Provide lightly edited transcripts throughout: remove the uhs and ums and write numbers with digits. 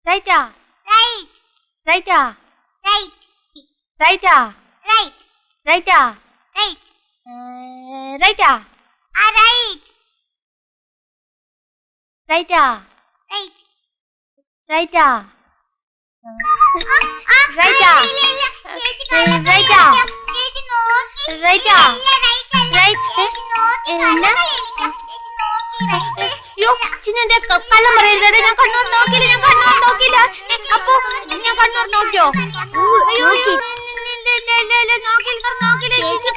റൈറ്റാ right റൈറ്റാ right റൈറ്റാ right റൈറ്റാ റൈറ്റ് റൈറ്റാ റൈറ്റ് റൈറ്റാ റൈറ്റ് റൈറ്റാ റൈറ്റാ റൈറ്റാ റൈറ്റാ അയ്യോ ചിന്നെ കള്ളം പറയരുത്. ഞാൻ കണ്ണൂർ നോക്കിയില്ല. അപ്പൊ ഞാൻ കണ്ണൂർ നോക്കിയോ? അയ്യോ നോക്കിയില്ല.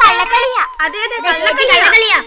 കള്ളക്കളിയാ. അതെ കള്ളക്കളിയാ.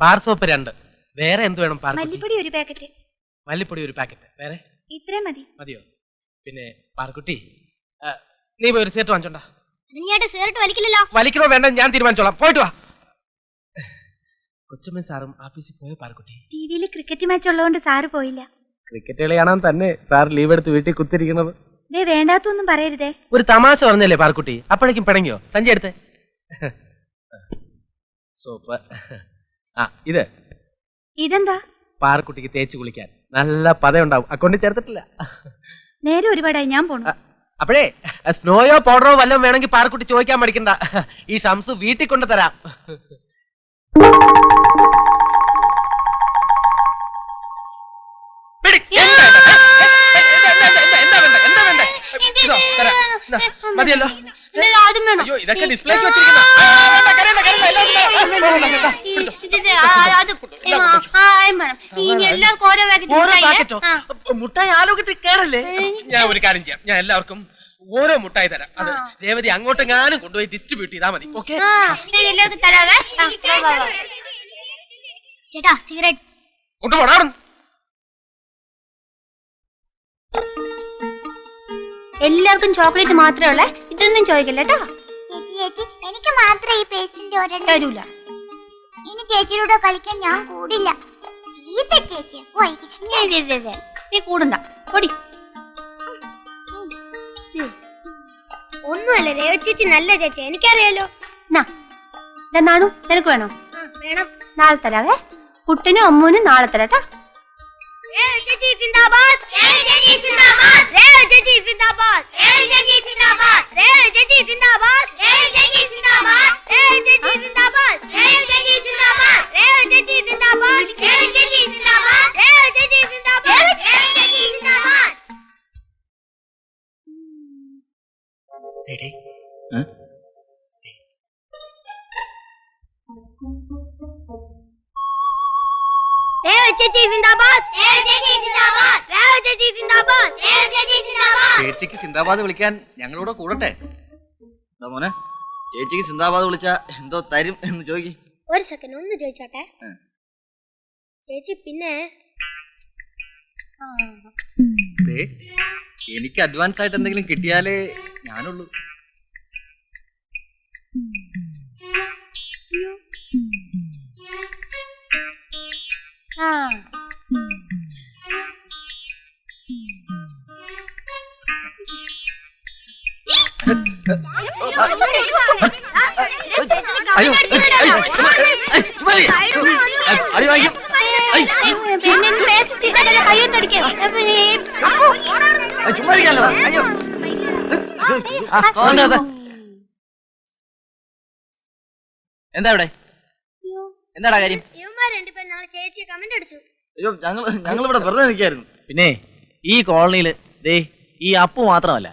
Bar soap 2. വേറെ എന്ത് വേണം? മല്ലിപ്പൊടി ഒരു പാക്കറ്റ്. മല്ലിപ്പൊടി ഒരു പാക്കറ്റ്. വേറെ ഇത്രയും മതിയോ? പിന്നെ പാർക്കുട്ടി, നീ പോയി ഒരു സിഗരറ്റ് വാങ്ങിച്ചോണ്ടാ. വലിക്കില്ലല്ലോ. വലിക്കണോ വേണ്ട ഞാൻ തീരുമാനിച്ചോളാം. പോയിട്ട് വാ. കൊച്ചമ്മൻ സാറും ആഫീസിൽ പോയ പാർക്കുട്ടി? ടിവിയിൽ ക്രിക്കറ്റ് മാച്ച് ഉള്ളതുകൊണ്ട് സാറ് പോയില്ല. ക്രിക്കറ്റ് കളി കാണാൻ തന്നെ സാർ ലീവ് എടുത്ത് വീട്ടിൽ കുത്തിരിക്കുന്നത്. വേണ്ടാത്തൊന്നും പറയരുതേ. ഒരു തമാശ പറഞ്ഞല്ലേ പാർക്കുട്ടി? അപ്പോഴേക്കും പിണങ്ങിയോ? സഞ്ചി എടുത്തേ. സോപ്പ്. ഇതെന്താ? പാർക്കുട്ടിക്ക് തേച്ച് കുളിക്കാൻ നല്ല പതയുണ്ടാവും. അക്കൗണ്ടിൽ ചേർത്തിട്ടില്ല. നേരെ ഒരുപാടായി, ഞാൻ പോണു. അപ്പോഴേ സ്നോയോ പൗഡറോ വല്ലതും വേണമെങ്കിൽ പാർക്കുട്ടി ചോദിക്കാൻ മടിക്കണ്ട. ഈ ഷംസ് വീട്ടിൽ കൊണ്ട് തരാം. മതിയല്ലോ. അയ്യോ ഇതൊക്കെ ഡിസ്പ്ലേക്ക് വെച്ചിരിക്കുന്ന മുട്ടായി ആലോകത്തിൽ കേറല്ലേ. ഞാൻ ഒരു കാര്യം ചെയ്യാം. ഞാൻ എല്ലാവർക്കും ഓരോ മുട്ടായി തരാം. അത് രേവതി അങ്ങോട്ടെങ്ങാനും കൊണ്ടുപോയി ഡിസ്ട്രിബ്യൂട്ട് ചെയ്താൽ മതി. ഓക്കെ ചേട്ടാ സിഗരറ്റ് കൊണ്ടുപോടാ. എല്ലാവർക്കും ചോക്ലേറ്റ് മാത്രമേ ഉള്ളേ. ഇതൊന്നും ചോദിക്കല്ല കേട്ടോ. ചേച്ചി എനിക്ക് മാത്രമേ ഈ പേസ്റ്റിന്റെ തരൂല. ഇനി ചേച്ചിയുടെ കളിക്കാൻ ഞാൻ കൂടില്ല. ചേച്ചി നീ കൂടണ്ട. പൊടി. ഒന്നുമല്ല രേവ ചേച്ചി നല്ല ചേച്ചി, എനിക്കറിയാലോ. നാണു നിനക്ക് വേണോ? വേണം. നാളെ തരാവേ. കുട്ടനും അമ്മൂനും നാളെ തരാട്ടാ. ചേച്ചിക്ക് സിന്ദാബാദ് വിളിക്കാൻ ഞങ്ങളൂടെ കൂടട്ടെ? മോനെ, ചേച്ചിക്ക് സിന്ദാബാദ് വിളിച്ച എന്തോ തരും എന്ന് ചോദിക്കും. ഒരു സെക്കൻഡ് ഒന്ന് ചോദിച്ചോട്ടെ ചേച്ചി. പിന്നെ എനിക്ക് അഡ്വാൻസ് ആയിട്ട് എന്തെങ്കിലും കിട്ടിയാലേ ഞാനുള്ളൂ. അയ്യോ എന്താ ഇവിടെ? എന്താടാ കാര്യം? അയ്യോ ഞങ്ങളിവിടെ വെറുതെ നിൽക്കായിരുന്നു. പിന്നെ ഈ കോളനിയില് ദേ ഈ അപ്പു മാത്രമല്ല,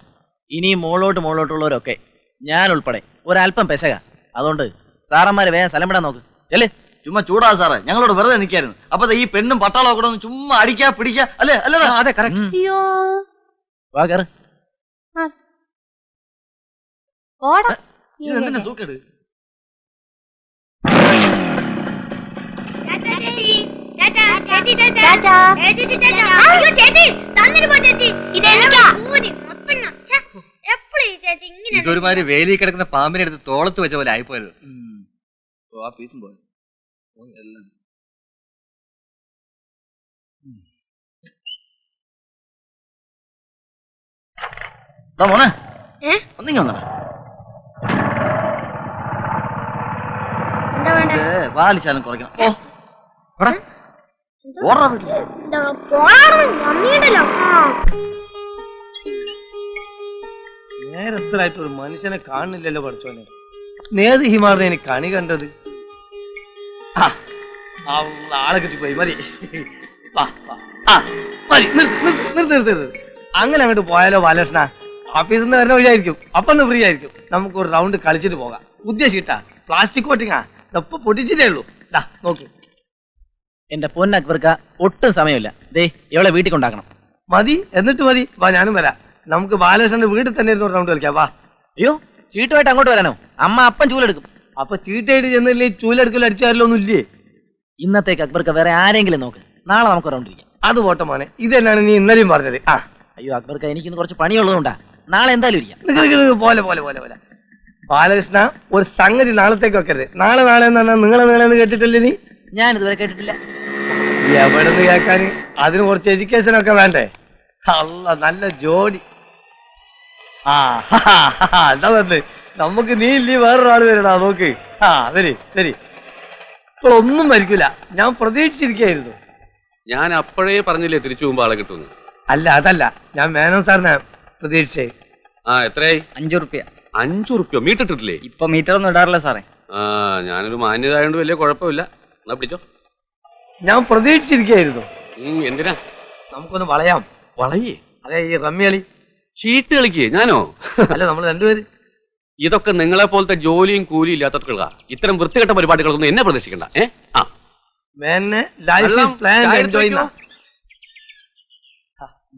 ഇനി മുകളിലോട്ടുള്ളവരൊക്കെ ഞാൻ ഉൾപ്പെടെ ഒരല്പം പെശക. അതുകൊണ്ട് സാറന്മാരെ വേഗം സ്ഥലം വിടാൻ നോക്ക്. ചെല്ലേ. ചുമ്മാ ചൂടാ സാറേ, ഞങ്ങളോട് വെറുതെ നിൽക്കായിരുന്നു. അപ്പൊ ഈ പെണ്ണും പട്ടാളോ കൂടെ ഒന്ന് ചുമ്മാ അടിക്കാ പിടിക്കാ അല്ലേ? അല്ലേ? അതെ കറക്റ്റ്. വാ കയറ്. ഇതെന്തിനാ സൂക്കേട്? ചേച്ചി ഇങ്ങനെ ഇതൊരുമാതിരി വേലി കിടക്കുന്ന പാമ്പിനെ എടുത്ത് തോളത്ത് വെച്ച പോലെ ആയിപ്പോയത്. ആ പീസും പോയി എല്ലാം മോനെ ഒന്നിങ്ങ വന്നേ. എന്താ വേണ്ട വാലിച്ചാലും കുറയ്ക്കണം. ഓ എടാ, ഓടാ വീട്ടിൽ. മമ്മിയുണ്ടല്ലോ. നേരത്തിലായിട്ട് ഒരു മനുഷ്യനെ കാണുന്നില്ലല്ലോ പഠിച്ചോനെ. നേത് ഹിമാറിനെ എനിക്ക് കണി കണ്ടത്. ആളെ കിട്ടിപ്പോയി. മതി മതി, നിർത്ത്. അങ്ങനെ അങ്ങോട്ട് പോയാലോ ബാലകൃഷ്ണ? ഓഫീസിൽ നിന്ന് വരുന്ന വഴിയായിരിക്കും, അപ്പൊ ഒന്ന് ഫ്രീ ആയിരിക്കും. നമുക്ക് ഒരു റൗണ്ട് കളിച്ചിട്ട് പോകാം. ഉദ്ദേശിട്ടാ പ്ലാസ്റ്റിക് കോട്ടിങ്ങാ, ഇപ്പൊ പൊട്ടിച്ചിട്ടേ ഉള്ളൂ. നോക്ക്. എന്റെ പൊന്ന അക്ബർക്ക ഒട്ടും സമയമില്ല. ദേ ഇവളെ വീട്ടിൽ കൊണ്ടാക്കണം. മതി, എന്നിട്ട് മതി. വാ, ഞാനും വരാം. നമുക്ക് ബാലകൃഷ്ണന്റെ വീട്ടിൽ തന്നെ ഇരുന്ന് റൗണ്ട് കളിക്കാം. വാ. അയ്യോ, ചീട്ടുമായിട്ട് അങ്ങോട്ട് വരാനോ? അമ്മ അപ്പം ചൂലെടുക്കും. അപ്പൊ ചീട്ടയിട്ട് ചെന്നില്ലേ ചൂലെടുക്കൽ അടിച്ചാരല്ലോ ഒന്നും ഇല്ലേ? ഇന്നത്തേക്ക് അക്ബർക്ക വേറെ ആരെങ്കിലും നോക്ക്. നാളെ നമുക്ക് റൗണ്ട് ഇരിക്കാം. അത് പോട്ടെ മോനെ, ഇതെന്നാണ് നീ ഇന്നലെയും പറഞ്ഞത്. അയ്യോ അക്ബർക്ക, എനിക്കിന്ന് കുറച്ച് പണിയുള്ളതുകൊണ്ടാ. നാളെ എന്തായാലും ഇരിക്കാം. പോലെ ബാലകൃഷ്ണ, ഒരു സംഗതി നാളത്തേക്ക് വെക്കരുത്. നാളെ എന്ന് പറഞ്ഞാൽ നിങ്ങളെ കേട്ടിട്ടില്ലേ നീ? ഞാൻ ഇതുവരെ കേട്ടിട്ടില്ല. എവിടെ നിന്ന് കേൾക്കാന്? അതിന് കുറച്ച് എഡ്യൂക്കേഷൻ ഒക്കെ വേണ്ടേ? അല്ല, നല്ല ജോഡി. എന്താ വന്ന് നമുക്ക് നീ ഇല്ലേ വേറൊരാള് വരണ. നോക്ക്. ശരി ഇപ്പോഴൊന്നും മരിക്കില്ല. ഞാൻ പ്രതീക്ഷിച്ചിരിക്കായിരുന്നു. ഞാൻ അപ്പോഴേ പറഞ്ഞില്ലേ തിരിച്ചു പോകുമ്പോ ആളെ കിട്ടുന്നു. അല്ല, അതല്ല, ഞാൻ മേനോൻ സാറിനെ പ്രതീക്ഷിച്ചേ. എത്രയായി? 5 റുപ്യ. 5 റുപ്യ മീറ്റിട്ടിട്ടില്ലേ? ഇപ്പൊ മീറ്റർ ഒന്നും ഇടാറില്ല സാറേ. ഞാനൊരു മാന്യത ആയതുകൊണ്ട് വലിയ കുഴപ്പമില്ല. എന്നാ പിടിച്ചോ. ഞാൻ പ്രതീക്ഷിച്ചിരിക്കായിരുന്നു. എന്തിനാ? നമുക്കൊന്ന് വളയാം. വളയേ? അതെ, ഈ റമ്മി കളി. ഷീട്ട് കളിക്കേ? ഞാനോ? അല്ല, നമ്മൾ രണ്ടുപേര്. ഇതൊക്കെ നിങ്ങളെ പോലത്തെ ജോലിയും കൂലിയും ഇല്ലാത്തവർക്കുള്ള ഇത്തരം വൃത്തികെട്ട പരിപാടികളൊന്നും എന്നെ പ്രതീക്ഷിക്കണ്ട.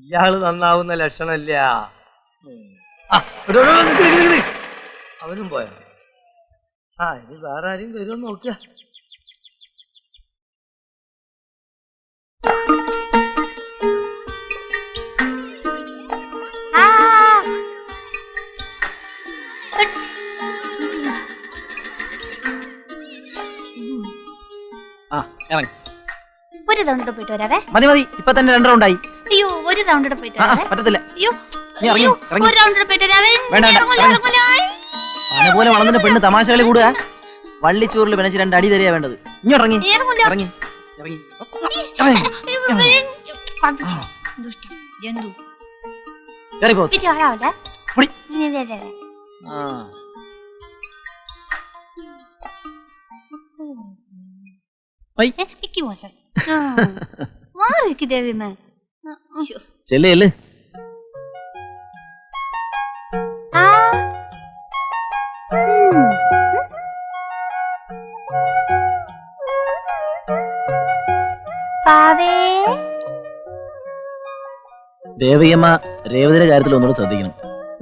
ഇയാള് നന്നാവുന്ന ലക്ഷണമില്ല. അവരും പോയോ? ഇനി വേറെ ആരെയും വരുമെന്ന് നോക്കുക. ഇറങ്ങി. ഒരു റൗണ്ട് പോയിട്ട് വരാവേ. മതി, ഇപ്പൊ തന്നെ 2 റൗണ്ടായി. അയ്യോ, ഒരു റൗണ്ട് പോയിട്ട് വരാവേ. പറ്റത്തില്ല. അയ്യോ, നീ ഇറങ്ങി. ഒരു റൗണ്ട് പോയിട്ട് വരാവേ. വേണ്ട. അതുപോലെ വളർന്നിട്ട് പെണ്ണ് തമാശകളി കൂടുക. വള്ളിച്ചോറിൽ വെനച്ച് 2 അടി തരിക വേണ്ടത്. ഇനി ഇറങ്ങി. കേറിപ്പോ. ചെല്ലേ. ദേവകിയമ്മ രേവതിയുടെ കാര്യത്തിൽ ഒന്നുകൂടെ ശ്രദ്ധിക്കണം.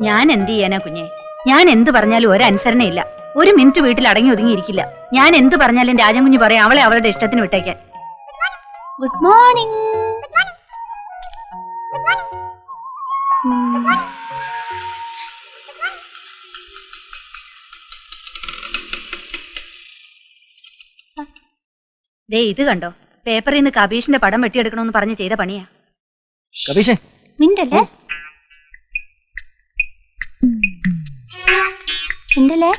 ഞാൻ എന്ത് ചെയ്യാനാ കുഞ്ഞെ? ഞാൻ എന്ത് പറഞ്ഞാലും ഒരനുസരണയില്ല. ഒരു മിനിറ്റ് വീട്ടിൽ അടങ്ങി ഒതുങ്ങിയിരിക്കില്ല. ഞാൻ എന്ത് പറഞ്ഞാലും രാജൻകുഞ്ഞ് പറയാം അവളെ അവളുടെ ഇഷ്ടത്തിന് വിട്ടേക്കാൻ. Good morning. ദേ ഇത് കണ്ടോ, പേപ്പറിൽ നിന്ന് കബീഷിന്റെ പടം വെട്ടിയെടുക്കണമെന്ന് പറഞ്ഞ് ചെയ്ത പണിയാ. കബീഷേ, മിണ്ടല്ലേ മിണ്ടല്ലേ.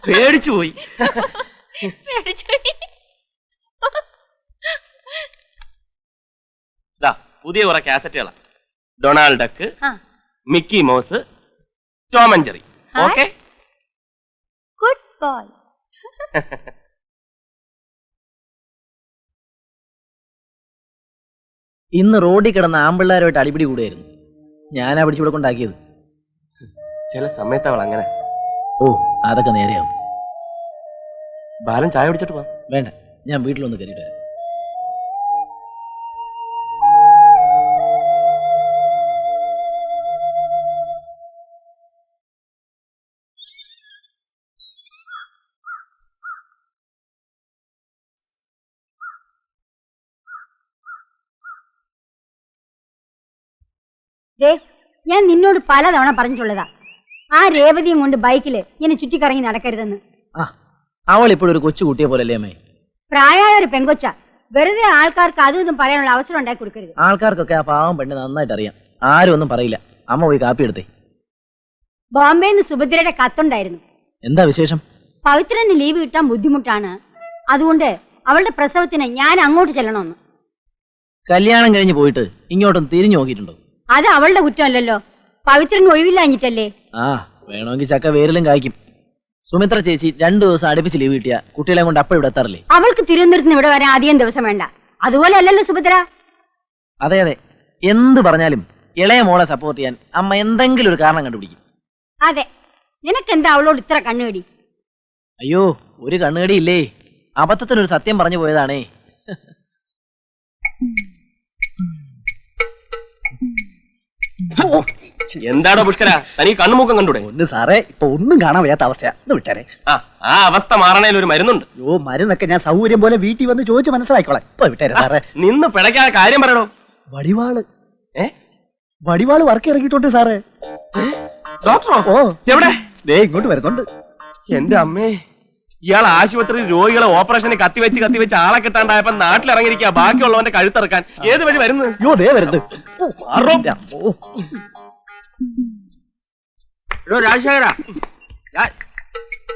പേടിച്ചു പോയി. പുതിയ കുറെ കാസറ്റുകളാ. Donald Duck, Mickey Mouse, Tom and Jerry. Okay, good boy. ഇന്ന് റോഡിൽ കിടന്ന ആമ്പിള്ളാരുമായിട്ട് അടിപിടി കൂടുകയായിരുന്നു. ഞാനാ പിടിച്ചുകൂടെ കൊണ്ടാക്കിയത്. ചില സമയത്ത് അവൾ അങ്ങനെ. ഓ, അതൊക്കെ നേരെയാവും. ബാലൻ ചായ കുടിച്ചിട്ട് പോവാം. വേണ്ട, ഞാൻ വീട്ടിലൊന്ന് കയറിയിട്ട് വരാം. ദേ ഞാൻ നിന്നോട് പലതവണ പറഞ്ഞിട്ടുള്ളതാ ആ രേവതിയും കൊണ്ട് ബൈക്കില് ഇങ്ങനെ ചുറ്റിക്കറങ്ങി നടക്കരുതെന്ന്. ആ അവൾ ഇപ്പോഴും ഒരു കൊച്ചു കുട്ടിയെ പോലല്ലേ അമ്മേ? പ്രായമായ ഒരു പെങ്കൊച്ച, വെറുതെ ആൾക്കാർക്ക് അതും ഇതും പറയാനുള്ള അവസരം ഉണ്ടാക്കി കൊടുക്കരുത്. ആൾക്കാർക്കൊക്കെ ആ പാവം പെണ്ണ് നന്നായിട്ട് അറിയാം. ആരും ഒന്നും പറയില്ല. അമ്മ പോയി കാപ്പി എടുത്തേ. ബോംബെന്ന് സുഭദ്രയുടെ കത്തുണ്ടായിരുന്നു. എന്താ വിശേഷം? പവിത്രന് ലീവ് കിട്ടാൻ ബുദ്ധിമുട്ടാണ്, അതുകൊണ്ട് അവളുടെ പ്രസവത്തിന് ഞാൻ അങ്ങോട്ട് ചെല്ലണമെന്ന്. കല്യാണം കഴിഞ്ഞ് പോയിട്ട് ഇങ്ങോട്ടൊന്ന് തിരിഞ്ഞു നോക്കിയിട്ടുണ്ടോ? അത് അവളുടെ കുറ്റമല്ലല്ലോ, പവിത്രന് ഒഴിവില്ലാഞ്ഞിട്ടല്ലേ. ആ വേണമെങ്കിൽ ചക്ക വേരിലും കായ്ക്കും. സുമിത്ര ചേച്ചി 2 ദിവസം അടുപ്പിച്ച് ലീവ് കിട്ടിയ കുട്ടികളെ കൊണ്ട് അപ്പം ഇവിടെ എത്താറില്ലേ? അവൾക്ക് തിരുവനന്തപുരത്ത് ഇവിടെ വരാൻ അധികം ദിവസം വേണ്ട. അതുപോലെ അല്ലല്ലോ സുഭദ്ര. അതെ അതെ, എന്ത് പറഞ്ഞാലും ഇളയ മോളെ സപ്പോർട്ട് ചെയ്യാൻ അമ്മ എന്തെങ്കിലും ഒരു കാരണം കണ്ടുപിടിക്കും. അതെ, നിനക്കെന്താ അവളോട് ഇത്ര കണ്ണുകടി? അയ്യോ, ഒരു കണ്ണുകടി ഇല്ലേ, അബദ്ധത്തിനൊരു സത്യം പറഞ്ഞു പോയതാണേ. എന്താടോ പുഷ്കര, തനിക്ക് കണ്ണുമുക്കം കണ്ടൂടെ? ഒന്ന് സാറേ, ഇപ്പൊ ഒന്നും കാണാൻ വയ്യാത്ത അവസ്ഥയാ. ഒന്ന് വിട്ടാരെ. ആ അവസ്ഥ മാറണേൽ ഒരു മരുന്നുണ്ട്. യോ, മരുന്നൊക്കെ ഞാൻ സൗകര്യം പോലെ വീട്ടിൽ വന്ന് ചോദിച്ച് മനസ്സിലാക്കിക്കോളാം. ഇപ്പൊ വിട്ടാരെ സാറേ. നിന്ന് പിടയ്ക്കാതെ കാര്യം പറയണോ. വടിവാള് വടിവാള് വർക്ക് ഇറങ്ങിയിട്ടുണ്ട് സാറേ. ഡോക്ടറോ? ഓ, എവിടെ? ദേ ഇങ്ങോട്ട് വരുന്നുണ്ട്. എന്റെ അമ്മേ, ഇയാൾ ആശുപത്രിയിൽ രോഗികളെ ഓപ്പറേഷന് കത്തിവെച്ച് ആളെ കിട്ടാണ്ടായപ്പോ നാട്ടിലിറങ്ങിയിരിക്കുക ബാക്കിയുള്ളവന്റെ കഴുത്തിറക്കാൻ. ഏത് വഴി വരുന്നത്? യോ, ദേ വരുന്നത്. എടോ രാജശേഖര,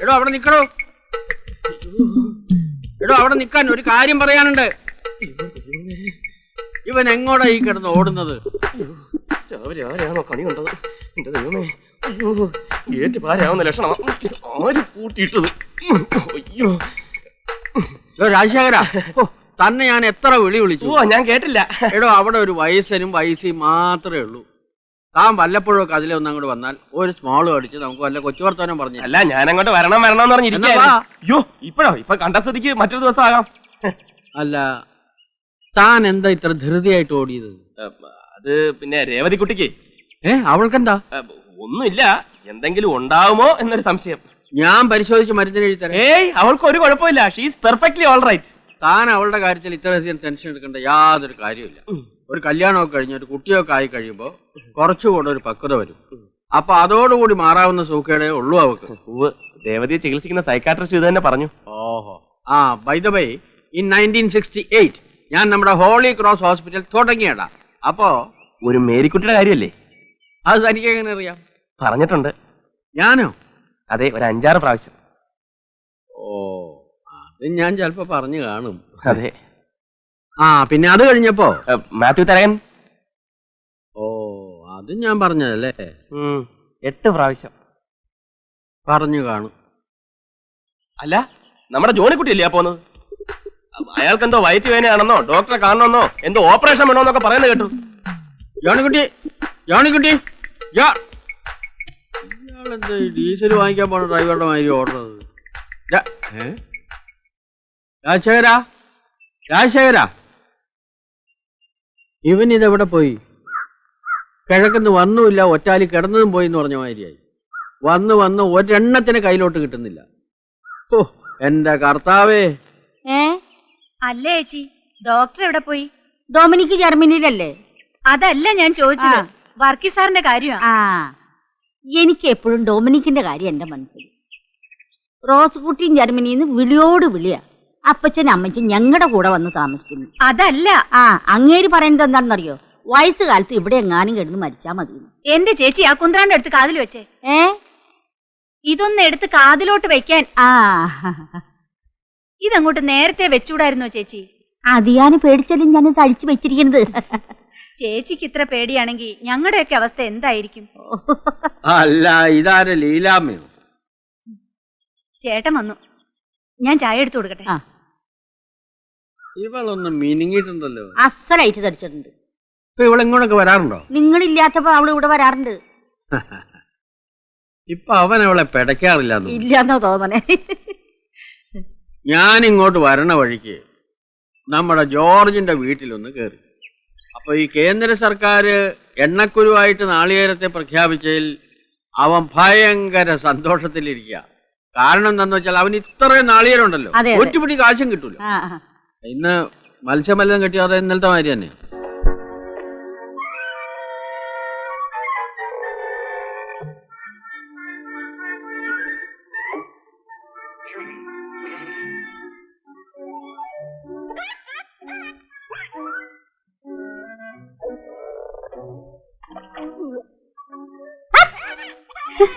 എടോ അവിടെ നിക്കടോ. എടോ അവിടെ നിക്കാൻ ഒരു കാര്യം പറയാനുണ്ട്. ഇവൻ എങ്ങോട്ടാ ഈ കിടന്ന് ഓടുന്നത്? ആരാണോ കണി കണ്ടത്? എന്റെ ദൈവമേ, അയ്യോ, ഏറ്റ് പാരാവുന്ന ലക്ഷണം. ആര് പൂട്ടിയിട്ടത്? അയ്യോ രാജശേഖര, തന്നെ ഞാൻ എത്ര വിളിച്ചു. ഓ, ഞാൻ കേട്ടില്ല. എടോ അവിടെ ഒരു വയസ്സനും വയസ്സിയും മാത്രമേ ഉള്ളൂ. താൻ വല്ലപ്പോഴും ഒക്കെ അതിലെ ഒന്ന് അങ്ങോട്ട് വന്നാൽ ഒരു സ്മോളും അടിച്ച് നമുക്ക് വല്ല കൊച്ചു വർത്തമാനം പറഞ്ഞു. അല്ല, ഞാൻ അങ്ങോട്ട് വരണമെന്ന് പറഞ്ഞിരിക്കുക. അയ്യോ, ഇപ്പോഴോ കണ്ട സ്ഥിതിക്ക് മറ്റൊരു ദിവസം ആകാം. അല്ല, താൻ എന്താ ഇത്ര ധൃതിയായിട്ട് ഓടിയത്? അത് പിന്നെ രേവതി കുട്ടിക്ക് അവൾക്കെന്താ? ഒന്നുമില്ല, എന്തെങ്കിലും ഉണ്ടാവുമോ എന്നൊരു സംശയം. ഞാൻ പരിശോധിച്ച് മരുന്നിന് എഴുതി തരാം. ഏയ്, അവൾക്ക് ഒരു കുഴപ്പമില്ല. She's perfectly all right. താൻ അവളുടെ കാര്യത്തിൽ ഇത്രയധികം ടെൻഷൻ എടുക്കേണ്ട യാതൊരു കാര്യമില്ല. ഒരു കല്യാണമൊക്കെ കഴിഞ്ഞ് ഒരു കുട്ടിയൊക്കെ ആയി കഴിയുമ്പോൾ കുറച്ചുകൂടെ ഒരു പക്വത വരും. അപ്പൊ അതോടുകൂടി മാറാവുന്ന സൂക്കേടേ ഉള്ളൂ അവക്ക്. രേവതിയെ ചികിത്സിക്കുന്ന സൈക്കാട്രിസ്റ്റ് ഇത് തന്നെ പറഞ്ഞു. ഓഹോ. ബൈ ദ വേ, ഇൻ 1968 ഞാൻ നമ്മുടെ ഹോളി ക്രോസ് ഹോസ്പിറ്റൽ തുടങ്ങിയടാ. അപ്പോ ഒരു മേരിക്കുട്ടിയുടെ കാര്യമല്ലേ? അത് തനിക്ക് എങ്ങനെ അറിയാം? പറഞ്ഞിട്ടുണ്ട്. ഞാനോ? അതെ, ഒരു 5-6 പ്രാവശ്യം. ഓ, അത് ഞാൻ ചിലപ്പോ പറഞ്ഞു കാണും. അതെ. പിന്നെ അത് കഴിഞ്ഞപ്പോ മാത്യു തരകൻ. ഓ, അത് ഞാൻ പറഞ്ഞതല്ലേ? 8 പ്രാവശ്യം പറഞ്ഞു കാണും. അല്ല, നമ്മുടെ ജോണിക്കുട്ടിയല്ലേ ആ പോന്നത്? അയാൾക്ക് എന്തോ വയറ്റ് വേനയാണെന്നോ ഡോക്ടറെ കാണണമെന്നോ എന്തോ ഓപ്പറേഷൻ വേണമെന്നൊക്കെ പറയുന്നത് കേട്ടു. ജോണിക്കുട്ടി, ഇയാളെന്താ ഡീസൽ വാങ്ങിക്കാൻ പോണ ഡ്രൈവറുടെ മാതിരി ഓടുന്നത്? രാജശേഖര, ഇവൻ ഇതെവിടെ പോയി? കിഴക്കുന്ന് വന്നുമില്ല, ഒറ്റാലി കിടന്നതും പോയി എന്ന് പറഞ്ഞ മാതിരിയായി. വന്ന് ഒരെണ്ണത്തിന് കയ്യിലോട്ട് കിട്ടുന്നില്ല. ഓ എന്റെ കർത്താവേ. അല്ലേ ചേച്ചി, ഡോക്ടർ എവിടെ പോയി? ഡൊമിനിക്ക് ജർമ്മനിയിലല്ലേ? അതല്ല ഞാൻ ചോദിച്ചത്, വർക്കി സാറിന്റെ കാര്യമാണ്. എനിക്ക് എപ്പോഴും ഡൊമിനിക്കിന്റെ കാര്യം എന്റെ മനസ്സിൽ. റോസ് കുട്ടിയും ജർമ്മനിന്ന് വിളിയോട് വിളിയാ. അപ്പച്ചനും അമ്മച്ചും ഞങ്ങളുടെ കൂടെ വന്ന് താമസിക്കുന്നു. അതല്ല, അങ്ങേര് പറയുന്നത് എന്താണെന്നറിയോ? വയസ്സുകാലത്ത് ഇവിടെ എങ്ങാനും കിടന്ന് മരിച്ചാ മതി. എന്റെ ചേച്ചി ആ കുന്ത്രാണ്ട് എടുത്ത് കാതിൽ വെച്ചേ. ഇതൊന്ന് എടുത്ത് കാതിലോട്ട് വെക്കാൻ. ഇതങ്ങോട്ട് നേരത്തെ വെച്ചൂടായിരുന്നോ ചേച്ചി? അത് ഞാൻ പേടിച്ചാലും ഞാൻ തടിച്ചു വെച്ചിരിക്കുന്നത്. ചേച്ചിക്ക് ഇത്ര പേടിയാണെങ്കിൽ ഞങ്ങളുടെയൊക്കെ അവസ്ഥ എന്തായിരിക്കും? അല്ല, ഇതാരെ ലീലാമ്മയോ? ചേട്ടൻ വന്നു, ഞാൻ ചായ എടുത്തു കൊടുക്കട്ടെ. ഇവളൊന്ന് മിനിങ്ങിട്ടുണ്ടല്ലോ. അസലായിട്ട് തടിച്ചിട്ടുണ്ട്. ഇപ്പൊ ഇവളെങ്ങോട്ടൊക്കെ വരാറുണ്ടോ? നിങ്ങളില്ലാത്തപ്പോ അവൾ ഇവിടെ വരാറുണ്ട്. ഇപ്പൊ അവൻ അവളെ പിടയ്ക്കാറില്ല. ഇല്ലാന്നോ തോന്നണേ. ഞാൻ ഇങ്ങോട്ട് വരണ വഴിക്ക് നമ്മുടെ ജോർജിന്റെ വീട്ടിലൊന്ന് കയറി. അപ്പൊ ഈ കേന്ദ്ര സർക്കാർ എണ്ണക്കുരുവായിട്ട് നാളികേരത്തെ പ്രഖ്യാപിച്ചതിൽ അവൻ ഭയങ്കര സന്തോഷത്തിലിരിക്കുക. കാരണം എന്താന്ന് വെച്ചാൽ അവന് ഇത്രയും നാളികേരം ഉണ്ടല്ലോ, ഒറ്റപിടി കാശും കിട്ടൂല. ഇന്ന് മത്സ്യമല്ലം കിട്ടിയോ? അത് ഇന്നലത്തെ മാതിരി തന്നെ. ദേവു,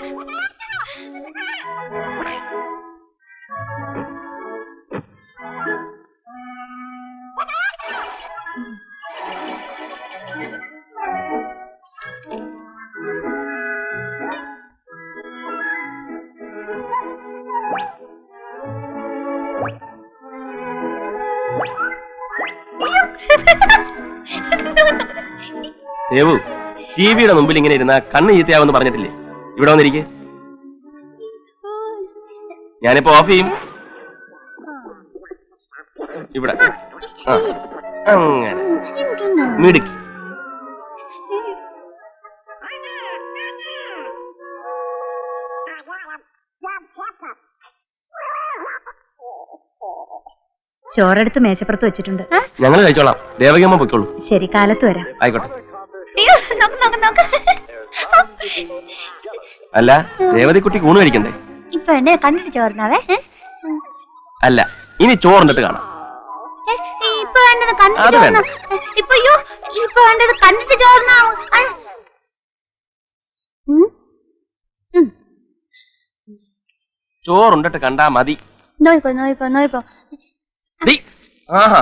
ടിവിയുടെ മുമ്പിൽ ഇങ്ങനെ ഇരുന്ന കണ്ണ് ചീത്തയാവെന്ന് പറഞ്ഞിട്ടില്ലേ? ഇവിടെ വന്നിരിക്കെ, ഞാനിപ്പോ ഓഫ് ചെയ്യും. ഇവിടെ അങ്ങനെ മിടുക്കി. ചോറെടുത്ത് മേശപ്പുറത്ത് വെച്ചിട്ടുണ്ട്. ഞങ്ങൾ കഴിച്ചോളാം, ദേവകിയമ്മ പൊയ്ക്കോളൂ. ശരി, കാലത്ത് വരാം. ആയിക്കോട്ടെ. അയ്യോ, നോക്ക് നോക്ക് നോക്ക്. അല്ല, രേവതിക്കുട്ടിക്ക് ഊണ് കഴിക്കണ്ടേ? ഇപ്പൊ എന്നെ കണ്ടിട്ട് ചോറിനാവേ. അല്ല, ഇനി ചോറുണ്ടിട്ട് കാണാം. ഇപ്പൊ വേണ്ടത് കണ്ടിട്ട് അത് വേണ്ട. ചോറിനാ. ഇപ്പൊ വേണ്ടത് കണ്ടിട്ട് ചോറിനാവും. ചോറുണ്ടിട്ട് കണ്ടാ മതി. നോയിപ്പോ ഡി, ആഹാ,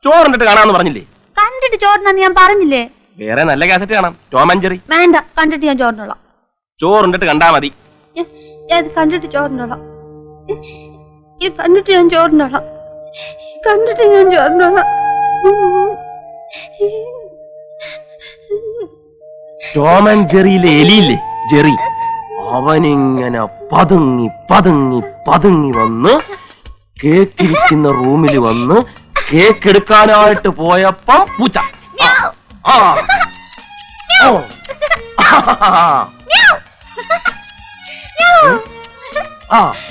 ചോറുണ്ടിട്ട് കാണാന്ന് പറഞ്ഞില്ലേ? കണ്ടിട്ട് ചോറിനാന്ന് ഞാൻ പറഞ്ഞില്ലേ? വേറെ നല്ല കാസറ്റ് കാണാം, ടോം ആൻഡ് ജെറി. വേണ്ട, കണ്ടിട്ട് ഞാൻ ചോറിനോളാം. ചോറുണ്ടിട്ട് കണ്ടാ മതി. ഇത് കണ്ടിട്ട് ചോറിനോളാം. ഇത് കണ്ടിട്ട് ഞാൻ ചോറിനോളാം. കണ്ടിട്ട് ഞാൻ ചോറിനോളാം. ടോം ആൻഡ് ജെറിയിലെ എലിയില്ലേ, ജെറി, അവനിങ്ങനെ പതുങ്ങി പതുങ്ങി പതുങ്ങി വന്ന് കേക്കിരിക്കുന്ന റൂമിൽ വന്ന് കേക്ക് എടുക്കാനായിട്ട് പോയപ്പം പൂച്ച.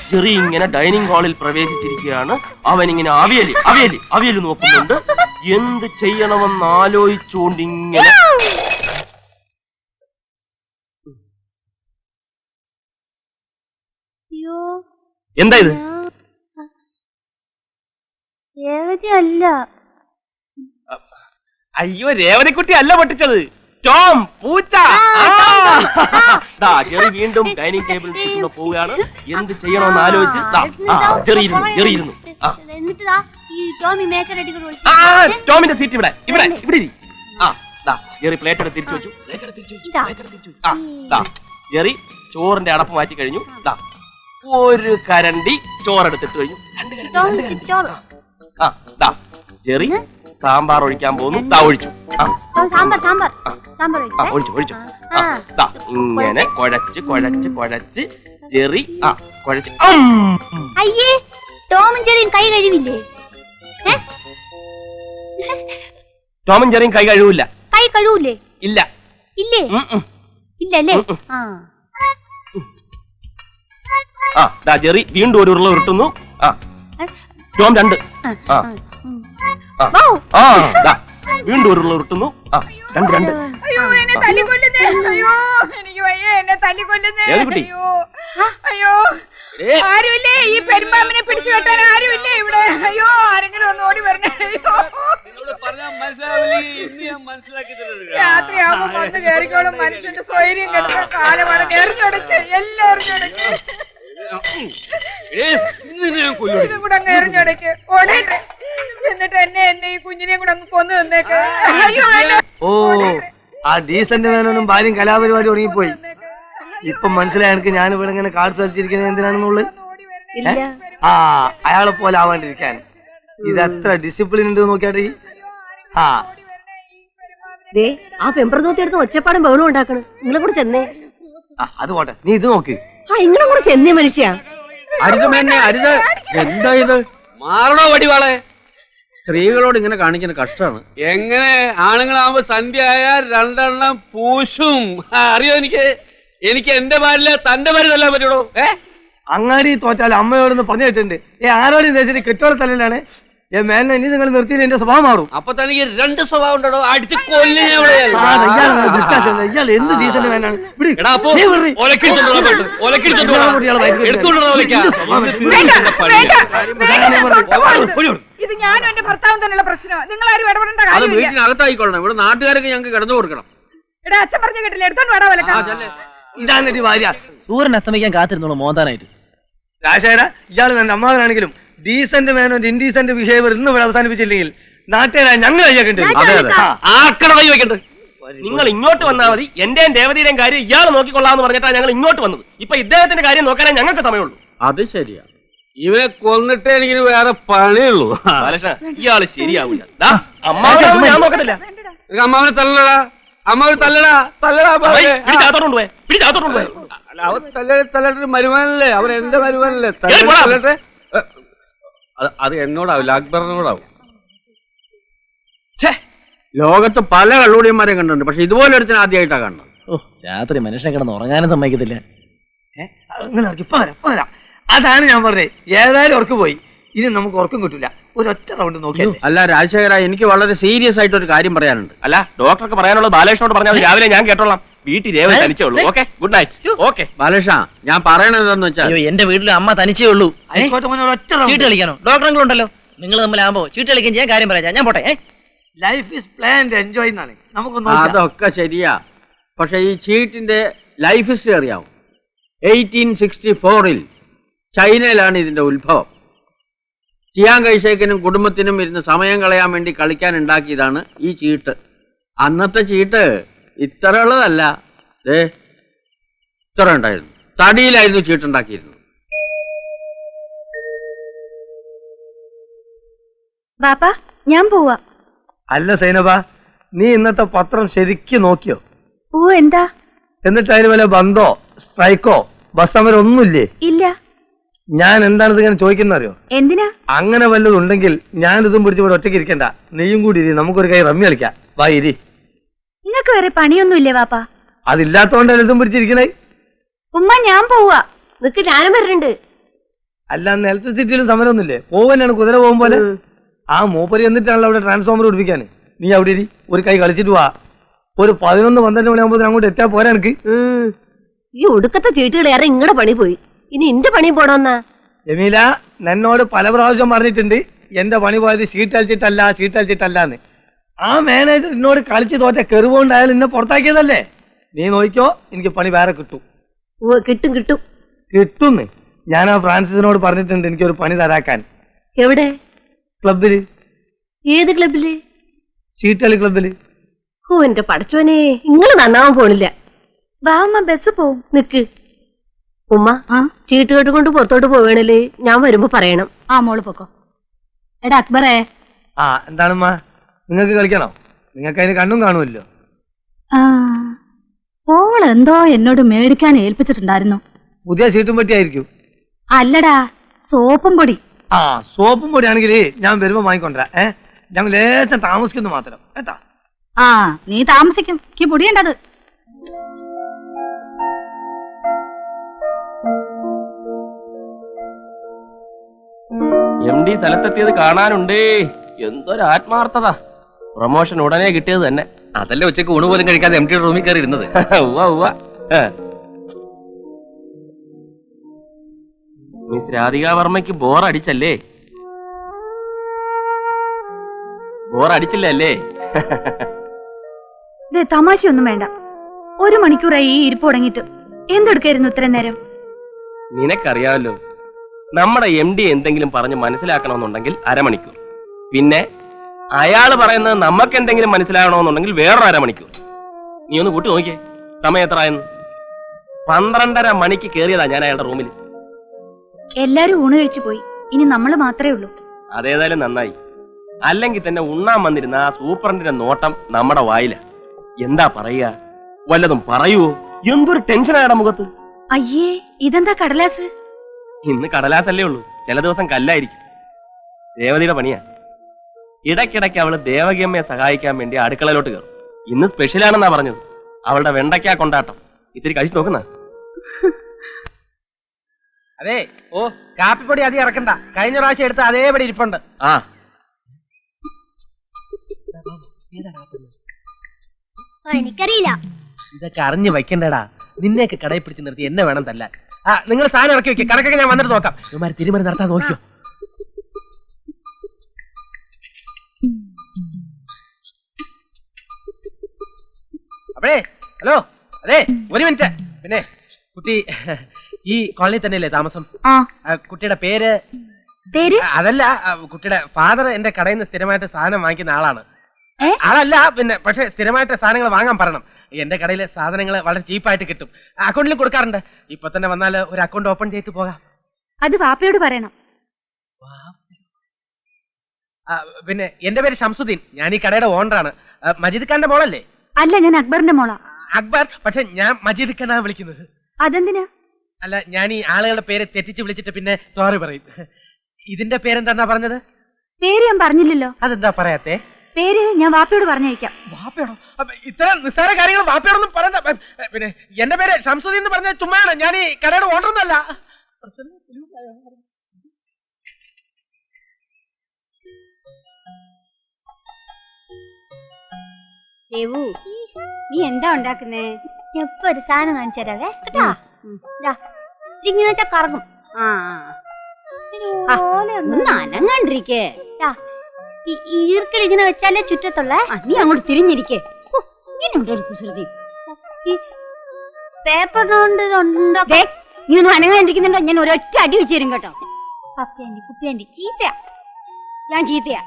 ജെറി ഇങ്ങനെ ഡൈനിങ് ഹാളിൽ പ്രവേശിച്ചിരിക്കുകയാണ്. അവനിങ്ങനെ അവിയല് നോക്കുന്നുണ്ട്. എന്ത് ചെയ്യണമെന്ന് ആലോചിച്ചുകൊണ്ടിങ്ങനെ എന്താ ഇത്? രേവതി അല്ല. അയ്യോ, രേവതിക്കുട്ടി അല്ല പൊട്ടിച്ചത്, ടോം, പൂച്ച. ജെറി വീണ്ടും ഡൈനിങ് ടേബിളിൽ ചുറ്റുന്ന പോവുകയാണ്. എന്ത് ചെയ്യണമെന്ന് ആലോചിച്ച് ജെറിയിരുന്നു. എന്നിട്ട് ഈ ടോമി മേച്ചറടിക്കുന്നു. ടോമിന്റെ സീറ്റ് ഇവിടെ ഇവിടെ ഇവിടെ ഇരി. ജെറി പ്ലേറ്റ് എടുത്ത് തിരിച്ചു വെച്ചു. ജെറി ചോറിന്റെ അടപ്പ് മാറ്റി കഴിഞ്ഞു. ഒരു കരണ്ടി ചോറെടുത്തിട്ട് കഴിഞ്ഞു. ജെറി സാമ്പാർ ഒഴിക്കാൻ പോകുന്നു. ഒഴിച്ചു. ഒഴിച്ചു. ഇങ്ങനെ കുഴച്ച് കുഴച്ച് കുഴച്ച് ജെറി കുഴച്ച്. അയ്യേ, ടോമും ജെറിയും കൈ കഴിവില്ലേ? ടോമും ജെറിയും കൈ കഴുകില്ല. കൈ കഴുകൂലേ? ഇല്ല. ഇല്ലേ? ഇല്ലല്ലേ? ജെറി വീണ്ടും ഒരു ഉരുള ഉരുട്ടുന്നു. ടോം 2. വീണ്ടും ഒരു ഉരുള ഉരുട്ടുന്നു. 2. അയ്യോ, എന്നെ തല്ലിക്കൊല്ലുന്നേ. അയ്യോ, എനിക്ക് വയ്യ, എന്നെ തല്ലിക്കൊല്ലുന്നേ. അയ്യോ, ആരുമില്ലേ? ഈ പെരുമ്പാമ്പിനെ പിടിച്ചു കെട്ടാൻ ആരുമില്ലേ ഇവിടെ? അയ്യോ, ആരെങ്കിലും ഒന്ന് ഓടി വരണേ. അയ്യോ, രാത്രിയാവുമ്പോ വന്ന് കയറിക്കോളും. മനുഷ്യന്റെ സ്വൈര്യം കിടന്ന കാലമാണ്. എറിഞ്ഞൊടക്ക്, എല്ലാം എറിഞ്ഞൊടക്ക്. ഇതും കൂടെ അങ്ങ് എറിഞ്ഞൊടക്ക്, ഓടേട്ടെ. എന്നിട്ട് എന്നെ ഈ കുഞ്ഞിനെയും കൂടെ അങ്ങ് കൊന്നു തന്നേക്ക്. ഓ, ആ ഡീസന്റ് മേനോനും ഭാര്യയും കലാപരിപാടി തുടങ്ങിപ്പോയി. ഇപ്പൊ മനസ്സിലായി എനിക്ക് ഞാൻ ഇവിടെ ഇങ്ങനെ കാർഡ് കളിച്ചിരിക്കുന്നത് എന്തിനാണെന്നുള്ളത്. അയാളെ പോലെ ആവാണ്ടിരിക്കാൻ ഇത് എത്ര ഡിസിപ്ലിൻ ഉണ്ട് നോക്കിയാട്ടെ. ആ പെമ്പറന്നോത്തി എടുത്ത് ഒച്ചപ്പാടും ബഹളും ഉണ്ടാക്കണം. നിങ്ങളെ കൂടെ ചെന്നേ. അത് പോട്ടെ, നീ ഇത് നോക്ക്. നിങ്ങളെ കൂടെ ചെന്നേ മനുഷ്യ. അരുത്, എന്താ ഇത്? മാറണോ വടിവാളെ? സ്ത്രീകളോട് ഇങ്ങനെ കാണിക്കുന്ന കഷ്ടമാണ്. എങ്ങനെ ആണുങ്ങളാവുമ്പോ സന്ധ്യ ആയാൽ 2 എണ്ണം പൂശും. അറിയോ, എനിക്ക് എന്റെ ഭാര്യ തന്റെ ഭാര്യ തല്ലാൻ പറ്റുള്ളൂ. അങ്ങാടി തോറ്റാൽ അമ്മയോടൊന്ന് പറഞ്ഞു കേട്ടിട്ടുണ്ട്. ആരോടും ദേശം കെട്ടോടെ തലയിലാണ്. മേനെ ഇനി നിങ്ങൾ നിർത്തിയില്ല എന്റെ സ്വഭാവം മാറും. അപ്പൊ തനിക്ക് 2 സ്വഭാവം ഉണ്ടോ? അടിച്ച് കൊല്ലേ. ഇയാൾ എന്ത് ഡീസന്റ് വേനാണ്. ഇത് ഞാനും എന്റെ ഭർത്താവും തന്നെയുള്ള പ്രശ്നം. നിങ്ങൾ ആരും ഇടപെടേണ്ട അത് കാര്യമില്ല. വീട്ടിനകത്തായിക്കൊള്ളണം. ഇവിടെ നാട്ടുകാരൊക്കെ ഞങ്ങൾക്ക് കിടന്നു കൊടുക്കണം. എടാ, അച്ഛൻ പറഞ്ഞു കേട്ടില്ല, എടുത്തോണ്ട് വേടാ വിലക്കാം. ഇതാണ് ഭാര്യ. സൂര്യൻ അസ്തമിക്കാൻ കാത്തിരുന്നോളൂ മോന്താനായിട്ട്. രാജേര ഇയാൾ എന്റെ അമ്മാവനാണെങ്കിലും ഡീസന്റ് മാനോ ഇൻഡീസന്റ് ബിഹേവിയർ ഇന്ന് ഇവിടെ അവസാനിപ്പിച്ചില്ലെങ്കിൽ നാട്ടുകാരായ ഞങ്ങൾ കഴിയാക്കേണ്ടി ആർക്കട കൈ വെക്കണ്ട്. നിങ്ങൾ ഇങ്ങോട്ട് വന്നാൽ മതി. എന്റെയും ദേവതയുടെയും കാര്യം ഇയാൾ നോക്കിക്കൊള്ളാന്ന് പറഞ്ഞിട്ടാണ് ഞങ്ങൾ ഇങ്ങോട്ട് വന്നത്. ഇപ്പൊ ഇദ്ദേഹത്തിന്റെ കാര്യം നോക്കാനേ ഞങ്ങൾക്ക് സമയമുള്ളൂ. അത് ശരിയാ. ഇവനെ കൊന്നിട്ടേ എനിക്ക് വേറെ പണിയുള്ളൂ. ബാലകൃഷ്ണ ഇയാള് ശരിയാവില്ല. അമ്മാവനെ ഞാൻ നോക്കത്തില്ല. അമ്മാവനെ തല്ലടാ, അമ്മാവനെ തല്ലടാ, തല്ലടാ. പിടിച്ചാത്തോണ്ട് പോയെ, പിടിച്ചാത്തോണ്ട് പോയെ. അവൻ തല്ലട്ട് മരുമാനല്ലേ, അവൻ എന്റെ മരുമാനല്ലേ. തല്ലട്ടെ. അത് എന്നോടാവില്ല, അക്ബറിനോടാവും. ലോകത്ത് പല കള്ളുടിയന്മാരെയും കണ്ടിട്ടുണ്ട്, പക്ഷെ ഇതുപോലെ ഒരുത്തിന് ആദ്യമായിട്ടാ കാണുന്നത്. രാത്രി മനുഷ്യനെ കിടന്ന് ഉറങ്ങാനും സമ്മതിക്കത്തില്ല. അതാണ് ഞാൻ പറഞ്ഞത്. ഏതായാലും ഉറക്ക് പോയി. ഇനി നമുക്ക് ഉറക്കം കിട്ടില്ല. ഒരൊറ്റ റൗണ്ട് നോക്കിയോ. അല്ല രാജശേഖര, എനിക്ക് വളരെ സീരിയസ് ആയിട്ട് ഒരു കാര്യം പറയാനുണ്ട്. അല്ല ഡോക്ടർക്ക് പറയാനുള്ളത് ബാലകൃഷ്ണനോട് പറഞ്ഞാൽ രാവിലെ ഞാൻ കേട്ടോളാം. വീട്ടിൽ രേവതി തനിച്ചേ ഉള്ളൂ. Okay, good night. Okay Balakrishna, ഞാൻ പറയണത് എന്താന്ന് വെച്ചാൽ, എന്റെ വീട്ടിൽ അമ്മ തനിച്ചേ ഉള്ളൂ. ചീട്ട് കളിക്കാനോ? ഡോക്ടറുണ്ടല്ലോ. നിങ്ങൾ തമ്മിലാകുമ്പോ ചീട്ട് കളിക്കാൻ ചെയ്യാൻ കാര്യം പറയാം. ഞാൻ പോട്ടെ. ലൈഫ് ഈസ് പ്ലാൻഡ് എൻജോയ് എന്നാണ്. അതൊക്കെ ശരിയാ. പക്ഷെ ഈ ചീട്ടിന്റെ ലൈഫ് ഹിസ്റ്ററി അറിയാവും. 1864 ചൈനയിലാണ് ഇതിന്റെ ഉത്ഭവം. ചിയാങ് കൈഷേക്കിനും കുടുംബത്തിനും ഇരുന്ന് സമയം കളയാൻ വേണ്ടി കളിക്കാൻ ഉണ്ടാക്കിയതാണ് ഈ ചീട്ട്. അന്നത്തെ ചീട്ട് ഇത്ര ഉള്ളതല്ല, ഇത്ര ഉണ്ടായിരുന്നു. തടിയിലായിരുന്നു ചീട്ടുണ്ടാക്കിയിരുന്നത്. ബാപ്പാ ഞാൻ പോവാ. അല്ല സൈനബ, നീ ഇന്നത്തെ പത്രം ശരിക്കും നോക്കിയോ? ഓ എന്താ? എന്നിട്ട് അതിന് വല്ല ബന്ധോ സ്ട്രൈക്കോ ബസ് സമരം ഒന്നുമില്ലേ? ഇല്ല. ഞാൻ എന്താണ് ഇങ്ങനെ ചോദിക്കുന്ന അറിയോ? എന്തിനാ? അങ്ങനെ വല്ലതും ഉണ്ടെങ്കിൽ ഞാൻ ഇതും പിടിച്ച് ഇവിടെ ഒറ്റയ്ക്ക് ഇരിക്കണ്ട. നീയും കൂടി ഇരി, നമുക്കൊരു കൈ റമ്മി കളിക്കാം. വാ ഇരി. നിങ്ങൾക്ക് വേറെ പണിയൊന്നുമില്ലേ വാപ്പാ? അതില്ലാത്തോണ്ടല്ലേ ഇതും പിടിച്ചിരിക്കണേ. ഉമ്മ ഞാൻ പോവാ. നിനക്ക് ഞാനും വരുന്നുണ്ട്. അല്ല അന്ന് ഇലക്ട്രിസിറ്റിയിലും സമരമൊന്നുമില്ലേ? പോവനാണ് കുതിര പോകും പോലെ. ആ മൂപ്പര് എന്നിട്ടാണല്ലോ അവിടെ ട്രാൻസ്ഫോമർ പിടിപ്പിക്കാൻ. നീ അവിടെ ഇരി, ഒരു കൈ കളിച്ചിട്ട് വാ. ഒരു 11-12 മണിയാകുമ്പോൾ അങ്ങോട്ട് എത്താൻ പോരാ എനിക്ക്. ഈ ഒടുക്കത്തെ ചീട്ടുകളേറെ ഇങ്ങടെ പണി പോയി. ഇനി എന്റെ പണി പോണോന്നാ? ജമീല, എന്നോട് പല പ്രാവശ്യം പറഞ്ഞിട്ടുണ്ട് എന്റെ പണി പോയത് ഷീറ്റ് അടിച്ചിട്ടല്ലാന്ന്. ആ മാനേജർ എന്നോട് കളിച്ച് തോറ്റ കെറുകൊണ്ടായാലും എന്നെ പുറത്താക്കിയതല്ലേ. നീ നോക്കിക്കോ, എനിക്ക് പണി വേറെ കിട്ടും. കിട്ടും കിട്ടും കിട്ടുന്ന്. ഞാൻ ആ ഫ്രാൻസിസിനോട് പറഞ്ഞിട്ടുണ്ട് എനിക്കൊരു പണി തരാക്കാൻ. എവിടെ? ക്ലബില്. ഏത് ക്ലബില്? ഷീറ്റളി ക്ലബില്. ഓ എന്റെ പടച്ചോനെ, ഇങ്ങള് നന്നാവാൻ പോണില്ല. വാ അമ്മ, ബസ് പോവും. നിക്ക് ഉമ്മ, ചീട്ടുകെട്ട് കൊണ്ട് പുറത്തോട്ട് പോവേണല്ലേ, ഞാൻ വരുമ്പോ പറയണം. ആ മോള് പൊക്കോ. എടാ അക്ബറേ. എന്താണമ്മ, നിങ്ങൾക്ക് കളിക്കണോ? നിങ്ങൾക്ക് അതിന് കണ്ണും കാണുമല്ലോ. ഓളെന്തോ എന്നോട് മേടിക്കാൻ ഏൽപ്പിച്ചിട്ടുണ്ടായിരുന്നു. പുതിയ ഷീറ്റും പെട്ടിയായിരിക്കും. അല്ലടാ, സോപ്പും പൊടി. സോപ്പും പൊടി ആണെങ്കിൽ ഞാൻ വരുമ്പോ വാങ്ങിക്കൊണ്ടരാ. ഞങ്ങൾ ലേശം താമസിക്കുന്നു മാത്രം കേട്ടാ. നീ താമസിക്കും, എനിക്ക് പൊടിയേണ്ടത്. MD സ്ഥലത്തെത്തിയത് കാണാനുണ്ടേ. എന്തൊരു ആത്മാർത്ഥത. പ്രൊമോഷൻ ഉടനെ കിട്ടിയത് തന്നെ. അതല്ലേ ഉച്ചക്ക് ഊണ് പോലും കഴിക്കാതെ MD റൂമിൽ കയറി ഇരുന്നത്. മിസ് രാധിക വർമ്മയ്ക്ക് ബോറടിച്ചല്ലേ? ബോറടിച്ചില്ലേ? തമാശയൊന്നും വേണ്ട. 1 മണിക്കൂറായി ഈ ഇരിപ്പ് തുടങ്ങിയിട്ട്. എന്തെടുക്കായിരുന്നു ഇത്ര നേരം? നിനക്കറിയാമല്ലോ, നമ്മുടെ MD എന്തെങ്കിലും പറഞ്ഞ് മനസ്സിലാക്കണമെന്നുണ്ടെങ്കിൽ അരമണിക്കൂർ. പിന്നെ അയാള് പറയുന്നത് നമുക്ക് എന്തെങ്കിലും മനസ്സിലാകണമെന്നുണ്ടെങ്കിൽ വേറൊരു അരമണിക്കൂർ. നീ ഒന്ന് കൂട്ടി നോക്കിയേ, സമയം എത്രയെന്ന്. 12:30 മണിക്ക് കയറിയതാ ഞാൻ അയാളുടെ റൂമിൽ. എല്ലാരും ഊണ് കഴിച്ചു പോയി. ഇനി നമ്മള് മാത്രമേ ഉള്ളൂ. അതേതായാലും നന്നായി. അല്ലെങ്കിൽ തന്നെ ഉണ്ണാൻ വന്നിരുന്ന ആ സൂപ്രണ്ടിന്റെ നോട്ടം നമ്മുടെ വായില. എന്താ പറയുക? വല്ലതും പറയുവോ? എന്തൊരു ടെൻഷനാണ് മുഖത്ത്. അയ്യേ, ഇതെന്താ കടലാസ്? ഇന്ന് കടലാസല്ലേ ഉള്ളൂ, ചില ദിവസം കല്ലായിരിക്കും. രേവതിയുടെ പണിയാ. ഇടയ്ക്കിടയ്ക്ക് അവള് ദേവകിയമ്മയെ സഹായിക്കാൻ വേണ്ടി അടുക്കളയിലോട്ട് കയറും. ഇന്ന് സ്പെഷ്യലാണെന്നാ പറഞ്ഞത്. അവളുടെ വെണ്ടയ്ക്കാ കൊണ്ടാട്ടം. ഇത്തിരി കഴിച്ചു നോക്കുന്ന. അതെ, കാപ്പിപ്പൊടി അധികം ഇറക്കണ്ട. കഴിഞ്ഞ പ്രാവശ്യം എടുത്ത് അതേപടി ഇരിപ്പുണ്ട്. എനിക്കറിയില്ല. ഇതൊക്കെ അറിഞ്ഞു വയ്ക്കണ്ടടാ. നിന്നെയൊക്കെ കടയിൽ പിടിച്ച് നിർത്തി എന്നെ വേണം തല്ലാൻ. നിങ്ങൾ സാധനം ഇറക്കി വെക്കുക. കണക്കൊക്കെ ഞാൻ വന്നിട്ട് നോക്കാം. ഇവന്മാർ തിരുമറി നടത്താൻ നോക്കിയോ. അപ്പഴേ, ഹലോ, അതെ, 1 മിനിറ്റ്. പിന്നെ കുട്ടി ഈ കോളനി തന്നെയല്ലേ താമസം? കുട്ടിയുടെ പേര്? അതല്ല, കുട്ടിയുടെ ഫാദർ എന്റെ കടയിൽ നിന്ന് സ്ഥിരമായിട്ട് സാധനം വാങ്ങിക്കുന്ന ആളാണ്. ആളല്ല, പിന്നെ പക്ഷെ സ്ഥിരമായിട്ട് സാധനങ്ങൾ വാങ്ങാൻ പറയണം. എന്റെ കടയിലെ സാധനങ്ങൾ വളരെ ചീപ്പായിട്ട് കിട്ടും. അക്കൗണ്ടിൽ കൊടുക്കാറുണ്ട്. ഇപ്പൊ തന്നെ വന്നാൽ ഒരു അക്കൗണ്ട് ഓപ്പൺ ചെയ്തിട്ട് പോകാം. അത് വാപ്പയോട് പറയണം. പിന്നെ എന്റെ പേര് ഷംസുദ്ദീൻ. ഞാൻ ഈ കടയുടെ ഓണറാണ്. മജീദ് ഖാന്റെ മോളല്ലേ? അല്ല, ഞാൻ അക്ബറിന്റെ മോളാ. അക്ബർ, പക്ഷെ ഞാൻ മജീദ് ഖാനാണ് വിളിക്കുന്നത്. അതെന്തിനാ? അല്ല, ഞാൻ ഈ ആളുകളുടെ പേര് തെറ്റിച്ച് വിളിച്ചിട്ട് പിന്നെ സോറി പറയും. ഇതിന്റെ പേരെന്താ പറഞ്ഞത്? പേര് ഞാൻ പറഞ്ഞില്ലല്ലോ. അതെന്താ പറയാത്തെ? പേര് ഞാൻ വാപ്പയോട് പറഞ്ഞയക്കാം. വാപ്പയോടോ? ഇത്ര നിസ്സാര കാര്യങ്ങൾ വാപ്പയോടൊന്നും പറയണ്ട. പിന്നെ എന്റെ പേര് ഷംസുദ്ദീൻ എന്ന് പറഞ്ഞ ചുമ്മാണ്. ഞാൻ ഈ കടയുടെ ഓണറൊന്നല്ല. ദേവു, നീ എന്താ ഉണ്ടാക്കുന്നേ? എപ്പോ ഒരു സാധനം കാണിച്ചു തരാവേ കേട്ടാ. ഇങ്ങനെ വെച്ചാ കറങ്ങും. അനങ്ങാണ്ടിരിക്കേ. ഈർക്കൽ ഇങ്ങനെ വെച്ചാലേ ചുറ്റത്തുള്ള. നീ അങ്ങോട്ട് തിരിഞ്ഞിരിക്കേ. ഒരു കുസൃതി. പേപ്പറിനോണ്ട് നീ ഒന്നും അനങ്ങാണ്ടിരിക്കുന്നുണ്ടോ? ഞാൻ ഒരൊറ്റ അടി വെച്ച് തരും കേട്ടോ. പപ്പിയാണ്ടി കുപ്പിയാണ്ടി ചീത്തയാ. ഞാൻ ചീത്തയാ?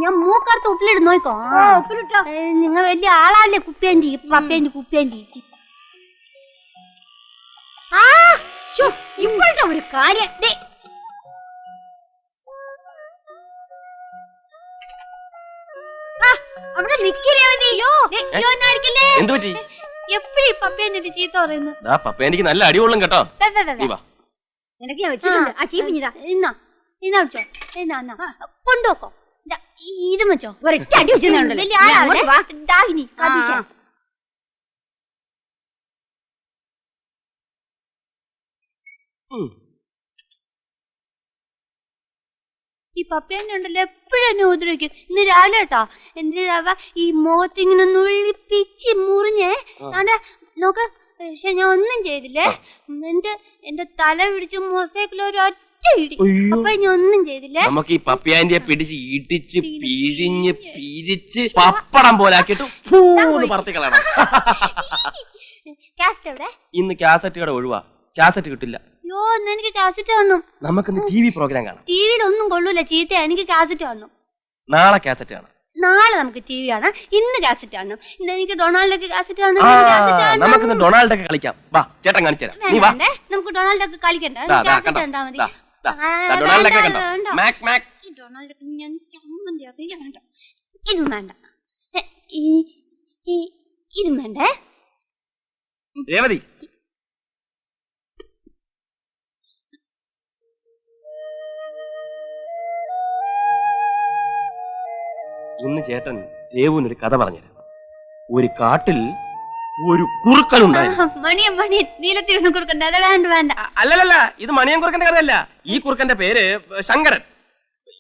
ഞാൻ മൂക്കറുത്ത് ഉപ്പിലിട്ട് നോക്കോ. ഉപ്പിലിട്ടോ? നിങ്ങൾ വലിയ ആളാല്ലേ കുപ്പിയാണ്ടി പപ്പിയാണ്ടി കുപ്പിയാണ്ടി. ഇപ്പോഴത്തെ ഒരു കാര്യം അവിടെ എപ്പഴും പപ്പേന്റെ ചീത്ത പറയുന്നു. പപ്പേനിക്ക് നല്ല അടികൊള്ളും കേട്ടോ. നിനക്ക് ഞാൻ വെച്ചിട്ടുണ്ട്. ആ ചീപ്പിഞ്ഞതാ. ഇന്നാ വെച്ചോ. കൊണ്ടുവെക്കോ. ഇതും വെച്ചോ. ഒരൊറ്റ അടി വെച്ചിട്ടുണ്ടല്ലോ. ഈ പപ്പേനെ ഉണ്ടല്ലോ എപ്പോഴും എന്നെ ഉപദ്രവിക്കും. ഇന്ന് രാവിലെ കേട്ടോ എന്തിനാ ഈ മുഖത്തിങ്ങനെ നുള്ളിപ്പിച്ച് മുറിഞ്ഞേ നോക്ക. പക്ഷെ ഞാൻ ഒന്നും ചെയ്തില്ലേ. എന്നിട്ട് എന്റെ തല പിടിച്ച് മൊസൈക്കിൽ ഒരൊറ്റ ഇടി. അപ്പൊ ഞാൻ ഒന്നും ചെയ്തില്ലേ. നമുക്ക് ഈ പപ്പിയാന്റെ പിടിച്ച് ഇടിച്ച് പിഴിഞ്ഞ് പിരിച്ച് പപ്പടം പോലാക്കിട്ട് പറത്തി കളയണം. കാസറ്റ് എവിടെ? ഇന്ന് കാസറ്റ് കട ഒഴിവാ. കാസറ്റ് കിട്ടില്ല. യോ, എനിക്ക് കാസറ്റ് കാണണം. നമുക്കിന്ന് ടി വി പ്രോഗ്രാം കാണാം. ടിവിയിൽ ഒന്നും കൊള്ളൂല, ചീത്ത. എനിക്ക് കാസറ്റ് കാണണം. നാളെ കാസറ്റ് കാണാം. നാളെ നമുക്ക് ടി വി കാണാം. ഇന്ന് കാസറ്റ് കാണണം. ഇന്ന് എനിക്ക് ഡൊണാൾഡൊക്കെ കാസറ്റ് കാണണം. നമുക്കിന്ന് ഡൊണാൾഡൊക്കെ കളിക്കാം. വാ, ചേട്ടൻ കാണിച്ചു തരാം. നീ വാ. നമുക്ക് ഡൊണാൾഡൊക്കെ കളിക്കണ്ട. കാസറ്റ് കണ്ടാ മതി. ഡൊണാൾഡൊക്കെ കണ്ടോ? Mac Mac. ഡൊണാൾഡൊക്കെ ഞാൻ ചമ്മന്തി അറിയാൻ വേണ്ട. ഇതും വേണ്ട. ഇതും വേണ്ടേ. രേവതി, ഇന്ന് ചേട്ടൻ രേവുവിനൊരു കഥ പറഞ്ഞുതരാം. ഒരു കാട്ടിൽ ഒരു കുറുക്കനുണ്ടായിരുന്നു. മണിയൻ നീലത്തി വീണ കുറുക്കൻ. വേണ്ട. അല്ലല്ല, ഇത് മണിയൻ കുറുക്കന്റെ കഥയല്ല. ഈ കുറുക്കന്റെ പേര് ശങ്കരൻ.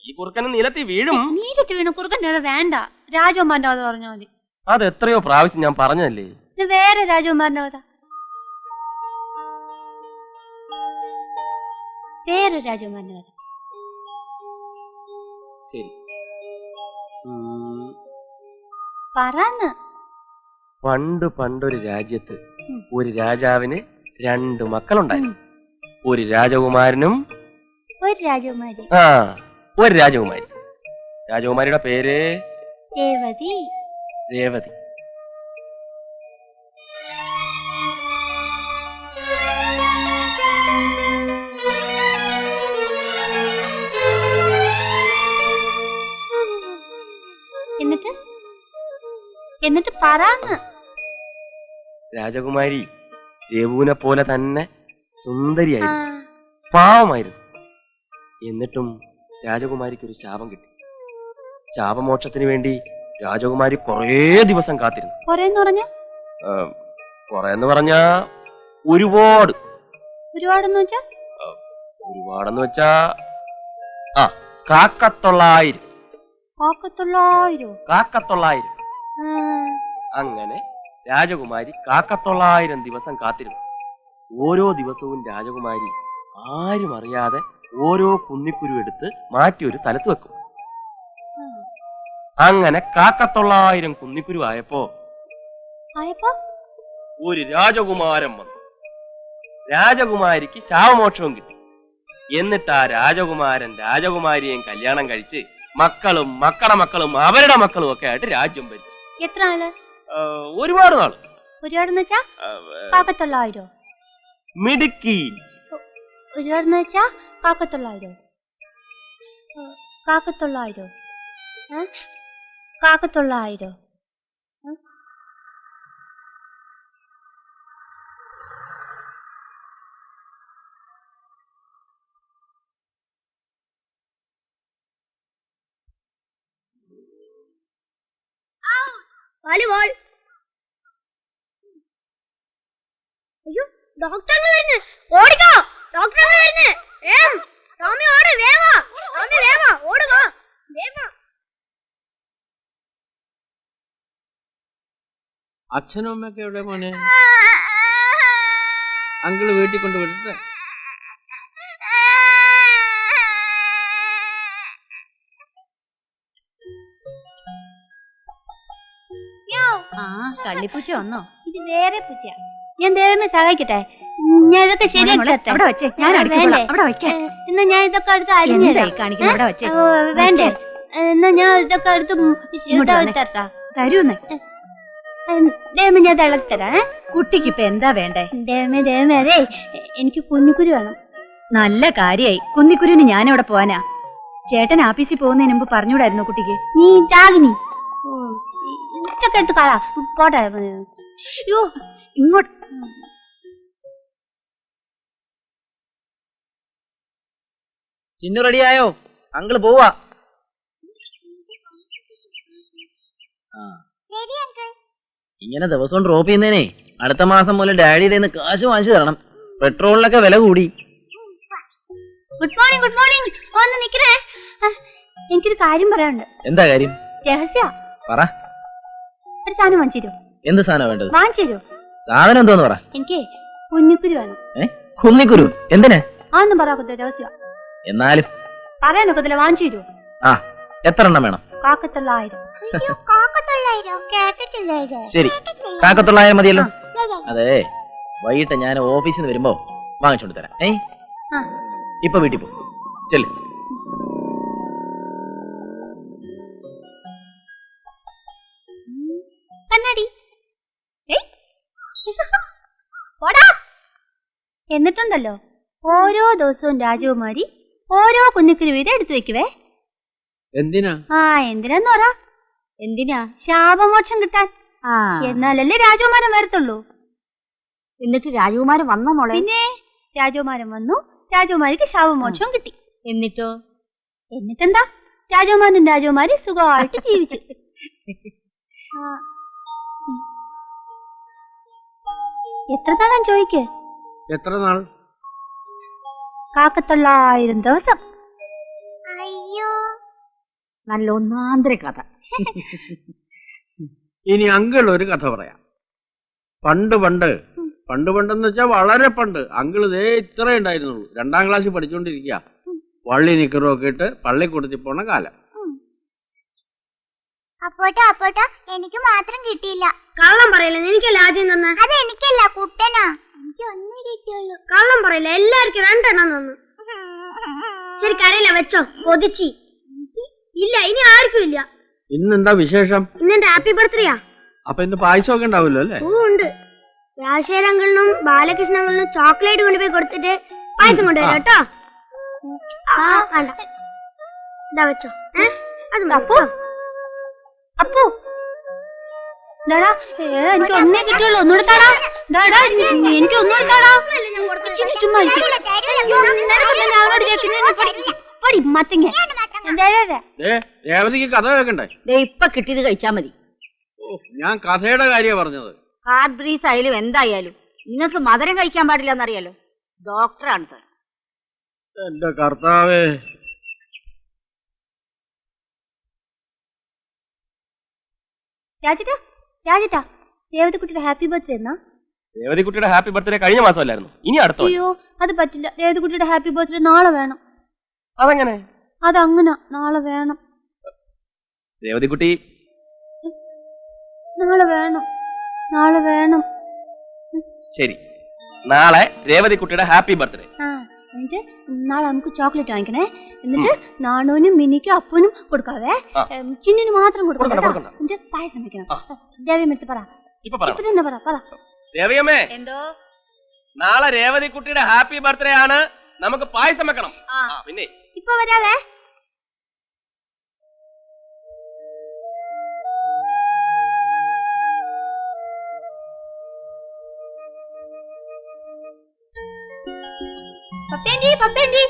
ഈ കുറുക്കന് നീലത്തി വീഴും. നീലത്തി വീണ കുറുക്കന്റെ കഥ വേണ്ട. രാജകുമാരന്റെ കഥ പറഞ്ഞാൽ മതി. അത് എത്രയോ പ്രാവശ്യം ഞാൻ പറഞ്ഞതല്ലേ. വേറെ രാജകുമാരന്റെ കഥ. വേറെ രാജകുമാരന്റെ കഥ. ശരി. പറന്ന്. പണ്ടൊരു രാജ്യത്ത് ഒരു രാജാവിന് 2 മക്കളുണ്ടായിരുന്നു. ഒരു രാജകുമാരനും ഒരു രാജകുമാരി. ഒരു രാജകുമാരി. രാജകുമാരിയുടെ പേര് രേവതി. രേവതി. എന്നിട്ട് പറന്ന്. രാജകുമാരി രേവുവിനെ പോലെ തന്നെ സുന്ദരിയായിരുന്നു, പാവമായിരുന്നു. എന്നിട്ടും രാജകുമാരിക്ക് ഒരു ശാപം കിട്ടി. ശാപമോക്ഷത്തിന് വേണ്ടി രാജകുമാരി കുറേ ദിവസം കാത്തിരുന്നു. കൊറേന്ന് പറഞ്ഞാ ഒരുപാടെന്ന് വെച്ചാ കാക്കത്തൊള്ളായിരം. അങ്ങനെ രാജകുമാരി 900 ദിവസം കാത്തിരുന്നു. ഓരോ ദിവസവും രാജകുമാരി ആരും അറിയാതെ ഓരോ കുന്നിക്കുരു എടുത്ത് മാറ്റി ഒരു സ്ഥലത്ത് വെക്കും. അങ്ങനെ 900 കുന്നിക്കുരു ആയപ്പോ ഒരു രാജകുമാരൻ വന്നു. രാജകുമാരിക്ക് ശാവമോക്ഷവും കിട്ടി. എന്നിട്ട് ആ രാജകുമാരൻ രാജകുമാരിയെയും കല്യാണം കഴിച്ച് മക്കളും മക്കളുടെ മക്കളും അവരുടെ മക്കളും ഒക്കെ ആയിട്ട് രാജ്യം ഭരിച്ചു. എത്ര ആള്? ഒരുപാട് നാള്. ഒരുപാടെന്ന് വെച്ചാ 900 മിടുക്കി. ഒരുപാടെന്ന് വെച്ചാ 900 900 900. വാളിബോൾ. അയ്യോ ഡോക്ടർ വരുന്നു, ഓടിക്കോ, ഡോക്ടർ വരുന്നു. ടോമി ഓട്, വേവാ ടോമി, വേവാ ഓടുവാ, വേവാ. അച്ഛനും അമ്മയൊക്കെ എവിടെ മോനെ? അങ്കിള് വീട്ടിൽ കൊണ്ട് വിടട്ടെ? കള്ളിപ്പൂച്ച വന്നോ? ഇത് വേറെ പൂച്ചയാ. ഞാൻ ദേവമേ സഹായിക്കട്ടെ? ഞാൻ ഇതൊക്കെ ശരിയാക്കി അവിടെ വെച്ചേ, ഞാൻ അവിടെ വെക്കാം. എന്നാ ഞാൻ ഇതൊക്കെ അടുത്ത് അരിഞ്ഞേ കാണിക്കണം, അവിടെ വെച്ചേ. വേണ്ടേ? എന്നാ ഞാൻ ഇതൊക്കെ അടുത്ത് തരട്ടാ. തരൂന്ന് ദേവമേ ഞാൻ ഇളക്കി തരാം. കുട്ടിക്ക് ഇപ്പൊ എന്താ വേണ്ടേ? ദേവമേ ദേവമേ, അതെ എനിക്ക് കുഞ്ഞിക്കുരു വേണം. നല്ല കാര്യായി. കുന്നിക്കുരുവിന് ഞാനവിടെ പോവാനാ. ചേട്ടൻ ആഫീസിൽ പോകുന്നതിന് മുമ്പ് പറഞ്ഞൂടായിരുന്നു കുട്ടിക്ക്? നീ താഗിനി ഇതൊക്കെ എടുത്ത് കളാ, പോട്ടെ. അയ്യോ ഇങ്ങോട്ട്. ചിന്നു റെഡിയായോ? അങ്കിള് പോവാ. ഇങ്ങനെ ദിവസവും ഡ്രോപ്പ് ചെയ്യുന്നേനെ അടുത്ത മാസം മുതൽ ഡാഡിയുടെ നിന്ന് കാശ് വാങ്ങിച്ചു തരണം. പെട്രോളിനൊക്കെ വില കൂടി. Good morning, good morning. ഒന്ന് നിക്കണേ, എനിക്കൊരു കാര്യം പറയാനുണ്ട്. എന്താ കാര്യം? രഹസ്യ. പറ. ഒരു സാധനം വാങ്ങിച്ചു തരൂ. എന്ത് സാധനം വേണ്ടത്? വാങ്ങിച്ചു തരൂ. സാധനം എന്തോന്ന് പറ. എനിക്ക് കുഞ്ഞിക്കുരു വേണം. കുന്നിക്കുരു എന്തിനാ? ആന്നും പറയാത്ത രഹസ്യ. എന്നാലും പറയാനൊക്കത്തില്ല, വാങ്ങിച്ചു തരൂ. ആ, എത്ര എണ്ണം വേണം? 900. ശരി, 900 മതിയല്ലോ. അതെ, വൈകിട്ട് ഞാൻ ഓഫീസിൽ നിന്ന് വരുമ്പോ വാങ്ങിച്ചോണ്ട് തരാം. ഇപ്പൊ വീട്ടിൽ പോ, ചെല്ല്. കണ്ണാടി. എന്നിട്ടുണ്ടല്ലോ ഓരോ ദിവസവും രാജകുമാരി ഓരോ കുഞ്ഞിക്കുരു വീതം എടുത്തു വെക്കുവേ. എന്തിനാ? എന്തിനാന്ന് പറ. എന്തിനാ? ശാപമോക്ഷം കിട്ടാൻ. എന്നാലല്ലേ രാജകുമാരൻ വരത്തുള്ളൂ. എന്നിട്ട് രാജകുമാരൻ വന്നോ മോളെ? പിന്നെ രാജകുമാരൻ വന്നു, രാജകുമാരിക്ക് ശാപമോക്ഷം കിട്ടി. എന്നിട്ടോ? എന്നിട്ടെന്താ, രാജകുമാരനും രാജകുമാരി സുഖമായിട്ട് ജീവിച്ചു. എത്ര നാളാൻ ചോദിക്ക്? എത്ര നാൾ? 900 ദിവസം. അയ്യോ, നല്ല ഒന്നാന്തര കഥ. ഇനി അങ്കിൾ ഒരു കഥ പറയാം. പണ്ട് പണ്ടെന്ന് വെച്ചാൽ വളരെ പണ്ട്, അങ്കിൾ ഇതേ ഇത്രേ ഉണ്ടായിരുന്നുള്ളൂ. 2ാം ക്ലാസ്സിൽ പഠിച്ചുകൊണ്ടിരിക്കുക. വള്ളി നിക്കറും ഒക്കെ ഇട്ട് പള്ളിക്കൂടത്തിൽ പോണ കാലം. അപ്പോട്ടാ എനിക്ക് മാത്രം കിട്ടിയില്ല. കള്ളം പറയില്ല, എനിക്കല്ല ആദ്യം തന്ന. അത് എനിക്കല്ല, കുട്ടനാ. എനിക്ക് ഒന്നേ കിട്ടിയുള്ളൂ. കള്ളം പറയില്ല, എല്ലാവർക്കും 2 എണ്ണം തന്നു. ശരി, കരയില്ല, വെച്ചോ. കൊതിച്ചി ഇല്ല, ഇനി ആർക്കും ഇല്ല. ഇന്നെന്താ വിശേഷം? ഇന്നെന്റെ ഹാപ്പി ബർത്ത്ഡേയാ. അപ്പൊ ഇന്ന് പായസമൊക്കെ ഉണ്ടാവില്ലോ അല്ലേ? ഉണ്ട്. രാജശേഖരങ്ങളിനും ബാലകൃഷ്ണങ്ങളിനും ചോക്ലേറ്റ് കൊണ്ടുപോയി കൊടുത്തിട്ട് പായസം കൊണ്ടുവരാം കേട്ടോ. വേണ്ട, ഇതാ വെച്ചോ. അപ്പോ അപ്പോ എനിക്ക് ഒന്നേ കിട്ടിയുള്ളൂ. ഒന്നുകൂടെ താടാ. എനിക്ക് ഒന്നുകൂടെ താടാ. ചുമ്മാ മത്തങ്ങ. രേവതിക്ക് കഥ കേൾക്കണ്ടേ? ഇപ്പൊ കിട്ടിയത് കഴിച്ചാ മതി. ഞാൻ കഥയുടെ കാര്യമാണ് പറഞ്ഞത്. കാർബ്രീസ് ആയാലും എന്തായാലും നിങ്ങൾക്ക് മധുരം കഴിക്കാൻ പാടില്ല എന്നറിയാലോ. ഡോക്ടറാണ്. എന്റെ കർത്താവേ. രാജേട്ടാ, രേവതിക്കുട്ടിയുടെ ഹാപ്പി ബർത്ത്ഡേ എന്നാ? രേവതിക്കുട്ടിയുടെ ഹാപ്പി ബർത്ത്ഡേ കഴിഞ്ഞ മാസമല്ലായിരുന്നു? ഇനി അടുത്ത? അയ്യോ, അത് പറ്റില്ല. രേവതിക്കുട്ടിയുടെ ഹാപ്പി ബർത്ത്ഡേ നാളെ വേണം. അതെങ്ങനെ? അതങ്ങനെ, നാളെ വേണം. രേവതിക്കുട്ടി നാളെ വേണം. ശരി, നാളെ രേവതി കുട്ടിയുടെ ഹാപ്പി ബർത്ത്ഡേ. എന്നിട്ട് നാളെ നമുക്ക് ചോക്ലേറ്റ് വാങ്ങിക്കണേ. എന്നിട്ട് നാണുവിനും മിനിക്കും അപ്പനും കൊടുക്കാവേ, ചിന്നിന് മാത്രം കൊടുക്കണം. എന്നിട്ട് പായസം വെക്കണം. ദേവിയമ്മ പറ, ഇപ്പൊ തന്നെ പറ. ദേവിയമ്മേ, എന്തോ നാളെ രേവതി കുട്ടിയുടെ ഹാപ്പി ബർത്ത്ഡേ ആണ്, നമുക്ക് പായസം വെക്കണം. പിന്നെ ഇപ്പൊ വരാവേ. പപ്പേന്റി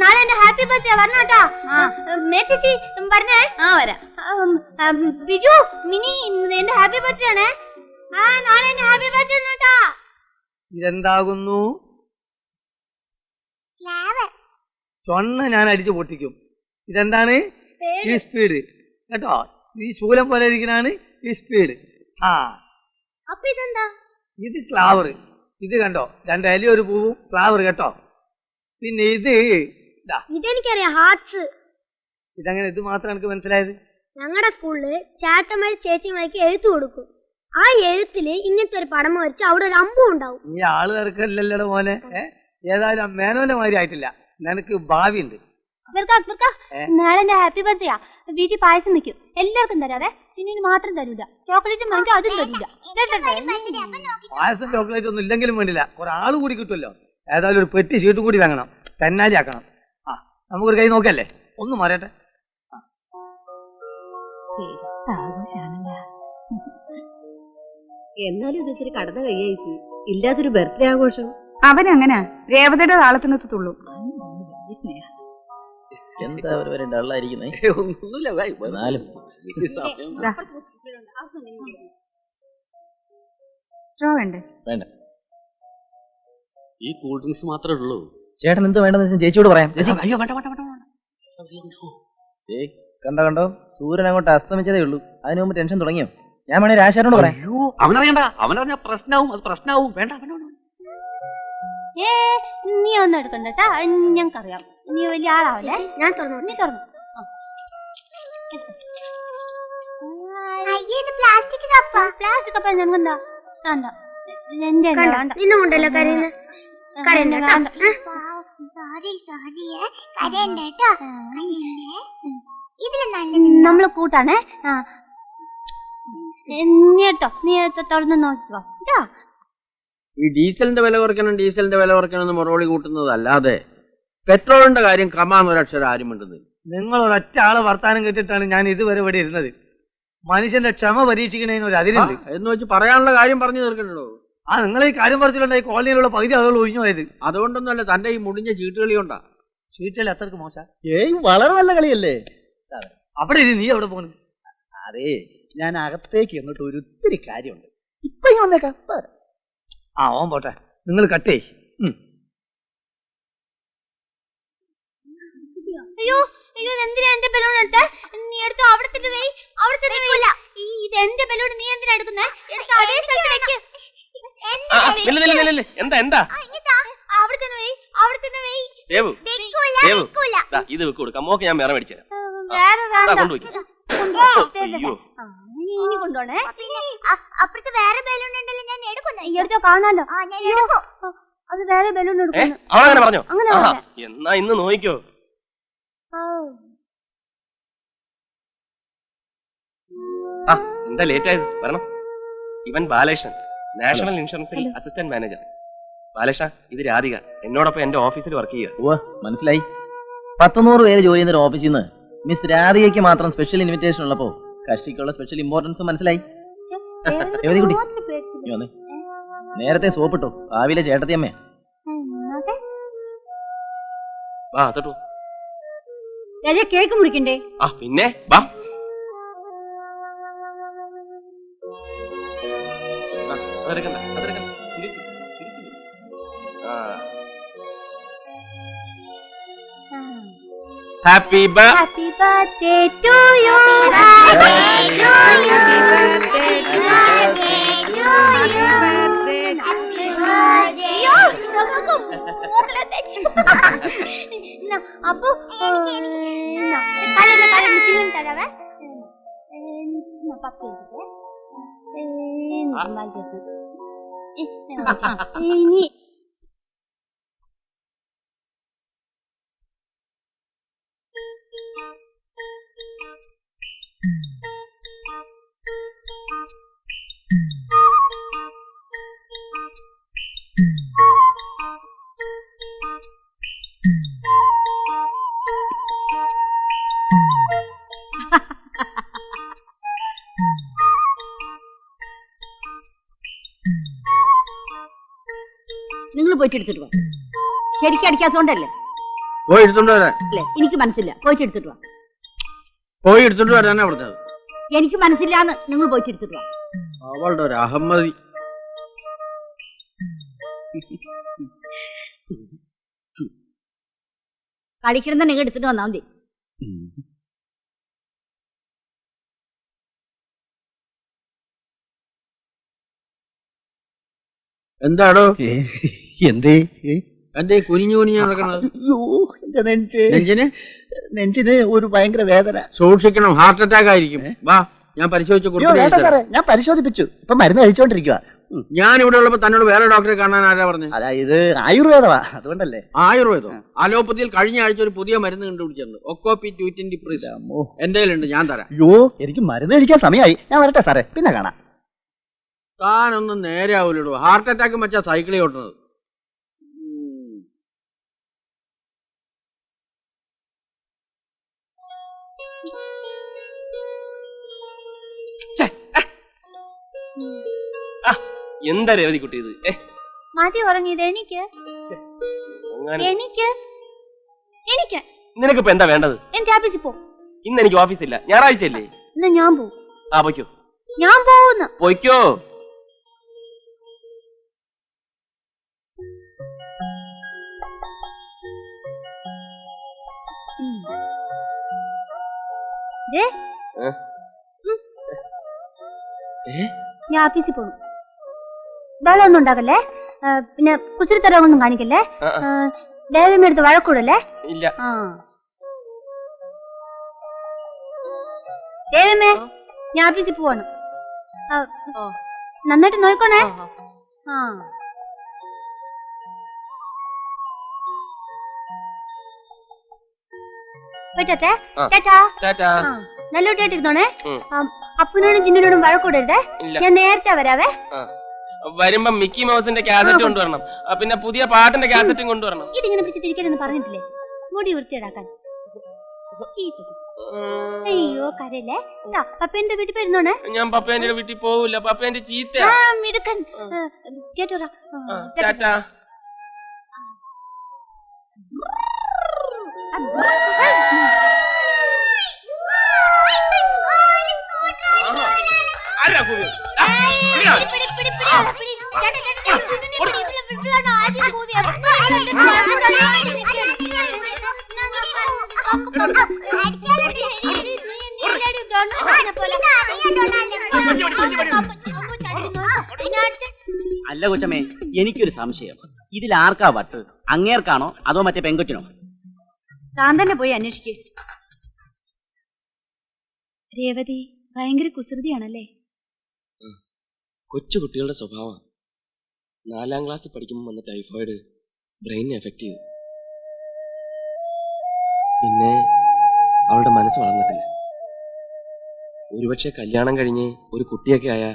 നാളെ എന്റെ ഹാപ്പി ബർത്ത്ഡേ വരണോട്ടാ. മേച്ചി പറഞ്ഞേ. വരാം. ബിജു മിനി എന്റെ ഹാപ്പി ബർത്ത്ഡേ ആണേ. നാളെ എന്റെ ഹാപ്പി ബർത്ത്ഡേ ആണോട്ടാ. ഇതെന്താകുന്നു? ചൊണ്ണ ഞാൻ അടിച്ചു പൊട്ടിക്കും. ഇതെന്താണ്? ഈ സ്പീഡ് കേട്ടോ. ഈ ശൂലം പോലെ ഇരിക്കുന്നതാണ് ഈ സ്പീഡ്. അപ്പൊ ഇതെന്താ? ഇത് ഫ്ലവർ. ഇത് കണ്ടോ, 2 ഇലയും ഒരു പൂവും ഫ്ലവർ കേട്ടോ. പിന്നെ ഇതെനിക്കറിയാം, ഹാർട്സ്. ഇതങ്ങനെ ഇത് മാത്രം എനിക്ക് മനസ്സിലായത്. ഞങ്ങളുടെ സ്കൂളില് ചേട്ടന്മാര് ചേച്ചിമാർക്ക് എഴുത്തു കൊടുക്കും. ആ എഴുത്തില് ഇങ്ങനത്തെ ഒരു പടം വരച്ച് അവിടെ ഒരു അമ്പും ഉണ്ടാവും. ഈ ആള് തിരക്കല്ലല്ലോ മോനെ. ഏതായാലും മേനോന്റെ മാതിരി ആയിട്ടില്ല, നിനക്ക് ഭാവിയുണ്ട്. നാളെ എന്റെ ഹാപ്പി ബർത്ത്ഡേ ആ. വീട്ടിൽ പായസം വെക്കും, എല്ലാവർക്കും തരാവേ. ചിന്നിന് മാത്രം തരൂല. ചോക്ലേറ്റ് വാങ്ങിക്കും, അതും തരൂല. പായസം ചോക്ലേറ്റ് ഒന്നും ഇല്ലെങ്കിലും വേണ്ടില്ല, കുറെ ആള് കൂടി കിട്ടുമല്ലോ. ഏതായാലും ഒരു പെട്ടി ഷീട്ടും കൂടി വാങ്ങണം, പെന്നാലി ആക്കണം. നമുക്കൊരു കൈ നോക്കല്ലേ, ഒന്ന് മാറട്ടെ. എന്നാലും ഇത് ഇച്ചിരി കടന്ന കൈയായി പോയി. ഇല്ലാത്തൊരു ബർത്ത്ഡേ ആഘോഷം. അവനങ്ങനെ രേവതയുടെ താളത്തിനൊത്തുള്ളൂ. എന്താ അവര് ഡള്ളായിരിക്കുന്നേ? സ്ട്രോ വേണ്ടേ? വേണ്ട. ഈ കൂൾ ഡ്രിങ്ക്സ് മാത്രമേ ഉള്ളൂ. ചേട്ടൻ എന്ത് വേണ്ടെന്ന് വെച്ചാൽ ചേച്ചിയോട് പറയാം. അയ്യോ വേണ്ട വേണ്ട വേണ്ട. കണ്ടോ, സൂര്യൻ അങ്ങോട്ട് അസ്തമിച്ചതേ ഉള്ളൂ, അതിനു മുമ്പ് ടെൻഷൻ തുടങ്ങിയോ? ഞാൻ വേണേ രാശാനോട് പറയാം. അയ്യോ അവനറിയണ്ട, അവനറിഞ്ഞ പ്രശ്നവും, അത് പ്രശ്നവും. വേണ്ട വേണ്ട. നീ ഒന്നും എടുക്കണ്ടട്ടാ, ഞങ്ങൾക്കറിയാം. നീ വലിയ ആളാവല്ലേ. ഞാൻ തുറന്നു. നീ തുറന്നു. പ്ലാസ്റ്റിക് കപ്പ ഞങ്ങെന്താ വേണ്ട. എന്റെ വേണ്ട. ഇന്നുമുണ്ടല്ലോ കരയുന്ന. നമ്മള് കൂട്ടാണേ. നീ കേട്ടോ, നീ തുറന്ന് നോക്കിക്കോ കേട്ടോ. ഈ ഡീസലിന്റെ വില കുറയ്ക്കണം എന്ന് മറുപടി കൂട്ടുന്നതല്ലാതെ പെട്രോളിന്റെ കാര്യം ക്രമാന്നൊരക്ഷരം ആരും മിണ്ടുന്നില്ല. നിങ്ങൾ ഒരൊറ്റ ആളെ വർത്താനം കേട്ടിട്ടാണ് ഞാൻ ഇതുവരെ ഇവിടെ ഇരുന്നത്. മനുഷ്യന്റെ ക്ഷമ പരീക്ഷിക്കുന്നതിന് ഒരു അതിരുണ്ട് എന്ന് വെച്ച് പറയാനുള്ള കാര്യം പറഞ്ഞു തീർക്കണല്ലോ. നിങ്ങൾ ഈ കാര്യം പറഞ്ഞിട്ടുണ്ടായി, കോളനിയിലുള്ള പകുതി ആളുകൾ ഒഴിഞ്ഞു പോയത്. അതുകൊണ്ടൊന്നുമല്ല, തന്റെ ഈ മുടിഞ്ഞ ചീട്ടുകളി കൊണ്ടാ. ചീട്ടുകളി അത്രക്ക് മോശ? വളരെ നല്ല കളിയല്ലേ. അവിടെ നീ എവിടെ പോണു? അതെ, ഞാൻ അകത്തേക്ക് എന്നിട്ട് ഒത്തിരി കാര്യമുണ്ട്. ഇപ്പൊ ഞാൻ വന്നേക്കാം. ഓൻ പോട്ടെ, നിങ്ങൾ കട്ടേ. അയ്യോ അയ്യോ, എന്തിനാ എന്റെ ബലൂൺ എടുത്തേ? നീ എടുത്തോ, അവിടെ തന്നെ വെയ്. ഇത് എന്റെ ബലൂൺ, നീ എന്തിനാ എടുക്കുന്നേ? അതേ സ്ഥലത്ത് വെക്ക്. എന്താ എന്താ അവിടെ തന്നെ വെയ്, അവിടെ തന്നെ വെയ്. ഇത് വെക്ക് കൊടുക്കാം. മോക്ക് ഞാൻ വേറെ മേടിച്ചു തരാം. വേറെ കൊണ്ടുപോയി. ഇനി കൊണ്ടോണേ. അപ്പുറത്ത് വേറെ ബലൂൺ ഉണ്ടല്ലോ, ഞാൻ എടുക്കണോ? ഈ എടുത്തോ, കാണാലോ. അത് വേറെ ബലൂൺ എടുക്കുന്നു. അവളങ്ങനെ പറഞ്ഞോ? അങ്ങനെ എന്നാ ഇന്ന് നോക്കിക്കോ. എന്താ ലേറ്റ് ആയത്? വരണം. ഇവൻ ബാലകൃഷ്ണൻ, നാഷണൽ ഇൻഷുറൻസിൽ അസിസ്റ്റന്റ് മാനേജർ. ബാലകൃഷ്ണ, ഇത് രാധിക, എന്നോടൊപ്പം എന്റെ ഓഫീസിൽ വർക്ക് ചെയ്യുക. മനസ്സിലായി. 100 പേര് ജോലി ചെയ്യുന്ന ഓഫീസിൽ നിന്ന് മിസ് രാധികയ്ക്ക് മാത്രം സ്പെഷ്യൽ ഇൻവിറ്റേഷൻ ഉള്ളപ്പോ കക്ഷിക്കുള്ള സ്പെഷ്യൽ ഇമ്പോർട്ടൻസ് മനസ്സിലായി. നേരത്തെ സോപ്പിട്ടോ, രാവിലെ ചേട്ടത്തിയമ്മേ. കേക്ക് മുറിക്കണ്ടേ? പിന്നെ വാ. Happy birthday to you. അപ്പൊ തരാവേ. ഇനി നിങ്ങൾ പോയിട്ട് എടുത്തിട്ട് വാ. ശരിക്കും അടിക്കാത്തോണ്ടല്ലേ? പോയി എടുത്തോണ്ട് വരാൻ. അല്ലേ, എനിക്ക് മനസ്സില്ല. പോയിട്ട് എടുത്തിട്ട് വാ. പോയി എടുത്തോണ്ട് വരാനാ പറഞ്ഞത്. എനിക്ക് മനസ്സില്ലാന്ന്. നിങ്ങൾ പോയിട്ട് എടുത്തിട്ട് വാ. അവളുടെ ഒരു അഹമ്മതി. കളിക്കണം നിങ്ങൾ എടുത്തിട്ട് വന്നാ മതി. എന്താടോ എന്തേ എന്തേ കുനിഞ്ഞു കുനിഞ്ഞു നടക്കണത്? അയ്യോ എന്റെ നെഞ്ചിന് നെഞ്ചിന് ഒരു ഭയങ്കര വേദന. സൂക്ഷിക്കണം, ഹാർട്ട് അറ്റാക്ക് ആയിരിക്കും. വാ, ഞാൻ പരിശോധിച്ച് കൊടുത്തു. ഞാൻ പരിശോധിപ്പിച്ചു, ഇപ്പൊ മരുന്ന് കഴിച്ചോണ്ടിരിക്കുക. ഞാൻ ഇവിടെ ഉള്ളപ്പോ തന്നോട് വേറെ ഡോക്ടറെ കാണാൻ ആരാ പറഞ്ഞു? അല്ല, ഇത് ആയുർവേദമാ, അതുകൊണ്ടല്ലേ. ആയുർവേദം? അലോപ്പതിയിൽ കഴിഞ്ഞ ആഴ്ച ഒരു പുതിയ മരുന്ന് കണ്ടുപിടിച്ചിട്ടുണ്ട്, ഒക്കോപി 220 എന്തേലും ഉണ്ട്, ഞാൻ തരാം. അയ്യോ, എനിക്ക് മരുന്ന് കഴിക്കാൻ സമയമായി, ഞാൻ വരട്ടെ സാറേ, പിന്നെ കാണാം. താനൊന്നും നേരെ ആവൂലോ, ഹാർട്ട് അറ്റാക്ക് മറ്റാ സൈക്കിളിൽ ഓട്ടുന്നത്. എന്താ രേവതി കുട്ടി ഇത്? മതി ഉറങ്ങിയത്. എനിക്ക് എനിക്ക് എനിക്ക് നിനക്കിപ്പോ എന്താ വേണ്ടത്? എന്റെ ഓഫീസിൽ പോ. ഇന്ന് എനിക്ക് ഓഫീസില്ല, ഞായറാഴ്ചയല്ലേ. എന്നാ ഞാൻ പോവും. ആ പൊയ്ക്കോ. ഞാൻ പോവുന്നു. പൊയ്ക്കോ. ഞാൻ ഓഫീസിൽ പോണു. വെള്ളമൊന്നും ഉണ്ടാക്കല്ലേ, പിന്നെ കുത്തിരിത്തരമൊന്നും കാണിക്കല്ലേ, ദേവമ്മ എടുത്ത് വഴക്കൂടല്ലേ. ഇല്ല. ദേവമ്മേ, ഞാൻ ഓഫീസിൽ പോവാണ്. നന്നായിട്ട് നോക്കണേ. നല്ല കുട്ടിയായിട്ടിരുന്നോണേ. അപ്പനോടും ജിന്നിനോടും വഴക്കൂടരുതേ. ഞാൻ നേരത്തെ വരാവേ. വരുമ്പോ മിക്കി മൗസിന്റെ കാസറ്റ് കൊണ്ടുവരണം, പിന്നെ പുതിയ പാട്ടിന്റെ കാസറ്റും കൊണ്ടുവരണം. ഇതിങ്ങനെ പിടിച്ച് തിരിക്കരുതെന്ന് പറഞ്ഞിട്ടില്ലേ, മുടി വൃത്തിയിടാക്കാൻ. അയ്യോ കരല്ലേ. പപ്പേന്റെ വീട്ടിൽ പോയിരുന്നോണേ. ഞാൻ പപ്പേന്റെ വീട്ടിൽ പോവില്ല, പപ്പേന്റെ ചീത്ത. കേട്ടോടാ. അല്ല കൊച്ചമ്മേ, എനിക്കൊരു സംശയം. ഇതിൽ ആർക്കാ വട്ട്? അങ്ങേർക്കാണോ അതോ മറ്റേ പെങ്കൊച്ചിനോ? താൻ തന്നെ പോയി അന്വേഷിക്കേ. രേവതി ഭയങ്കര കുസൃതിയാണല്ലേ. കൊച്ചു കുട്ടികളുടെ സ്വഭാവം. 4ാം ക്ലാസ്സിൽ പഠിക്കുമ്പോൾ വന്ന ടൈഫോയിഡ് ബ്രെയിനിനെ എഫക്ട് ചെയ്തു. പിന്നെ അവളുടെ മനസ്സ് വളർന്നിട്ടില്ല. ഒരുപക്ഷെ കല്യാണം കഴിഞ്ഞ് ഒരു കുട്ടിയൊക്കെ ആയ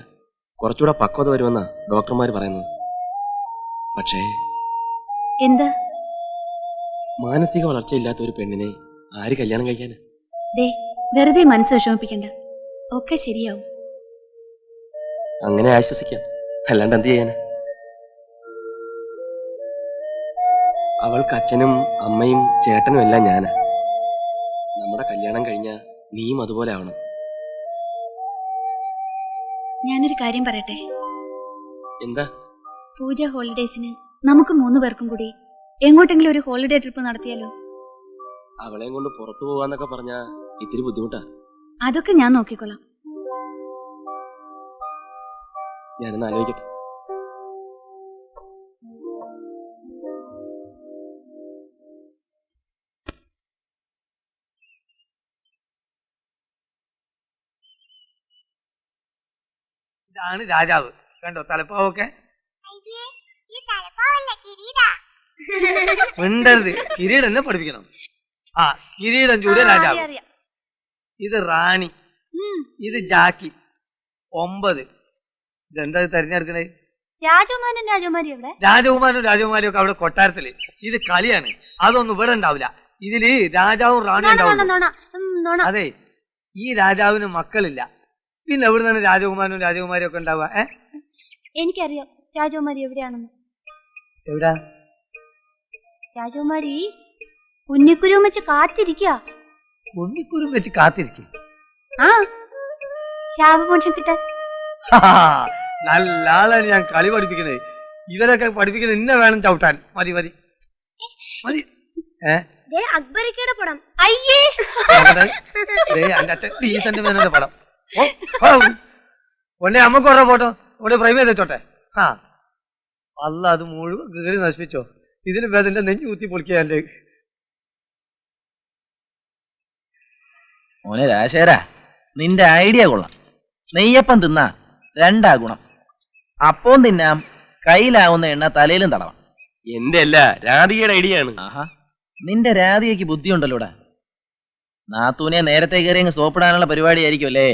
കുറച്ചുകൂടെ പക്വത വരുമെന്നാ ഡോക്ടർമാർ പറയുന്നത്. പക്ഷേ എന്താ? മാനസിക വളർച്ചയില്ലാത്ത ഒരു പെണ്ണിനെ ആര് കല്യാണം കഴിക്കാനാ? വെറുതെ മനസ്സ് വിഷമിപ്പിക്കണ്ട, ഒക്കെ ശരിയാവും. അങ്ങനെ ആശ്വസിക്കാം, അല്ലാണ്ട് എന്ത് ചെയ്യാനാ? അവൾക്ക് അച്ഛനും അമ്മയും ചേട്ടനും എല്ലാം ഞാനാ. നമ്മുടെ കല്യാണം കഴിഞ്ഞാ നീയും അതുപോലെ ആവണം. ഞാനൊരു കാര്യം പറയട്ടെ. എന്താ? പൂജ ഹോളിഡേസിന് നമുക്ക് 3 പേർക്കും കൂടി എങ്ങോട്ടെങ്കിലും ഒരു ഹോളിഡേ ട്രിപ്പ് നടത്തിയാലോ? അവളെയും കൊണ്ട് പുറത്തു പോവാന്നൊക്കെ പറഞ്ഞാ ഇത്തിരി ബുദ്ധിമുട്ടാ. അതൊക്കെ ഞാൻ നോക്കിക്കൊള്ളാം. ഞാനൊന്ന് ആലോചിക്കട്ടെ. ഇതാണ് രാജാവ്, കണ്ടോ തലപ്പാവൊക്കെ. മിണ്ടരുത്, കിരീടം എന്നെ പഠിപ്പിക്കണം. ആ, കിരീടം ചൂടിയ രാജാവ്. ഇത് റാണി, ഇത് ജാക്കി 9, ഇതെന്താ തെരഞ്ഞെടുക്കണേ? രാജകുമാരനും രാജകുമാരിയും ഒക്കെ അവിടെ കൊട്ടാരത്തില്. ഇത് കളിയാണ്, അതൊന്നും ഇവിടെ ഉണ്ടാവില്ല. ഇതില് രാജാവും റാണിയും ഉണ്ടാവും. അതെ, ഈ രാജാവിന് മക്കളില്ല, പിന്നെ എവിടെ നിന്നാണ് രാജകുമാരനും രാജകുമാരിയും ഒക്കെ ഉണ്ടാവുക? എനിക്കറിയാം രാജകുമാരി എവിടെയാണെന്ന്. എവിടാ? രാജകുമാരി കുഞ്ഞിക്കുരുവും വെച്ച് കാത്തിരിക്കുക. കുഞ്ഞിക്കുരും വെച്ച് കാത്തിരിക്കും? ആ, ശാപമോക്ഷം കിട്ടാൻ. നല്ല ആളാണ് ഞാൻ കളി പഠിപ്പിക്കുന്നത്. ഇവരൊക്കെ പഠിപ്പിക്കുന്നത് ഇന്ന വേണം ചവിട്ടാൻ. മതി മതി മതി. അക്ബരിക്കയുടെ പടം. എന്റെ അച്ഛൻ ഡീസന്റ് മേനോന്റെ പടം. ഒന്നേ അമ്മക്ക് ഓരോ ഫോട്ടോ ഇവിടെ ഫ്രെയിം ചെയ്ത് വെച്ചോട്ടെ. ആ അല്ല, അത് മുഴുവൻ കീറി നശിപ്പിച്ചോ. ഇതിന് വേദന്റെ നെഞ്ഞു കുത്തി പൊളിക്കുക. എന്റെ മോനെ രാശേരാ, നിന്റെ ഐഡിയ കൊള്ളാം. നെയ്യപ്പം തിന്നാ രണ്ടാ ഗുണം. അപ്പം തിന്നാം, കയ്യിലാവുന്ന എണ്ണ തലയിലും തടവാം. എന്റെ അല്ല, രാധികയുടെ ഐഡിയ ആണ്. ആഹാ, നിന്റെ രാധികയ്ക്ക് ബുദ്ധിയുണ്ടല്ലോടാ. നാത്തൂനെ നേരത്തെ കയറി അങ്ങ് സോപ്പിടാനുള്ള പരിപാടിയായിരിക്കും അല്ലേ?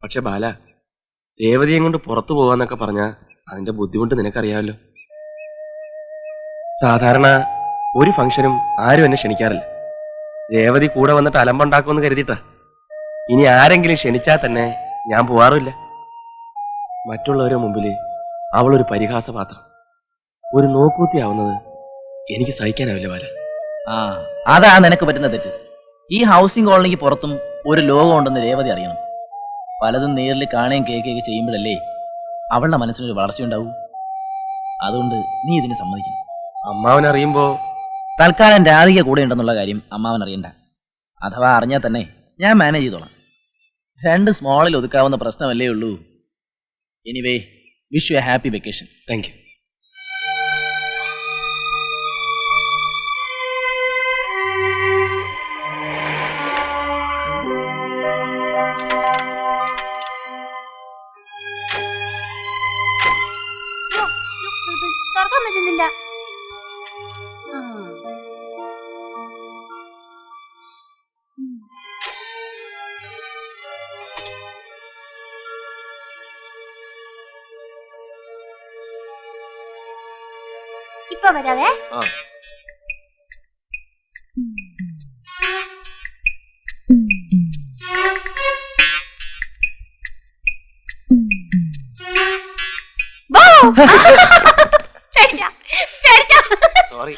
പക്ഷെ ബാല, രേവതിയെ കൊണ്ട് പുറത്തു പോവാന്നൊക്കെ പറഞ്ഞാ അതിന്റെ ബുദ്ധിമുട്ട് നിനക്കറിയാമല്ലോ. സാധാരണ ഒരു ഫംഗ്ഷനും ആരും എന്നെ ക്ഷണിക്കാറില്ല. രേവതി കൂടെ വന്നിട്ട് അലമ്പുണ്ടാക്കുമെന്ന് കരുതിയിട്ടാ. ഇനി ആരെങ്കിലും ക്ഷണിച്ചാൽ തന്നെ ഞാൻ പോവാറില്ല. മറ്റുള്ളവരുടെ മുമ്പില് അവളൊരു പരിഹാസപാത്രം, ഒരു നോക്കൂത്തിയാവുന്നത് എനിക്ക് സഹിക്കാനാവില്ല ബാല. ആ, അതാ നിനക്ക് പറ്റുന്ന തെറ്റ്. ഈ ഹൗസിംഗ് കോളനിക്ക് പുറത്തും ഒരു ലോകം ഉണ്ടെന്ന് രേവതി അറിയണം. പലതും നേരിൽ കാണുകയും കേൾക്കുകയൊക്കെ ചെയ്യുമ്പോഴല്ലേ അവളുടെ മനസ്സിനൊരു വളർച്ചയുണ്ടാവൂ. അതുകൊണ്ട് നീ ഇതിന് സമ്മതിക്കണം. അമ്മാവൻ അറിയുമ്പോ? തൽക്കാലം രാധിക കൂടെ ഉണ്ടെന്നുള്ള കാര്യം അമ്മാവൻ അറിയണ്ട. അഥവാ അറിഞ്ഞാൽ തന്നെ ഞാൻ മാനേജ് ചെയ്തോളാം. 2 സ്മോളിൽ ഒതുക്കാവുന്ന പ്രശ്നമല്ലേ ഉള്ളൂ. Anyway, wish you A happy vacation. Thank you. തുറക്കാൻ പറ്റുന്നില്ല. ഇപ്പൊ വരാവേ. സോറി.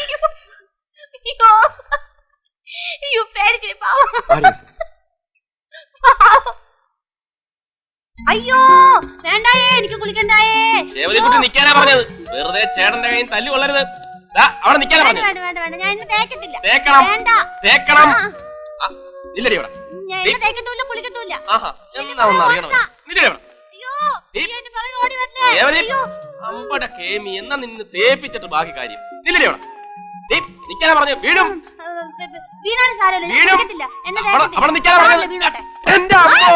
അയ്യോ വേണ്ടായേ, എനിക്ക് കുളിക്കണ്ടായേ. രേവതിക്കുട്ടി നിക്കാനാ പറഞ്ഞത്. വെറുതെ ചേട്ടന്റെ കയ്യിൽ തല്ലി കൊള്ളരുത്. അവിടെ നിക്കാനാ പറഞ്ഞത്. വേണ്ട, ഞാൻ ഇന്ന് തേക്കത്തില്ല. തേക്കണം, വേണ്ട, തേക്കണം. ഇല്ലടി ഇവിടെ. ഞാൻ ഇന്ന് തേക്കത്തൂല്ല, കുളിക്കത്തൂല്ല. ആഹാ, എന്നാ ഒന്ന് അറിയണം. ഇല്ലടി ഇവിടെ. അയ്യോ, എന്റെ പുറകെ ഓടി വരണേ. അമ്പട കേമി, എന്നാ നിന്ന് തേപ്പിച്ചിട്ട് ബാക്കി കാര്യം. ഇല്ലടി ഇവിടെ. നിക്കാനാ പറഞ്ഞു. വീടും വീണാലും സാരമില്ല, ഞാൻ കുളിക്കത്തില്ല. എന്നെ അവിടെ നിക്കാനാ പറഞ്ഞത്. എന്റെ അമ്മോ,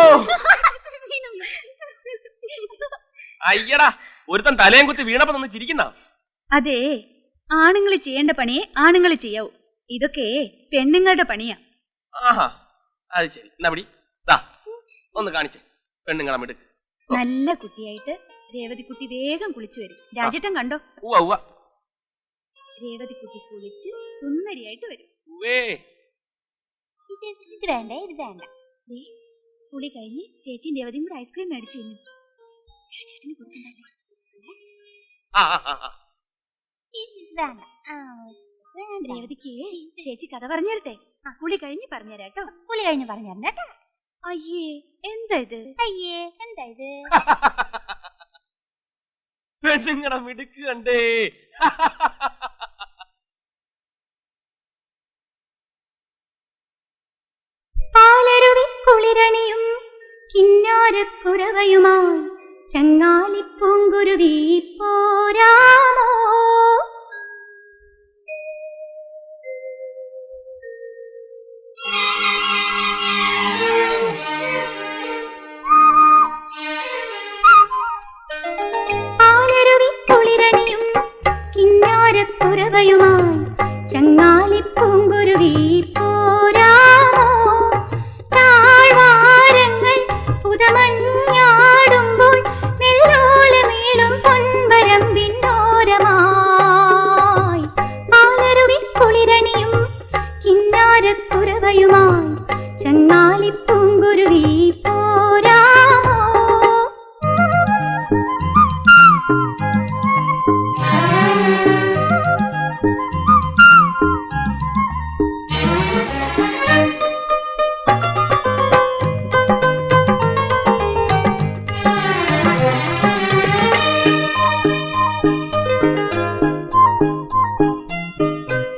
അയ്യടാ, ഒരുത്തൻ തലയും കുത്തി വീണപ്പോ നിന്ന് ചിരിക്കുന്ന. അതെ, ആണുങ്ങൾ ചെയ്യേണ്ട പണിയെ ആണുങ്ങൾ ചെയ്യാവൂ. ഇതൊക്കെ പെണ്ണുങ്ങളുടെ പണിയാ. ആഹാ, അത് ശരി. എന്നാ പിടി, ഒന്ന് കാണിച്ചേ പെണ്ണുങ്ങളെ മിടുക്ക്. നല്ല കുട്ടിയായിട്ട് രേവതിക്കുട്ടി വേഗം കുളിച്ചു വരും. രാജേട്ടൻ കണ്ടോ? രേവതിക്കുട്ടി കുളിച്ച് സുന്ദരിയായിട്ട് വരും. ഇത് വേണ്ട, ഇത് വേണ്ട. കുളി കഴിഞ്ഞ് ചേച്ചിയും രേവതിയും കൂടെ ഐസ്ക്രീം മേടിച്ചു. രാജേട്ടന് കൊടുക്കണ്ടല്ലോ. രേവതിക്ക് ചേച്ചി കഥ പറഞ്ഞു തരട്ടെ? കുളി കഴിഞ്ഞ് പറഞ്ഞുതരാട്ടോ. കുളി കഴിഞ്ഞ് പറഞ്ഞു തരണ്ടേട്ടാ. അയ്യേ, എന്താ ഇത്? അയ്യേ, എന്താ ഇത്? പെണ്ണുങ്ങളെ മിടുക്ക് കണ്ടേ. പാലരുവി കുളിരണിയും കിന്നാരക്കുരവയുമായി ചങ്ങാലിപ്പൂങ്കുരുവി പോരാമോ? പാലരുവി കുളിരണിയും കിന്നാരക്കുരവയുമായി ചങ്ങാലിപ്പൂങ്കുരുവി പോരാമോ? താഴ്വാരങ്ങൾ പുതമഞ്ഞാടുമ്പോൾ നെല്ലോലമേ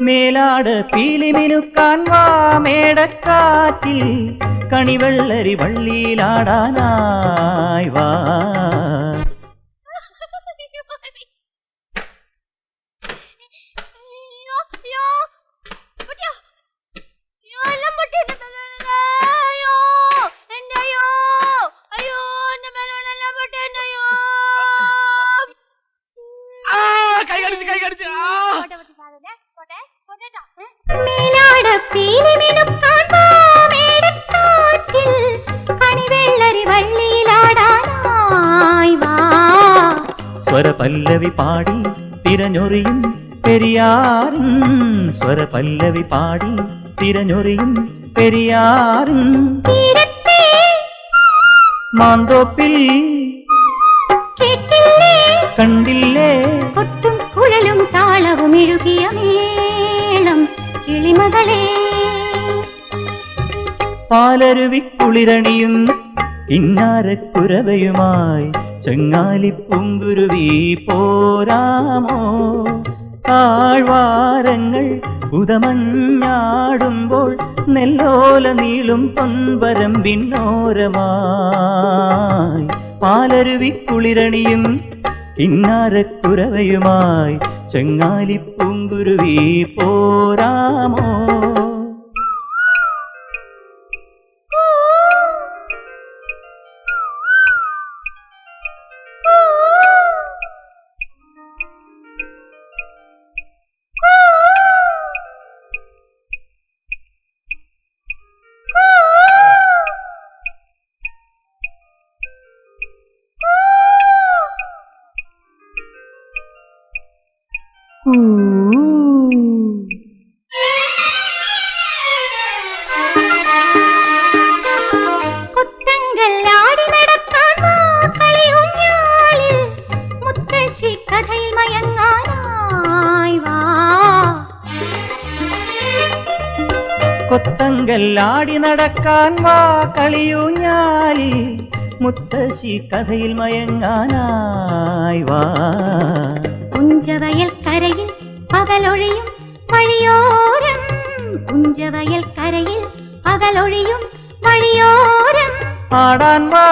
മേലാട് പീലിമിനുക്കാൻ വാ മേടക്കാറ്റിൽ കണിവെള്ളരി വള്ളിയിലാടാനായി വാ. സ്വരപല്ലവി പാടി തിരഞ്ഞൊറിയും പെരിയാറും സ്വരപല്ലവി പാടി തിരഞ്ഞൊറിയും പെരിയാറും മാന്തോപ്പിൽ കണ്ടില്ലേ കൊട്ടും കുഴലും താളവും ഇഴുകിയ മേളം കിളിമകളെ. പാലരുവിക്കുളിരണിയും ഇന്നാരക്കുരവയുമായി ചെങ്ങാലിപ്പൂങ്കുരുവി പോരാമോ. താഴ്വാരങ്ങൾ ഉദമഞ്ഞാടുമ്പോൾ നെല്ലോല നീളും പൊൻവരമ്പിന്നോരമായി. പാലരുവിക്കുളിരണിയും ഇന്നാരക്കുരവയുമായി ചെങ്ങാലിപ്പൂങ്കുരുവി പോരാമോ. കൊത്തങ്കല്ലാടി നടക്കാൻ വാ കളിയൂഞ്ഞാലിൽ മുത്തശ്ശി കഥയിൽ മയങ്ങാനായി വാ. കൊത്തങ്കല്ലാടി നടക്കാൻ വാ കളിയൂഞ്ഞാലിൽ മുത്തശ്ശി കഥയിൽ മയങ്ങാനായി വാ. കുഞ്ചവയൽ കരയിൽ പകലൊഴിയും വഴിയോരം കുഞ്ചവയൽ കരയിൽ പകലൊഴിയും വഴിയോരം പാടാൻ വാ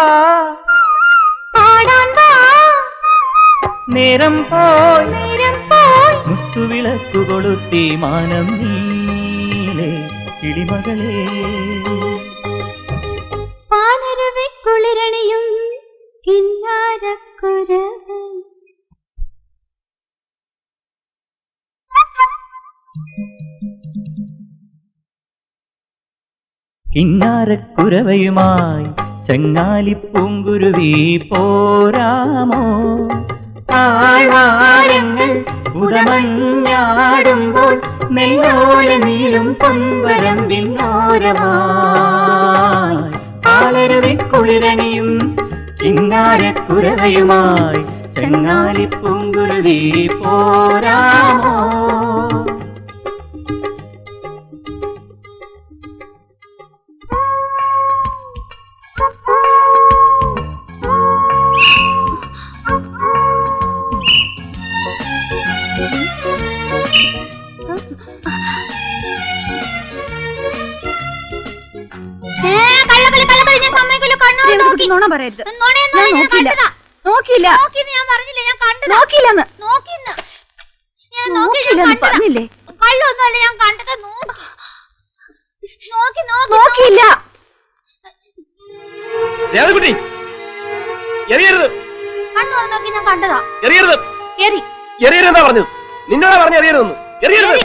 പാടാൻ വാ. നേരം പോയി നേരം പോയി മുത്തുവിളക്കു കൊളുത്തി മാനം നീളെ കിളിമകളെ. പാലരുവിക്കുളിരണിയും കിന്നാരക്കുരവ്. കിന്നാരക്കുരവയുമായി ചെങ്ങാലിപ്പൂങ്കുരുവി പോരാമോ. താഴ്വാരങ്ങൾ ഉദമഞ്ഞാടുമ്പോൾ നെല്ലോല നീളും പൊൻവരമ്പിന്നോരമായി. പാലരുവിക്കുളിരണിയും കിന്നാരക്കുരവയുമായി ചെങ്ങാലിപ്പൂങ്കുരുവി പോരാമോ. നുണ പറയരുത്. നോക്കിയില്ല ഞാൻ പറഞ്ഞില്ലേ, ഞാൻ കണ്ടതാ. നോക്കിയില്ലെന്ന് പറഞ്ഞില്ലേ? കള്ളൊന്നുമല്ല, ഞാൻ കണ്ടത്. നോക്കിയില്ല. ദേവകുട്ടി എറിയരുത്, കണ്ണു നോക്കി ഞാൻ കണ്ടതാ. എറിയരുത്, എറി എറിയരുതെന്നാ പറഞ്ഞത്. നിന്നോടാ പറഞ്ഞു എറിയരുതെന്ന്. എറിയരുത്.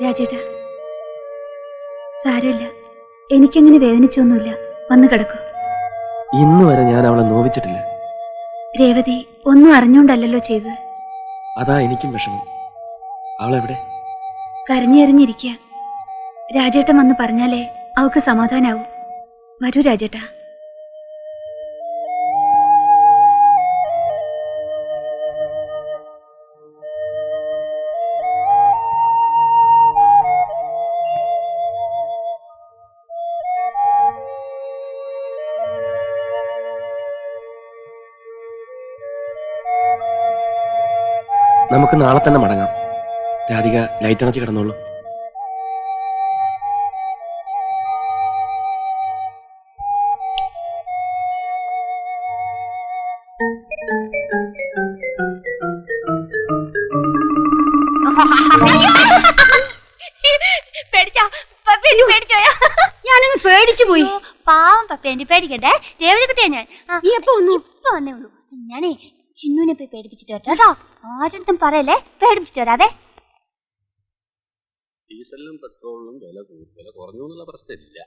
രാജേട്ടാ, സാരമില്ല, എനിക്കങ്ങനെ വേദനിച്ചൊന്നുമില്ല. വന്നു കിടക്കൂ. ഇന്ന് വരെ ഞാൻ അവളെ നോവിച്ചിട്ടില്ല. രേവതി ഒന്നും അറിഞ്ഞോണ്ടല്ലോ ചെയ്തത്. അതാ എനിക്കും വിഷമം. അവളെവിടെ? കരഞ്ഞെറിഞ്ഞിരിക്കുക. രാജേട്ടൻ വന്ന് പറഞ്ഞാലേ അവക്ക് സമാധാനാവും. വരൂ രാജേട്ടാ. നമുക്ക് നാളെ തന്നെ മടങ്ങാം. രാധിക ലൈറ്റ് അണച്ച് കിടന്നോളൂ. ഞാനങ്ങ് പേടിച്ചു പോയി. പാവം പപ്പേന്റെ പേടിക്കട്ടെ. രേവതി കുട്ടിയാ ഞാൻ. നീ എപ്പോ വന്നു? ഇപ്പൊ വന്നേ ഉള്ളൂ. ഞാനേ ചിന്നുവിനെ പോയി പേടിപ്പിച്ചിട്ട് വരാം കേട്ടോ. ആരുടെ പറയല്ലേ, പേടിപ്പിച്ചിട്ട് വരാതെ. ഡീസലിനും പെട്രോളിനും വില കുറഞ്ഞു എന്നുള്ള പ്രശ്നമില്ല.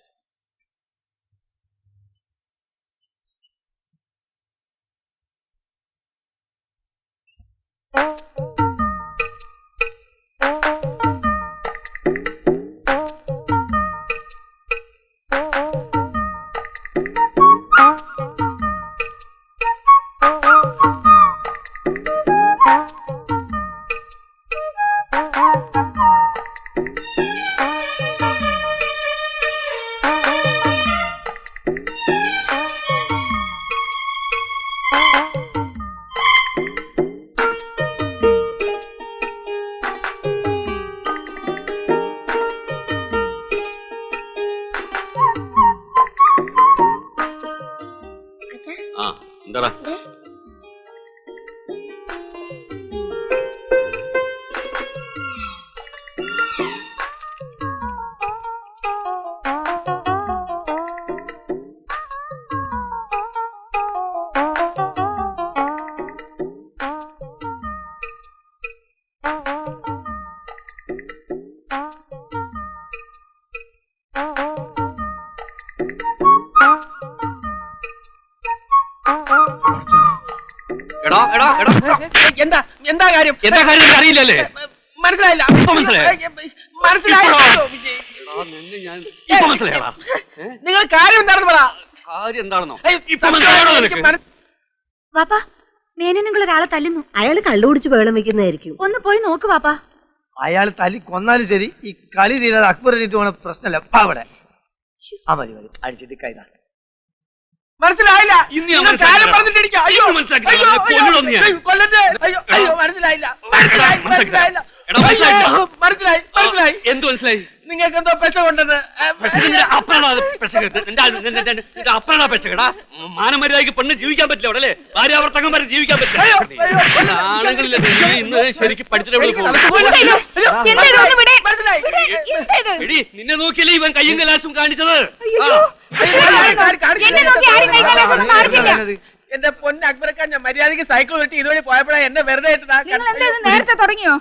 ആ എന്താ എന്താ കാര്യം? എന്താ കാര്യം അറിയില്ലല്ലേ? മനസ്സിലായില്ല. നിങ്ങൾ കാര്യം എന്താണെന്ന് പറ. കാര്യം എന്താണെന്നോ? വാപ്പാ, മേനൻ നിങ്ങൾ ഒരാളെ തല്ലുന്നു. അയാള് കള്ളുകുടിച്ച് വേളം വെക്കുന്നതായിരിക്കും. ഒന്ന് പോയി നോക്ക് വാപ്പാ. അയാൾ തല്ലി കൊന്നാലും ശരി, ഈ കളി തീരാതെ അക്ബർ എണീറ്റ് പോണ പ്രശ്നമല്ല. അവിടെ മതി അടിച്ചിട്ട് കൈതാ. മനസ്സിലായില്ല. മനസ്സിലായി. എന്ത് മനസ്സിലായി? നിങ്ങൾക്ക് എന്തോ പെശ കൊണ്ടത്. മാനമര്യാദയ്ക്ക് പെണ്ണ് ജീവിക്കാൻ പറ്റില്ല അവിടെ അല്ലേ? ഭാര്യാവർത്തകം വരെ ജീവിക്കാൻ പറ്റില്ല. ആണുങ്ങളില്ല ഇന്ന് ശരിക്കും പഠിച്ചിട്ട് നിന്നെ നോക്കിയല്ലേ ഇവൻ കയ്യും കലാശവും കാണിച്ചത്. എന്റെ പൊന്ന് അക്ബറക്കാൻ, ഞാൻ മര്യാദക്ക് സൈക്കിൾ വെട്ടി ഇതുവഴി പോയപ്പോഴാണ് എന്നെ വെറുതെ നേരത്തെ തുടങ്ങിയോ?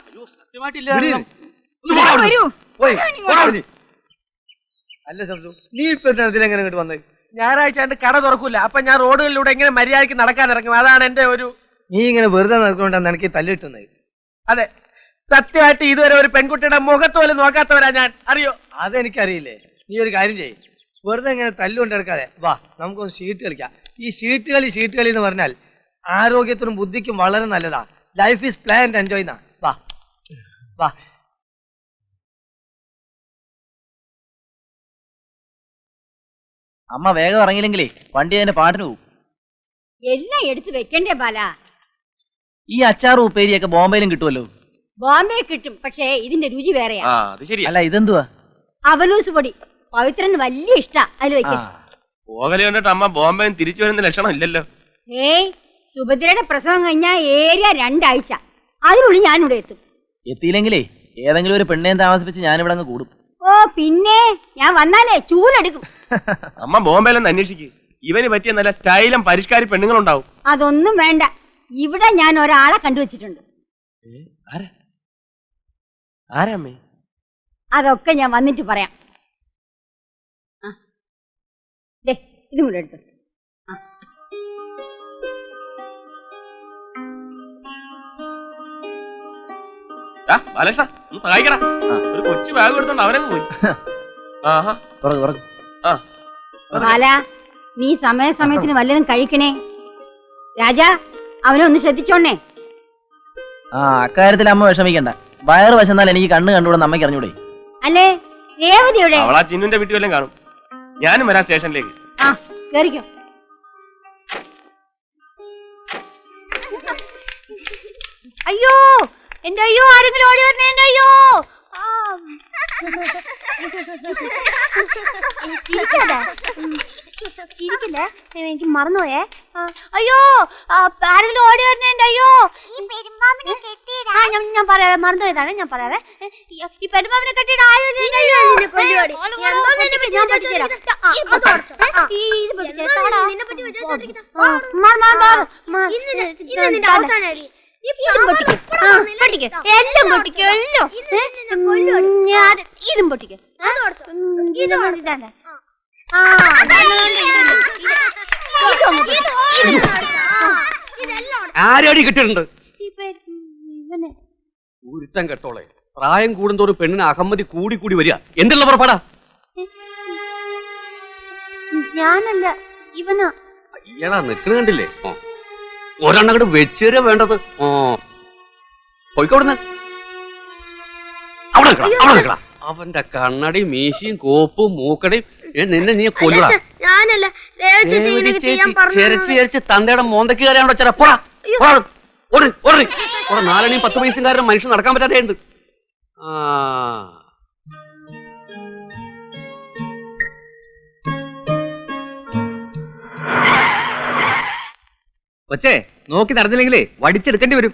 അല്ല സംസു, നീ ഇപ്പൊ ഇതിലെങ്ങനെ ഇങ്ങോട്ട് വന്നത്? ഞായറാഴ്ച എന്റെ കട തുറക്കൂല. അപ്പൊ ഞാൻ റോഡുകളിലൂടെ എങ്ങനെ മര്യാദക്ക് നടക്കാൻ ഇറങ്ങും. അതാണ് എന്റെ ഒരു. നീ ഇങ്ങനെ വെറുതെ നടക്കൊണ്ടാണ് എനിക്ക് തല്ല് കിട്ടുന്നത്. അതെ, സത്യമായിട്ട് ഇതുവരെ ഒരു പെൺകുട്ടിയുടെ മുഖത്ത് പോലും നോക്കാത്തവരാ ഞാൻ. അറിയോ? അതെനിക്കറിയില്ലേ. നീ ഒരു കാര്യം ചെയ്യ്, വെറുതെ ഇങ്ങനെ തല്ലുകൊണ്ട് എടുക്കാതെ വാ, നമുക്കൊന്ന് ഷീട്ട് കളിക്കാം. ഈ ഷീട്ട് കളി എന്ന് പറഞ്ഞാൽ ആരോഗ്യത്തിനും ബുദ്ധിക്കും വളരെ നല്ലതാ. Life is play and enjoy എന്നാ. വാ വാ. അമ്മ വേഗം ഇറങ്ങിയില്ലെങ്കിലേ വണ്ടി അതിന്റെ പാട്ടിന് പോകും. എല്ലാം എടുത്തു വെക്കണ്ടേ ബാല? ഈ അച്ചാറും ഉപ്പേരിയൊക്കെ ബോംബെയിലും കിട്ടുമല്ലോ. ബോംബെ കിട്ടും, പക്ഷേ ഇതിന്റെ രുചി വേറെയാ. അല്ല ഇതെന്തുവാ? അവലൂസ് പൊടി. പവിത്രന് വലിയ ഇഷ്ടാ. അതിൽ വെക്കാം. പോകലെ കണ്ടിട്ട് അമ്മ ബോംബെ തിരിച്ചു വരുന്ന ലക്ഷണം ഇല്ലല്ലോ. ഏയ്, സുഭദ്രയുടെ പ്രസവം കഴിഞ്ഞാ ഏരിയ 2 ആഴ്ച. അതിനുള്ളിൽ ഞാനിവിടെ എത്തും. എത്തിയില്ലെങ്കിലേ ഏതെങ്കിലും ഒരു പെണ്ണേം താമസിപ്പിച്ച് ഞാനിവിടെ അങ്ങ് കൂടും. ഓ പിന്നെ ഞാൻ വന്നാലേ ചൂലെടുക്കും. അമ്മ ബോംബെയിലൊന്ന് അന്വേഷിക്ക്. ഇവന് പറ്റിയ നല്ല സ്റ്റൈലും പരിഷ്കാരി പെണ്ണുങ്ങളുണ്ടാവും. അതൊന്നും വേണ്ട. ഇവിടെ ഞാൻ ഒരാളെ കണ്ടുവച്ചിട്ടുണ്ട്. ആരാമ്മേ? അതൊക്കെ ഞാൻ വന്നിട്ട് പറയാം. ഇതും കൂടെ എടുത്തു. ബാലകൃഷ്ണ, ഒന്ന് സഹായിക്കടാ. ഒരു കൊച്ചു ബാഗ് എടുത്തോണ്ട് അവനങ്ങ് പോയി. ആഹാ, ബാല നീ സമയത്തിന് വല്ലതും കഴിക്കണേ. രാജാ അവനൊന്ന് ശ്രദ്ധിച്ചോണേ. ആ അക്കാര്യത്തിൽ അമ്മ വിഷമിക്കണ്ട. വയറ് വശന്നാൽ എനിക്ക് കണ്ണ് കണ്ടുകൂടെ അമ്മയ്ക്ക് അറിഞ്ഞൂടെ? അല്ലേ രേവതിയുടെ അവളാ ചിന്നുന്റെ വീട്ടിൽ വല്ലതും കാണും. ഞാനും വരാം സ്റ്റേഷനിലേക്ക്. ആ കേറിക്കോ. അയ്യോ എന്റെ അയ്യോ ആരെങ്കിലും ഓടി വരണേ എന്റെ അയ്യോ. ചിരിക്കല്ലേ എനിക്ക് മറന്നുപോയേ. അയ്യോ ആരെങ്കിലും ഓടി വരണേ എന്റെ അയ്യോ. ഞാൻ പറയാവേ മറന്നുപോയതാണ്. ഞാൻ പറയാവേ ഈ പെരുമ്പാമ്പിനെ കെട്ടിയിട്ട് ഇതും പൊട്ടിക്കോ എല്ലാം. ഇതും പൊട്ടിക്കോ. ആരടി കിട്ടിയിട്ടുണ്ട് ഒരുത്തം കെട്ടോളെ. പ്രായം കൂടുന്തോറും പെണ്ണിന് അഹമ്മതി കൂടി കൂടി വരിക. എന്തുള്ള പുറപ്പാടാ? ഞാനല്ല ഇവനാ. അയ്യടാ നിക്കണ കണ്ടില്ലേ? ഒരെണ്ണം അങ്ങോട്ട് വെച്ചേരാ വേണ്ടത്. പോയിക്കോടുന്ന് അവിടെ നിൽക്കടാ. അവന്റെ കണ്ണടയും മീശയും കോപ്പും മൂക്കടയും നിന്നെ നീ കൊല്ലടാ. ഞാനല്ല ചേരച്ച് തന്തയുടെ മോന്തക്ക് കയറിയാണോ ചേരാ? പോടാ 4 10 പൈസക്കാരൻ മനുഷ്യൻ നടക്കാൻ പറ്റാതെ ഉണ്ട്. കൊച്ചേ നോക്കി നടന്നില്ലെങ്കിലേ വടിച്ചെടുക്കേണ്ടി വരും.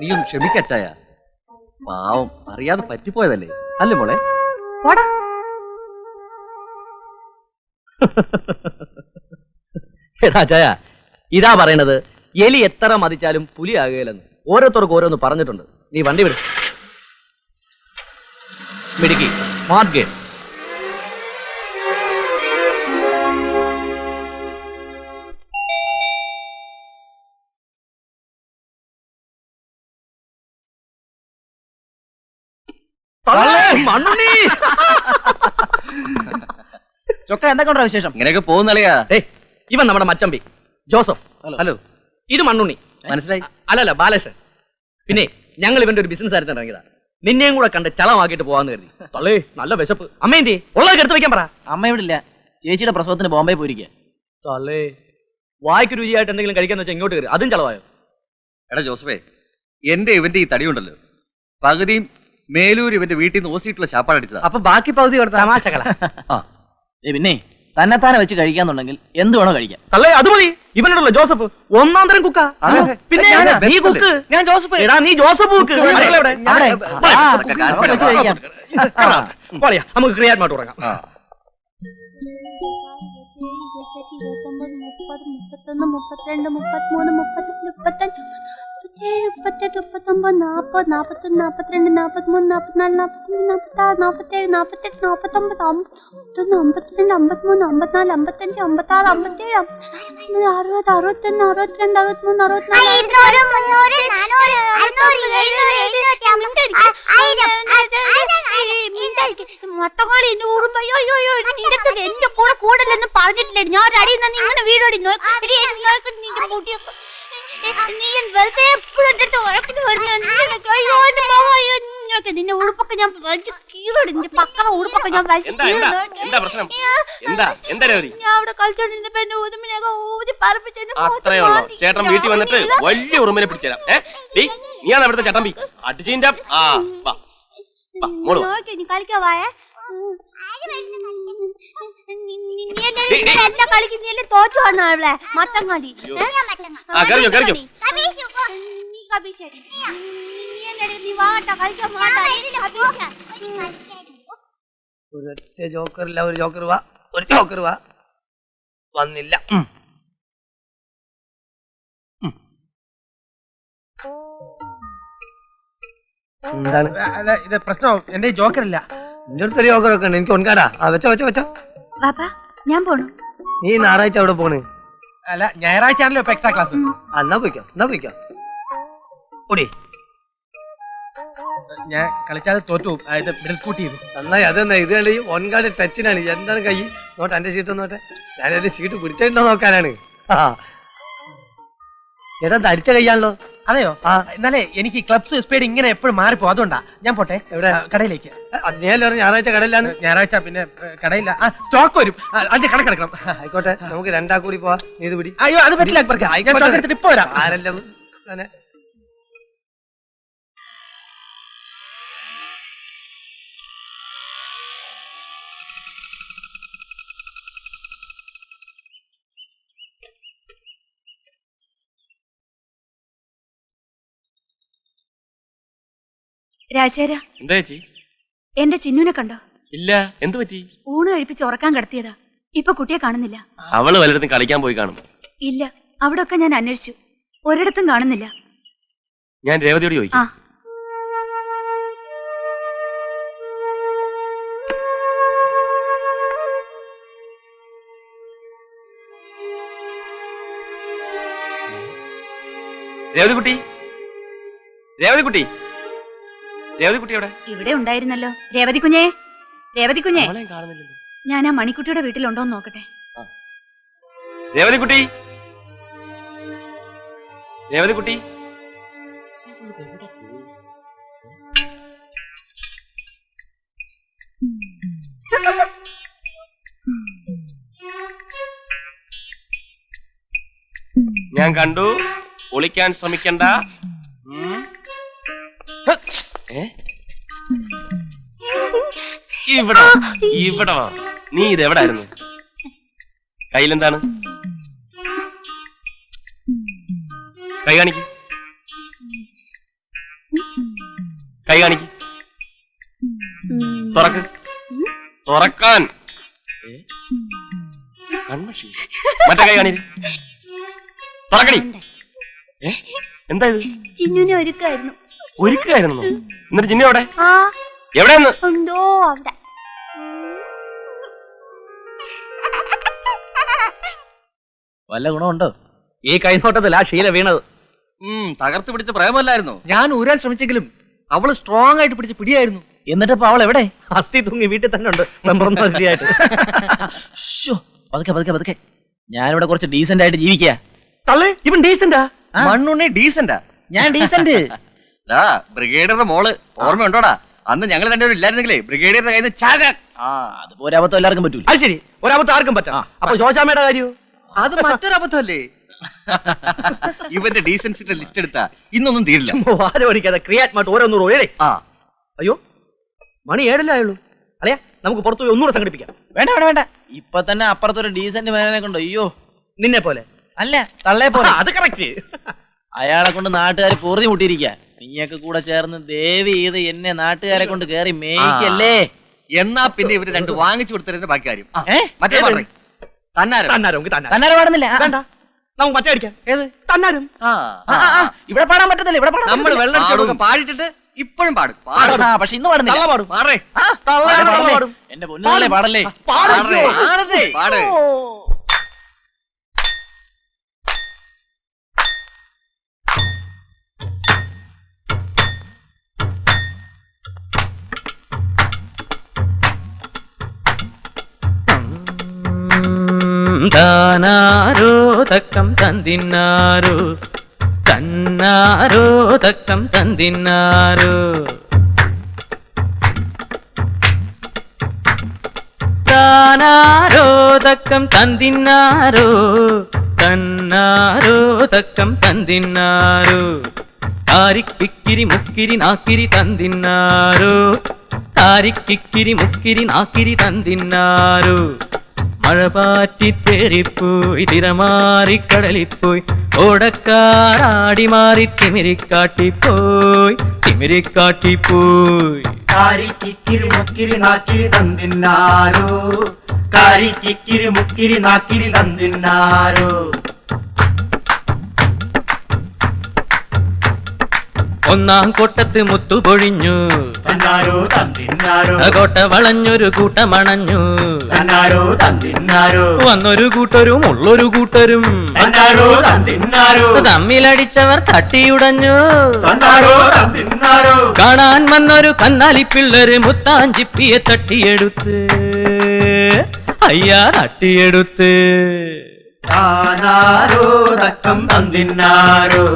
നീയൊന്ന് ക്ഷമിക്കച്ചായ. പാവം അറിയാതെ പറ്റിപ്പോയതല്ലേ അല്ലേ മോളെ? എടാ ചായ, ഇതാ പറയണത്, എലി എത്ര മതിച്ചാലും പുലിയാകുകയില്ലെന്ന് ഓരോരുത്തർക്കും ഓരോന്ന് പറഞ്ഞിട്ടുണ്ട്. നീ വണ്ടി വിടും മിടുക്കി. Smart game. ചൊക്ക എന്തൊക്കെയുണ്ടോ വിശേഷം? ഇങ്ങനെയൊക്കെ പോകുന്നളിയാ. ഇവൻ നമ്മുടെ മച്ചമ്പി ജോസഫ്. ഹലോ. ഇത് മണ്ണുണ്ണി. മനസ്സിലായി? അല്ലല്ല ബാലേഷൻ. പിന്നെ ഞങ്ങൾ ഇവന്റെ ഒരു ബിസിനസ് ആയിരുന്നു ഇറങ്ങിയതാ. നിന്നെയും കൂടെ കണ്ട് ചളമാക്കിയിട്ട് പോവാന്ന് കരുതി. തള്ളേ നല്ല വിശപ്പ്. അമ്മ എന്തി ഉള്ളതൊക്കെ എടുത്ത് വെക്കാൻ പറ. അമ്മ ഇവിടെ ഇല്ല. ചേച്ചിയുടെ പ്രസവത്തിന് ബോംബെ പോയിരിക്കുക. തള്ളേ വായ്ക്ക് രുചിയായിട്ട് എന്തെങ്കിലും കഴിക്കാന്ന് വെച്ചാൽ ഇങ്ങോട്ട് കയറി. അതും ചളവായോ? എടാ ജോസഫേ, എന്റെ ഇവന്റെ ഈ തടിയുണ്ടല്ലോ, പകുതിയും മേലൂർ ഇവന്റെ വീട്ടിൽ നിന്ന് ഓസിയിട്ടുള്ള ശാപ്പാട് അടിച്ചതാ. അപ്പൊ ബാക്കി പകുതി തമാശകളാ. പിന്നെ തന്നെത്താനെ വെച്ച് കഴിക്കാന്നുണ്ടെങ്കിൽ എന്ത് വേണോ കഴിക്കാം. തള്ളേ അത് മതി. ഇവനുണ്ടല്ലോ ജോസഫ്, ഒന്നാം തരം കുക്കാ. പിന്നെ നീ കുക്ക്. ഞാൻ ജോസഫ്. എടാ നീ ജോസഫ് കുക്ക്. നമുക്ക് ക്രിയാത്മായിട്ട് തുടങ്ങാം. മൊത്തങ്ങളി എന്നെ ഓടുമ്പോ എന്റെ കൂടെ കൂടലെന്ന് പറഞ്ഞിട്ടില്ലേ? ഞാൻ അടിയിൽ നിന്ന് നിങ്ങളുടെ വീടോടി നിന്നെ ഉടുപ്പൊക്കെ ഞാൻ കീറോടി. നിന്റെ പക്കറ ഉടുപ്പൊക്കെ ഞാൻ ഞാൻ അവിടെ കളിച്ചോണ്ടിരുന്നപ്പോ എന്നെ ഊതുമിനൊക്കെ ഊതി പറപ്പിച്ചു. ചേട്ടൻ വീട്ടിൽ വന്നിട്ട് വലിയ ഉറുമ്പിനെ പിടിച്ചേരാം. നീയാണ് അവിടുത്തെ ചട്ടമ്പി. അടിച്ചിന്റെ നീ കളിക്കാവായേ. എന്നെ കളിക്കുന്നതിൽ തോറ്റു വന്നോ ഇവിടെ മത്തങ്ങാടി. ഒരൊറ്റ ജോക്കറില്ല. ഒരു ജോക്കർ വാ, ഒരു ജോക്കർ വാ. വന്നില്ല. എന്താണ് ഇത് പ്രശ്നം? എന്റെ ജോക്കറില്ല. എന്റെ അടുത്തൊരു ജോക്കറൊക്കെ ഉണ്ട്. എനിക്ക് ഒൻകാടാ. വെച്ചോ വെച്ചോ വെച്ചോ. ഞാൻ പോണു. നീ ഞായറാഴ്ച അവിടെ പോണ്? അല്ല ഞായറാഴ്ച ആണല്ലോ എക്സ്ട്രാ ക്ലാസ്. എന്നാ പോയിക്കോ, എന്നാ പോയിക്കോ. ഓടി ഞാൻ കളിച്ചാൽ തോറ്റു മിഡിൽ സ്കൂട്ട് ചെയ്തു. നന്നായി. അതെന്നാ ഇത് കളി ഓൺഗാർഡ് ടച്ചിനാണ്. എന്താണ് കൈ നോട്ടെ, എന്റെ സീറ്റ് നോട്ടെ. ഞാൻ എന്റെ സീറ്റ് പിടിച്ചിട്ടുണ്ടോ നോക്കാനാണ്. ചേട്ടാ അടിച്ച കൈയാണല്ലോ. അതെയോ? എന്നാലേ എനിക്ക് ക്ലബ്സ് സ്പീഡ് ഇങ്ങനെ എപ്പോഴും മാറിപ്പോ, അതുകൊണ്ടാ. ഞാൻ പോട്ടെ. എവിടെ? കടയിലേക്ക്. നേരെ ഞായറാഴ്ച കടയിലാണ്. ഞായറാഴ്ച പിന്നെ കടയില്ല, സ്റ്റോക്ക് വരും. അത് കണക്കെടുക്കണം. ആയിക്കോട്ടെ, നമുക്ക് രണ്ടാ കൂടി പോവാ. നീ ഇത് പിടി. അയ്യോ അത് പറ്റില്ല അക്ബർക്ക്. ഞാൻ സ്റ്റോക്ക് എടുത്തിട്ട് ഇപ്പൊ വരാം. ആരെല്ലാം തന്നെ രാജേര. എന്താ ചേച്ചി? എന്റെ ചിന്നുനെ കണ്ടോ? ഇല്ല. എന്ത് പറ്റി? ഊണ് കഴിപ്പിച്ച് ഉറക്കാൻ കിടത്തിയതാ. ഇപ്പൊ കുട്ടിയെ കാണുന്നില്ല. അവള് വല്ലയിടത്തും കളിക്കാൻ പോയി കാണും. ഇല്ല, അവിടൊക്കെ ഞാൻ അന്വേഷിച്ചു, ഒരിടത്തും കാണുന്നില്ല. ഞാൻ രേവതിയോട് ചോദിക്കും. രേവതിക്കുട്ടി, രേവതിക്കുട്ടി, രേവതിക്കുട്ടി എവിടെ? ഇവിടെ ഉണ്ടായിരുന്നല്ലോ. രേവതി കുഞ്ഞേ, രേവതി കുഞ്ഞേ. കാണുന്നില്ലല്ലോ. ഞാൻ ആ മണിക്കുട്ടിയുടെ വീട്ടിലുണ്ടോന്ന് നോക്കട്ടെ. രേവതിക്കുട്ടി, രേവതിക്കുട്ടി. ഞാൻ കണ്ടു. ഒളിക്കാൻ ശ്രമിക്കണ്ട. ഇവിടെ ഇവിടെ വാ. നീ ഇതെവിടായിരുന്നു? കയ്യിലെന്താണ്? കൈ കാണിക്ക്, കൈ കാണിക്ക്. തുറക്ക്, തുറക്കാൻ. കൺമഷി. മറ്റേ കൈ കാണിക്ക്. തുറക്കടി. എന്താ ഇത്? ചിന്നുനെ ഒരുക്കായിരുന്നു. ഒരുക്കായിരുന്നു? എന്നിട്ട് ചിന്നു എവിടെ? എവിടെയെന്ന്? എന്തോ അവിടെ. വല്ല ഗുണമുണ്ടോ? ഈ കൈനോട്ടത്തിൽ ആ ശീല വീണത്. തകർത്ത് പിടിച്ച പ്രേമല്ലായിരുന്നു. ഞാൻ ഊരാൻ ശ്രമിച്ചെങ്കിലും അവള് സ്ട്രോങ് ആയിട്ട് പിടിച്ച് പിടിയായിരുന്നു. എന്നിട്ട് ഇപ്പൊ അവൾ എവിടെ? അസ്ഥി തൂങ്ങി വീട്ടിൽ തന്നെ ഉണ്ട്. പതുക്കെ പതുക്കെ പതുക്കെ. ഞാനിവിടെ കുറച്ച് ഡീസന്റ് ആയിട്ട് ജീവിക്കുക. തള്ളേ, ഇവൻ ഡീസന്റാ? മണ്ണുണ്ണി ഡീസന്റാ? ഞാൻ ഡീസന്റ്. ബ്രിഗേഡിയറുടെ മോള് ഓർമ്മയുണ്ടോടാ? അന്ന് ഞങ്ങൾ രണ്ടുപേരും ഇല്ലായിരുന്നെങ്കിലേ ബ്രിഗേഡിയറുടെ കയ്യിൽ നിന്ന് ചാകാൻ. അതുപോലെ അബദ്ധം എല്ലാവർക്കും പറ്റൂല. അത് ശരി, ഒരബദ്ധം ആർക്കും പറ്റാം. അപ്പൊ ശോശാമ്മയുടെ കാര്യോ? അത് മറ്റൊരു അബദ്ധമല്ലേ? ഇവന്റെ ഡീസൻസിന്റെ ലിസ്റ്റ് എടുത്താ ഇന്നൊന്നും തീരില്ല. ഓടിക്കാതെ ക്രിയാറ്റ് ഓരോന്നൂറ് ഒഴേ. അയ്യോ, മണി 7 അല്ലയാ, നമുക്ക് പുറത്തു പോയി ഒന്നുകൂടെ സംഘടിപ്പിക്കാം. വേണ്ട വേണ്ട വേണ്ട, ഇപ്പൊ തന്നെ അപ്പുറത്തൊരു ഡീസന്റ് മേനെ കൊണ്ട്. അയ്യോ, നിന്നെ പോലെ അല്ല, തള്ളേ പോലെ. അത് കറക്റ്റ്. അയാളെ കൊണ്ട് നാട്ടുകാർ പൂർത്തി മുട്ടിയിരിക്ക. നീയൊക്കെ കൂടെ ചേർന്ന് ദേവി ചെയ്ത് എന്നെ നാട്ടുകാരെ കൊണ്ട് കേറി മേയ്ക്കല്ലേ. എന്നാ പിന്നെ ഇവര് രണ്ട് വാങ്ങിച്ചു കൊടുത്തതിന്റെ ബാക്കി കാര്യം. മറ്റേ തന്നാരം പാടുന്നില്ല. വേണ്ട, നമുക്ക് മറ്റേ അടിക്കാം. ഏത്? തന്നാരും. ഇവിടെ പാടാൻ പറ്റത്തില്ല. ഇവിടെ പാടാം. നമ്മൾ വെള്ളം പാടിച്ചിട്ട് ഇപ്പോഴും പാടും. പക്ഷെ ഇന്ന് പാടുന്നില്ല. പാടേ. എന്റെ പൊന്നുകളെ പാടല്ലേ. പാട്. താനാരോ തക്കം തന്തിന്നാരോ, തന്നാരോ തക്കം തന്തിന്നാരോ. താനാരോ തക്കം തന്തിന്നാരോ, തന്നാരോ തക്കം തന്തിന്നാരോ. താരിക്കിക്കിരി മുക്കിരി നാക്കിരി തന്തിന്നാരോ, താരിക്കിക്കിരി മുക്കിരി നാക്കിരി തന്തിന്നാരോ. മഴ പാറ്റി തേറിപ്പോയി തിരമാറിക്കടലിപ്പോയി, ഓടക്കാറാടി മാറി തിമിരിക്കാട്ടിപ്പോയി, തിമിരിക്കാട്ടിപ്പോയി. കാരിക്കിക്കിരി മുക്കിരി നാക്കിരി തന്തിന്നാരോ, കാരിക്കിക്കിരി മുക്കിരി നാക്കിരി തന്തിന്നാരോ. ഒന്നാം കൊട്ടത്ത് മുത്തുപൊഴിഞ്ഞു, തന്നാരോ തന്നിന്നാരോ, കോട്ട വളഞ്ഞൊരു കൂട്ടമണഞ്ഞു, തന്നാരോ തന്നിന്നാരോ, വന്നൊരു കൂട്ടരും ഉള്ളൊരു കൂട്ടരും, തന്നാരോ തന്നിന്നാരോ, തമ്മിലടിച്ചവർ തട്ടിയുടഞ്ഞു, തന്നാരോ തന്നിന്നാരോ, കാണാൻ വന്നൊരു കന്നാലി പിള്ളേര് മുത്താഞ്ചിപ്പിയെ തട്ടിയെടുത്ത്, അയ്യാ തട്ടിയെടുത്ത്. താനാരോ തക്കം തന്നിന്നാരോ,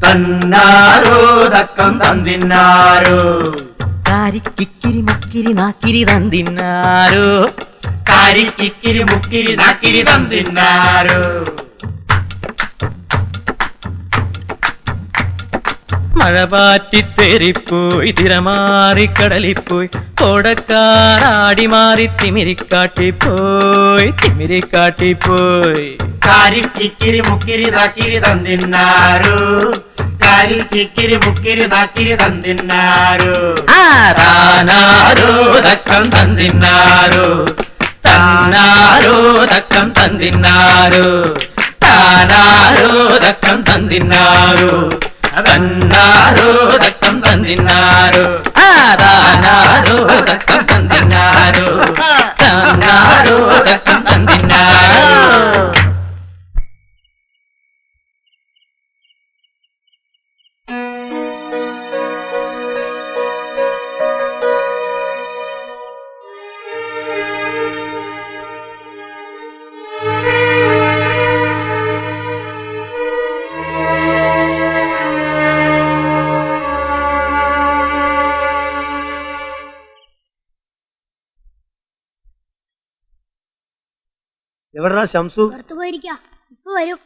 തന്നാരോ തക്കം തന്നിന്നാരോ, കാരിക്കിക്കിരി മുക്കിരി നാക്കിരി തന്നിന്നാരോ, കാരിക്കിക്കിരി മുക്കിരി നാക്കിരി തന്നിന്നാരോ. മഴ പാറ്റിത്തേറിപ്പോയി തിരമാറിക്കടലിപ്പോയി, കോടക്കാറാടി മാറി തിമിരിക്കാട്ടിപ്പോയി, തിമിരിക്കാട്ടിപ്പോയി. കാരിക്കിക്കിരി മുക്കിരി നാക്കിരി തന്നിന്നാരോ, കാരിക്കിക്കിരി മുക്കിരി നാക്കിരി തന്നിന്നാരോ. താനാരോ തക്കം തന്നിന്നാരോ, താനാരോ തക്കം തന്നിന്നാരോ, താനാരോ തക്കം തന്നിന്നാരോ, തന്നാരോ തക്കം തന്നിന്നാരോ, താനാരോ തക്കം തന്നിന്നാരോ, തന്നാരോ തക്കം തന്നിന്നാരോ. എവിടാ ശംസു? പുറത്തു പോയിരിക്കാ, ഇപ്പൊ വരും.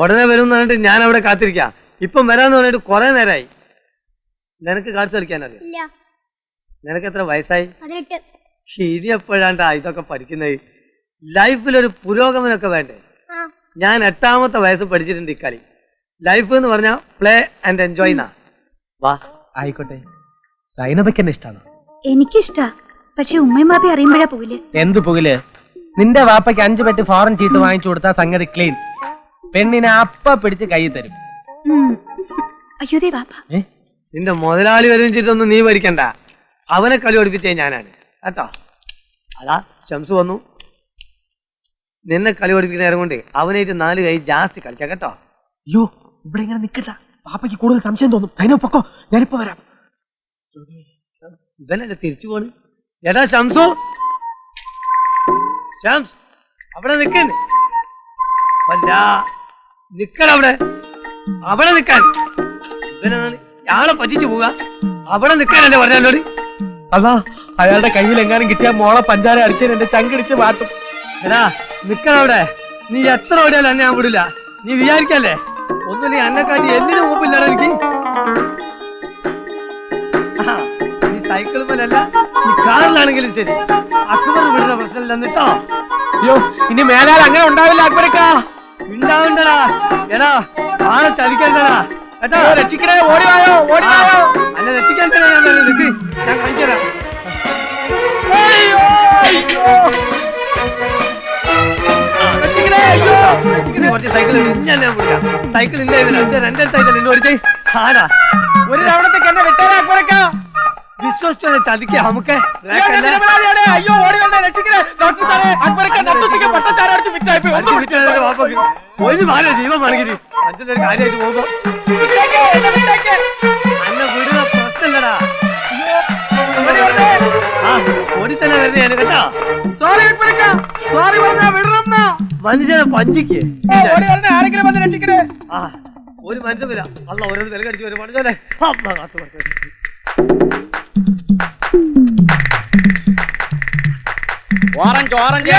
ഉടനെ വരും എന്ന് പറഞ്ഞിട്ട് ഞാൻ അവിടെ കാത്തിരിക്കാം. ഇപ്പം വരാന്ന് പറഞ്ഞിട്ട് കുറെ നേരമായി. നിനക്ക് കാർഡ്സ് കളിക്കാനറിയാം? ഇല്ല. നിനക്ക് എത്ര വയസ്സായി? 18. ഇനി എപ്പോഴാണ്ടാ ഇതൊക്കെ പഠിക്കുന്നത്? ലൈഫിലൊരു പുരോഗമനമൊക്കെ വേണ്ടേ? ഞാൻ 8ാമത്തെ വയസ്സ് പഠിച്ചിട്ടുണ്ട് ഇക്കളി. ലൈഫ് എന്ന് പറഞ്ഞാൽ പ്ലേ ആൻഡ് എൻജോയ് എന്നാ. വാ. ആയിക്കോട്ടെ. സൈനബയ്ക്ക് എന്നെ ഇഷ്ടമാണ്. എനിക്കിഷ്ടാ, പക്ഷെ ഉമ്മയും ബാപ്പയും അറിയുമ്പോഴാ പോകില്ലേ. എന്ത് പുകില്? നിന്റെ വാപ്പയ്ക്ക് 5 പെട്ടി ഫോറിൻ ചീട്ട് വാങ്ങിച്ചു കൊടുത്താൽ സംഗതി ക്ലീൻ. പെണ്ണിനെ അപ്പ പിടിച്ച് കൈ തരും. അയ്യോദേ ബാപ്പ. നിന്റെ മുതലാളി വരും ചെയ്തൊന്നും നീ പഠിക്കണ്ട. അവനെ കളി പഠിപ്പിച്ചേ ഞാനാണ് കേട്ടോ. അതാ ശംസു വന്നു. നിന്നെ കളി പഠിപ്പിക്കുന്ന നേരം കൊണ്ട് അവനായിട്ട് 4 കൈ ജാസ്തി കളിക്കാം കേട്ടോ. അയ്യോ, ഇവിടെ ഇങ്ങനെ നിൽക്കണ്ട. പാപ്പയ്ക്ക് കൂടുതൽ സംശയം തോന്നും. സൈനോ പൊക്കോ, ഞാനിപ്പോ വരാം. ഇവനല്ലേ തിരിച്ചു പോണ്? എടാ ശംസു, ശംസ് അവിടെ നിൽക്കുന്നു. അല്ല നിക്കണ അവിടെ, അവിടെ നിൽക്കാൻ. ഇവനാളെ പറ്റിച്ചു പോവുക. അവിടെ നിൽക്കാനല്ലേ പറഞ്ഞോടി. അതാ അയാളുടെ കയ്യിൽ എങ്ങാനും കിട്ടിയ മോളെ പഞ്ചാര അടിച്ചതിന് എന്റെ ചങ്കിടിച്ച് മാറ്റും. എടാ നിക്കണ അവിടെ. നീ എത്ര ഓടിയാലും എന്നെ ഞാൻ വിടില്ല. നീ വിചാരിക്കല്ലേ ഒന്നുമില്ല എന്നെക്കാട്ടി എന്തിനു മുമ്പില്ലടാ എനിക്ക്. ഈ സൈക്കിൾ മേലല്ല, ഈ കാറിലാണെങ്കിലും ശരി അക്ബർ വിടുന്ന പ്രശ്നമില്ല കേട്ടോ. അയ്യോ, ഇനി മേലാൽ അങ്ങനെ ഉണ്ടാവില്ല അക്ബരക്കാ. ഉണ്ടാവണ്ടടാ. എടാ ആളെ ചതിക്കണ്ടടാ കേട്ടോ. രക്ഷിക്കണേ, ഓടിവായോ, ഓടിവായോ. അല്ല രക്ഷിക്കാൻ തന്നെ ഞാൻ നിക്ക്, ഞാൻ കാണിച്ചു തരാം. കുറച്ച് സൈക്കിൾ ഞാൻ വിളിക്കാം. സൈക്കിൾ ഇല്ല, രണ്ടേ സൈക്കിൾ ഇന്ന് ഓടിച്ചേ. ആടാ ഒരു തവണത്തേക്ക് എന്നെ വിട്ടേരാ അക്ബരക്കാ. വിശ്വസിച്ചോ ചതിക്ക നമുക്ക്. അയ്യോ, ഓടി വന്നേ, രക്ഷിക്കണേ ഡോക്ടർ സാറേ. അക്ബരക്കാ നട്ടുച്ചയ്ക്ക് പട്ടച്ചാര അടിച്ച് വിറ്റായി പോയി. ഒരു മാല ജീവൻ വേണമെങ്കിൽ അച്ഛനൊരു കാര്യമായിട്ട് പോകുമ്പോ അന്ന വിടുന്ന പ്രശ്നമില്ലടാ. ആ ഓടി തന്നെ വരുന്ന ഞാൻ കേട്ടോ. സോറി അക്ബരക്കാ, സോറി പറഞ്ഞാ വിടണം. മനുഷ്യനെ പഞ്ചിക്ക് ആരെങ്കിലും വന്ന് രക്ഷിക്കണേ. ആ ഒരു മനുഷ്യനില്ല. അല്ല ഓരോന്ന് വില കടിച്ചു വരും മനുഷ്യനെ. ഓറഞ്ച് ഓറഞ്ച്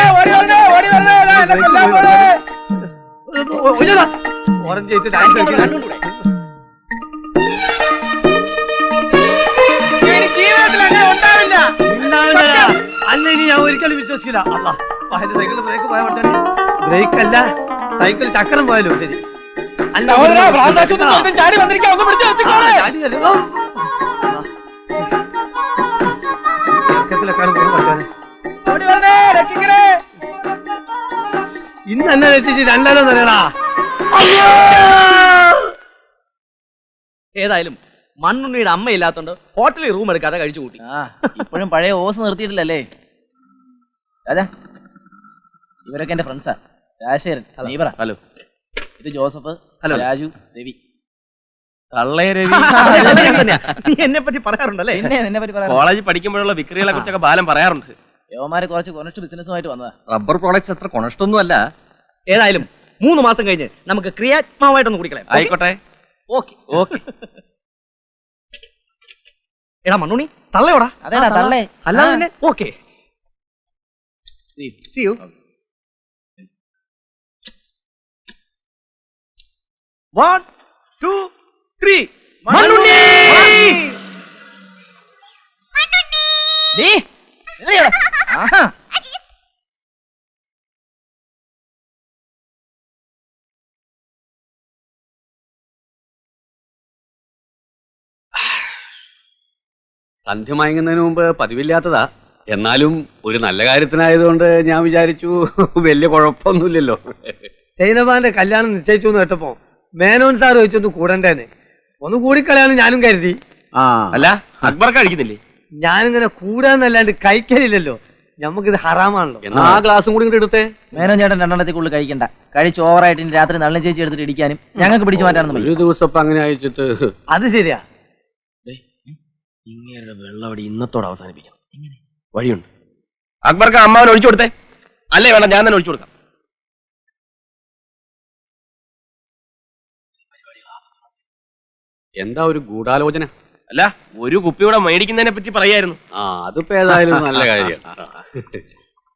ഓറഞ്ച് ചെയ്തിട്ട് ഡാൻസ് കളിക്കാൻ ജീവിതത്തിൽ അങ്ങനെ ഉണ്ടാവില്ല. അല്ല ഇനി ഞാൻ ഒരിക്കലും വിശ്വസിക്കില്ല. അല്ല സൈക്കിൾ ബ്രേക്ക് പോയാൽ പഠിച്ചാൽ ബ്രേക്ക് അല്ല, സൈക്കിൾ ചക്രം പോയാലോ ശരി. അല്ല ചാടി വന്നിരിക്കാം, ഒന്ന് പിടിച്ചു ഇന്ന് എന്നെ രക്ഷിച്ച് രണ്ടാലോ തരടാ. ഏതായാലും മണ്ണുണ്ണിയുടെ അമ്മ ഇല്ലാത്തോണ്ട് ഹോട്ടലിൽ റൂം എടുക്കാതെ കഴിച്ചു കൂട്ടി. ഇപ്പോഴും പഴയ ഓസ് നിർത്തിയിട്ടില്ലല്ലേ? രാജാ, ഇവരൊക്കെ എന്റെ ഫ്രണ്ട്സാ. രാജശേഖരൻ, നീ പറ. ഹലോ. ഇത് ജോസഫ്. ഹലോ. രാജു, രവി. തള്ളേ രവി. നീ എന്നെ പറ്റി പറയാറുണ്ടല്ലേ? പിന്നെ നിന്നെ പറ്റി പറയാം. കോളേജിൽ പഠിക്കുമ്പോഴുള്ള വിക്രികളെ കുറിച്ചൊക്കെ ബാലം പറയാറുണ്ട്. യവന്മാര് കുറച്ച് കൊനസ്റ്റ് ബിസിനസ്സുമായിട്ട് വന്നതാ. റബ്ബർ പ്രോഡക്ട്സ് അത്ര കൊണഷ്ടൊന്നും അല്ല. ഏതായാലും 3 മാസം കഴിഞ്ഞ് നമുക്ക് ക്രിയാത്മാവായിട്ടൊന്ന് കുടിക്കളയാം. ആയിക്കോട്ടെ. Okay okay. എടാ മണ്ണുണ്ണി, തള്ളയോടാ? അതേടാ തള്ളേ. അല്ലാതെ തന്നെ ഓക്കെ. See you. 1 2 3. മണ്ണുണ്ണി! ദേ, നിന്നെടാ. ആഹാ. സന്ധ്യ മയങ്ങുന്നതിന് മുമ്പ് പതിവില്ലാത്തതാ. എന്നാലും ഒരു നല്ല കാര്യത്തിനായതുകൊണ്ട് ഞാൻ വിചാരിച്ചു വലിയ കുഴപ്പമൊന്നുമില്ലല്ലോ. സൈനബാന്റെ കല്യാണം നിശ്ചയിച്ചു എന്ന് കേട്ടപ്പോ മേനോൻ സാർ ചോദിച്ചൊന്ന് കൂടണ്ടേന്ന്. ഒന്ന് കൂടിക്കളയാന്ന് ഞാനും കരുതി. അല്ല, അക്ബർ കഴിക്കുന്നില്ലേ? ഞാനിങ്ങനെ കൂടാന്നല്ലാണ്ട് കഴിക്കലില്ലല്ലോ. നമുക്കിത് ഹറാമാണല്ലോ. എന്നാ ആ ഗ്ലാസും കൂടി ഇങ്ങോട്ട് എടുത്തേ. മേനോൻ ചേട്ടൻ 2 കഴിക്കണ്ട. കഴിച്ച് ഓവറായിട്ട് ഇനി രാത്രി നള്ളം ചേച്ചി എടുത്തിട്ട് ഇടിക്കാനും ഞങ്ങൾക്ക് പിടിച്ചു മാറ്റാനൊന്നും ഒരു ദിവസം ഇപ്പൊ അങ്ങനെ അയച്ചിട്ട്. അത് ശരിയാ. ഇങ്ങനെ വെള്ളവടി ഇന്നത്തോടെ അവസാനിപ്പിക്കണം. വഴിയുണ്ട്. അക്ബർക്ക് അമ്മാവൻ ഒഴിച്ചു കൊടുത്തേ. അല്ലേ വേണ്ട, ഞാൻ തന്നെ ഒഴിച്ചു കൊടുക്കാം. എന്താ ഒരു ഗൂഢാലോചന? അല്ല, ഒരു കുപ്പിയുടെ മേടിക്കുന്നതിനെ പറ്റി പറയായിരുന്നു. അതിപ്പോ ഏതായാലും നല്ല കാര്യം.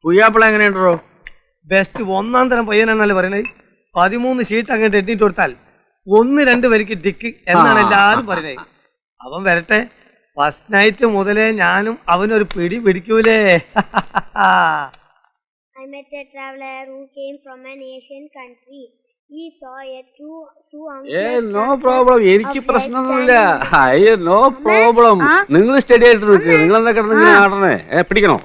പുയ്യാപ്പിള എങ്ങനെയുണ്ടോ? ബെസ്റ്റ്, 1-ാം തരം പയ്യനാണല്ലേ പറയുന്നത്. 13 ഷീറ്റ് അങ്ങോട്ട് എണ്ണിട്ട് കൊടുത്താൽ 1-2 വരിക്ക് ഡിക്ക് എന്നാണ് എല്ലാരും പറയുന്നത്. അവൻ വരട്ടെ. ഫസ്റ്റ് നൈറ്റ് മുതലേ ഞാനും അവനൊരു പിടി പിടിക്കൂലേ. I met a traveler who came from an Asian country. He saw a two no problem. എനിക്ക് പ്രശ്നമൊന്നുമില്ല. No problem. നിങ്ങൾ സ്റ്റഡി ആയിട്ട് നിൽക്കുക. നിങ്ങൾ എന്താ കിടന്ന് ആടണേ? പിടിക്കണോ?